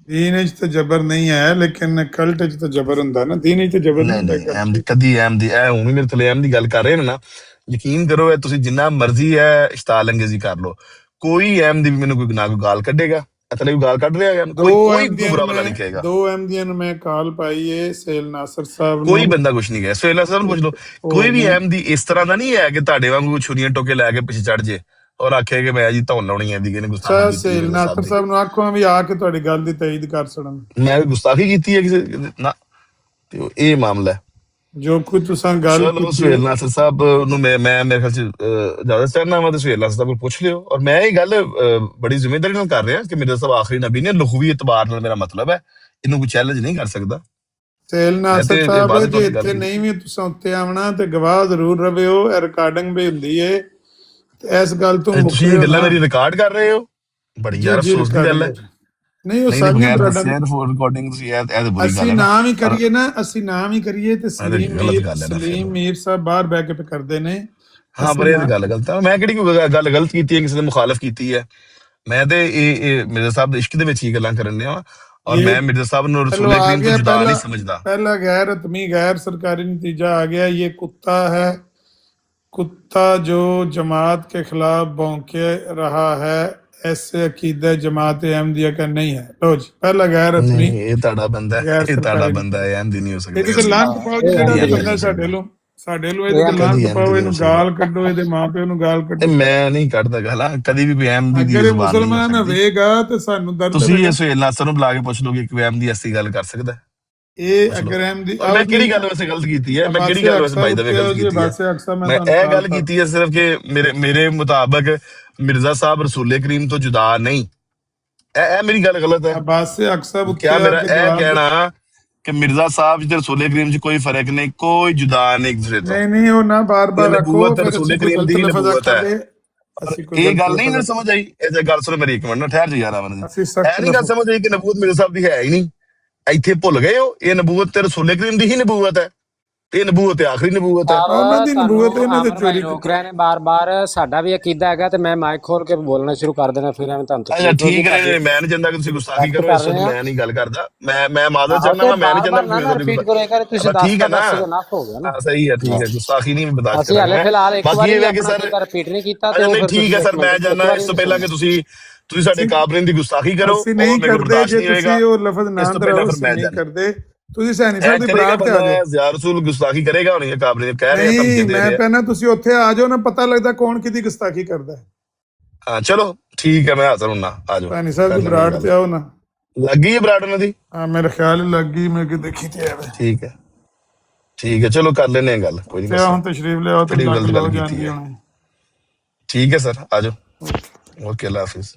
दीन च तो जबर नहीं है, लेकिन कल्ट च तो जबर ਹੁੰਦਾ ਨਾ। दीन च तो जबर नहीं ਹੁੰਦਾ। ਅਹਿਮਦੀ ਕਦੀ ਅਹਿਮਦੀ ਇਹ ਹੁਣ ਵੀ ਮੇਰੇ ਥੱਲੇ ਅਹਿਮਦੀ ਗੱਲ ਕਰ ਰਹੇ ਨੇ ਨਾ, ਯਕੀਨ ਕਰੋ ਇਹ ਤੁਸੀਂ ਜਿੰਨਾ ਮਰਜ਼ੀ ਹੈ ਇਸ਼ਤਾਲ ਅੰਗੇਜ਼ੀ ਕਰ ਲਓ, ਕੋਈ ਅਹਿਮਦੀ ਵੀ ਮੈਨੂੰ ਕੋਈ ਨਾ ਕੋਈ ਗਾਲ ਕੱਢੇਗਾ। ਥੱਲੇ ਕੋਈ ਗਾਲ ਕੱਢ ਰਿਹਾ, ਕੋਈ ਬੁਰਾ ਭਲਾ ਨਹੀਂ ਕਹੇਗਾ। ਦੋ ਅਹਿਮਦੀਆਂ ਨੂੰ ਮੈਂ ਕਾਲ ਪਾਈ ਏ ਸੇਲ ਨਾਸਰ ਸਾਹਿਬ, ਕੋਈ ਬੰਦਾ ਕੁਛ ਨਹੀਂ ਗਿਆ। ਸੋਹੇਲ ਸਾਹਿਬ ਨੂੰ ਪੁੱਛ ਲਓ, ਕੋਈ ਵੀ ਅਹਿਮਦੀ ਇਸ ਤਰ੍ਹਾਂ ਦਾ ਨਹੀਂ ਹੈ ਕਿ ਤੁਹਾਡੇ ਵਾਂਗੂ ਛੁਰੀਆਂ ਟੋਕੇ ਲੈ ਕੇ ਪਿੱਛੇ ਚੜ ਜੇ ਔਰ ਆਖੇ ਕਿ ਮੈਂ ਜੀ ਧੌਣ ਲਾਉਣੀ ਹੈ ਦੀ ਕਿਹਨੇ ਗੁਸਤਾਖੀ। ਸੇਲ ਨਾਸਰ ਸਾਹਿਬ ਨੂੰ ਆਖੋ ਵੀ ਆ ਕੇ ਤੁਹਾਡੀ ਗੱਲ ਦੀ ਤਈਦ ਕਰ ਸਕਣ। ਮੈਂ ਗੁਸਤਾਖੀ ਕੀਤੀ ਹੈ ਕਿਸੇ ਨਾ, ਤੇ ਇਹ ਮਾਮਲਾ ਜੋ ਕੁਝ ਤੁਸੀਂ ਗੱਲ ਕੀਤੀ। ਸੋਹੇਲ ਨਾਸਰ ਸਾਹਿਬ ਨੂੰ ਮੈਂ ਮੇਰੇ ਖਿਆਲ ਚ ਜ਼ਿਆਦਾ ਚਾਹਨਾ ਵਾ ਤੇ ਸੋਹੇਲ ਨਾਸਰ ਸਾਹਿਬ ਨੂੰ ਪੁੱਛ ਲਿਓ। ਔਰ ਮੈਂ ਇਹ ਗੱਲ ਬੜੀ ਜ਼ਿੰਮੇਵਾਰੀ ਨਾਲ ਕਰ ਰਿਹਾ ਕਿ ਮੇਰੇ ਸਾਹਿਬ ਆਖਰੀ ਨਬੀ ਨੇ, ਲੁਗਵੀ ਇਤਬਾਰ ਨਾਲ ਮੇਰਾ ਮਤਲਬ ਹੈ, ਇਹਨੂੰ ਕੋਈ ਚੈਲੰਜ ਨਹੀਂ ਕਰ ਸਕਦਾ। ਸੇਲ ਨਾਸਰ ਸਾਹਿਬ ਜੇ ਇੱਥੇ ਨਹੀਂ ਵੀ ਤੁਸੀਂ ਉੱਤੇ ਆਉਣਾ ਤੇ ਗਵਾਹ ਜ਼ਰੂਰ ਰਵਿਓ, ਇਹ ਰਿਕਾਰਡਿੰਗ ਵੀ ਹੁੰਦੀ ਏ। ਇਸ ਗੱਲ ਤੋਂ ਤੁਸੀਂ ਇਹ ਗੱਲਾਂ ਮੇਰੀ ਰਿਕਾਰਡ ਕਰ ਰਹੇ ਹੋ, ਬੜੀ ਯਾਰ ਅਫਸੋਸ ਦੀ ਗੱਲ ਹੈ। ਨਹੀਂ ਉਹ ਸਾਡੀ ਰਿਕਾਰਡਿੰਗ ਤੁਸੀਂ ਇਹ ਤੇ ਬੁਰੀ ਗੱਲ ਹੈ। ਅਸੀਂ ਨਾ ਵੀ ਕਰੀਏ ਨਾ, ਅਸੀਂ ਨਾ ਵੀ ਕਰੀਏ ਤੇ ਸਲੀਮ ਮੀਰ ਸਾਹਿਬ ਬਾਹਰ ਬੈ ਕੇ ਕਰਦੇ ਨੇ। ਹਾਂ ਪਰ ਇਹ ਗੱਲ ਗਲਤ ਹੈ। ਮੈਂ ਕਿਹੜੀ ਕੋਈ ਗੱਲ ਗਲਤ ਕੀਤੀ ਹੈ, ਕਿਸੇ ਨੇ ਮੁਖਾਲਫ ਕੀਤੀ ਹੈ? ਮੈਂ ਤੇ ਇਹ ਮਿਰਜ਼ਾ ਸਾਹਿਬ ਦੇ ਇਸ਼ਕ ਦੇ ਵਿੱਚ ਹੀ ਗੱਲਾਂ ਕਰਨ ਡਿਆ ਔਰ ਮੈਂ ਮਿਰਜ਼ਾ ਸਾਹਿਬ ਨੂੰ ਰਸੂਲ ਕਰੀਮ ਤੋਂ ਜੁਦਾ ਨਹੀਂ ਸਮਝਦਾ। ਪਹਿਲਾ गैर हतमी गैर सरकारी नतीजा आ गया। ये कुत्ता है, कुत्ता जो जमात के खिलाफ भौंके रहा है, ऐसे अकीदा जमात अहमदिया का नहीं है। लो जी, पहला गैर हतमी ਇਹ ਤੁਹਾਡਾ ਬੰਦਾ ਹੈ, ਇਹ ਤੁਹਾਡਾ ਬੰਦਾ ਹੈ, ਐਂਦੀ ਨਹੀਂ ਹੋ ਸਕਦਾ। ਇਹਦੀ ਲਾਂਤ ਪਾਓ ਜਿਹੜਾ ਬੰਦਾ ਸਾਡੇ ਲੋ ਇਹਦੀ ਲਾਂਤ ਪਾਓ, ਇਹਨੂੰ ਗਾਲ ਕੱਢੋ, ਇਹਦੇ ਮਾਪਿਆਂ ਨੂੰ ਗਾਲ ਕੱਢੋ। ਮੈਂ ਨਹੀਂ ਕੱਢਦਾ ਗਾਲਾਂ ਕਦੀ ਵੀ। ਅਹਿਮਦੀ ਦੀ ਅਗਰ ਮੁਸਲਮਾਨ ਹੋਵੇਗਾ ਤੇ ਸਾਨੂੰ ਦਰਦ ਤੁਸੀਂ ਇਹ ਸੋਹੇਲ ਨਾਸਰ ਨੂੰ ਬੁਲਾ ਕੇ ਪੁੱਛ ਲੋਗੇ ਕਿ ਅਹਿਮਦੀ ਐਸੀ ਗੱਲ ਕਰ ਸਕਦਾ? ਇਹ ਅਗਰ ਅਹਿਮਦੀ ਮੈਂ ਕਿਹੜੀ ਗੱਲ ਵੈਸੇ ਗਲਤ ਕੀਤੀ ਹੈ? ਮੈਂ ਕਿਹੜੀ ਗੱਲ ਵੈਸੇ ਬਾਈ ਦਾ ਗਲਤ ਕੀਤੀ ਹੈ? ਮੈਂ ਇਹ ਗੱਲ ਕੀਤੀ ਹੈ ਸਿਰਫ ਕਿ ਮੇਰੇ ਮੁਤਾਬਕ ਮਿਰਜ਼ਾ ਸਾਹਿਬ ਰਸੂਲ ਕਰੀਮ ਤੋਂ ਜੁਦਾ ਨਹੀਂ। ਇਹ ਮੇਰੀ ਗੱਲ ਗਲਤ ਹੈ। ਬਾਸੇ ਅਕਸਰ ਕਿਆ ਮੇਰਾ ਇਹ ਕਹਿਣਾ ਕਿ ਮਿਰਜ਼ਾ ਸਾਹਿਬ ਤੇ ਰਸੂਲ ਕਰੀਮ ਚ ਕੋਈ ਫਰਕ ਨਹੀਂ, ਕੋਈ ਜੁਦਾ ਨਹੀਂ ਇੱਕ ਦੂਸਰੇ ਤੋਂ? ਨਹੀਂ ਉਹ ਨਾ ਬਾਰ-ਬਾਰ ਰੱਖੋ। ਰਸੂਲ ਕਰੀਮ ਦੀ ਨਬੂਵਤ ਹੈ। ਇਹ ਗੱਲ ਨਹੀਂ ਨਾ ਸਮਝ ਆਈ? ਇਹ ਗੱਲ ਸੁਣੋ ਮੇਰੀ ਇੱਕ ਮਿੰਟ ਨਾ, ਠਹਿਰ ਜਾ ਯਾਰ। ਇਹ ਨਹੀਂ ਗੱਲ ਸਮਝ ਆਈ ਕਿ ਨਬੂਵਤ ਮਿਰਜ਼ਾ ਸਾਹਿਬ ਦੀ ਹੈ ਹੀ ਨਹੀਂ? ਇੱਥੇ ਭੁੱਲ ਗਏ ਹੋ? ਇਹ ਨਬੂਵਤ ਤੇ ਰਸੂਲ ਕਰੀਮ ਦੀ ਹੀ ਨਬੂਵਤ ਹੈ। ਇਹ ਨਬੂਵਤ ਹੈ, ਆਖਰੀ ਨਬੂਵਤ ਹੈ। ਉਹਨਾਂ ਦੀ ਨਬੂਵਤ ਇਹਨਾਂ ਦੇ ਚੋਰੀ ਰੋਕ ਰਹੇ ਨੇ ਬਾਰ-ਬਾਰ। ਸਾਡਾ ਵੀ ਅਕੀਦਾ ਹੈਗਾ ਤੇ ਮੈਂ ਮਾਈਕ ਖੋਲ ਕੇ ਬੋਲਣਾ ਸ਼ੁਰੂ ਕਰ ਦੇਣਾ, ਫਿਰ ਐਵੇਂ ਤੁਹਾਨੂੰ ਅੱਛਾ ਠੀਕ ਹੈ, ਮੈਂ ਨਹੀਂ ਚਾਹੁੰਦਾ ਕਿ ਤੁਸੀਂ ਗੁਸਤਾਖੀ ਕਰੋ, ਇਸ ਵਕਤ ਮੈਂ ਨਹੀਂ ਗੱਲ ਕਰਦਾ, ਮੈਂ ਮਾਜ਼ਰਤ ਚਾਹੁੰਦਾ ਵਾਂ, ਮੈਂ ਨਹੀਂ ਚਾਹੁੰਦਾ ਰਿਪੀਟ ਕਰੋ ਕਰ ਤੁਸੀਂ ਠੀਕ ਹੈ ਨਾ, ਹੋ ਗਿਆ ਨਾ, ਸਹੀ ਹੈ, ਠੀਕ ਹੈ, ਗੁਸਤਾਖੀ ਨਹੀਂ ਬਰਦਾਸ਼ਤ ਅਸੀਂ ਹਾਲੇ ਫਿਲਹਾਲ ਇੱਕ ਵਾਰੀ ਇਹ ਹੈ ਕਿ ਸਰ ਰਿਪੀਟ ਨਹੀਂ ਕੀਤਾ ਤੇ ਨਹੀਂ ਠੀਕ ਹੈ ਸਰ, ਮੈਂ ਜਾਣਦਾ ਇਸ ਤੋਂ ਪਹਿਲਾਂ ਕਿ ਤੁਸੀਂ ਸਾਡੇ ਕਾਬਲੀਨ ਦੀ ਗੁਸਤਾਖੀ ਕਰੋ, ਅਸੀਂ ਨਹੀਂ ਕਰਦੇ, ਜੇ ਤੁਸੀਂ ਉਹ ਲਫ਼ਜ਼ ਨਾ ਦਰਾਓ ਨਹੀਂ ਕਰਦੇ, ਤੁਸੀਂ ਸੈਣੀ ਸਾਹਿਬ ਦੀ ਬਰਾਤ ਤੇ ਆ ਜਾਓ। ਯਾ ਰਸੂਲ ਗੁਸਤਾਖੀ ਕਰੇਗਾ ਹੋਣੀ ਹੈ ਕਾਬਲੀਨ, ਕਹਿ ਰਹੇ ਆ ਨਹੀਂ, ਮੈਂ ਪਹਿਲਾਂ ਤੁਸੀਂ ਉੱਥੇ ਆ ਜਾਓ ਨਾ, ਪਤਾ ਲੱਗਦਾ ਕੌਣ ਕਿਹਦੀ ਗੁਸਤਾਖੀ ਕਰਦਾ ਹੈ। ਹਾਂ ਚਲੋ ਠੀਕ ਹੈ, ਮੈਂ ਹਾਜ਼ਰ ਹੁੰਨਾ, ਆ ਜਾਓ। ਸੈਣੀ ਸਾਹਿਬ ਦੀ ਬਰਾਤ ਤੇ ਆਓ ਨਾ। ਲੱਗੀ ਹੈ ਬਰਾਤ ਉਹਨਾਂ ਦੀ? ਹਾਂ ਮੇਰਾ ਖਿਆਲ ਲੱਗ ਗਈ, ਮੈਂ ਕਿ ਦੇਖੀ ਤੇ ਆਵੇ। ਠੀਕ ਹੈ, ਠੀਕ ਹੈ, ਚਲੋ ਕਰ ਲੈਨੇ ਗੱਲ, ਕੋਈ ਨਹੀਂ। ਹੁਣ ਤਸ਼ਰੀਫ ਲਿਆਓ ਤੇ ਗੱਲ ਲੱਗ ਕੀਤੀ ਜਾਂਦੀ ਹੈ। ਹੋਣੀ। ਠੀਕ ਹੈ ਸਰ, ਆ ਜਾਓ। ਓਕੇ, ਅੱਲਾ ਹਾਫਿਜ਼।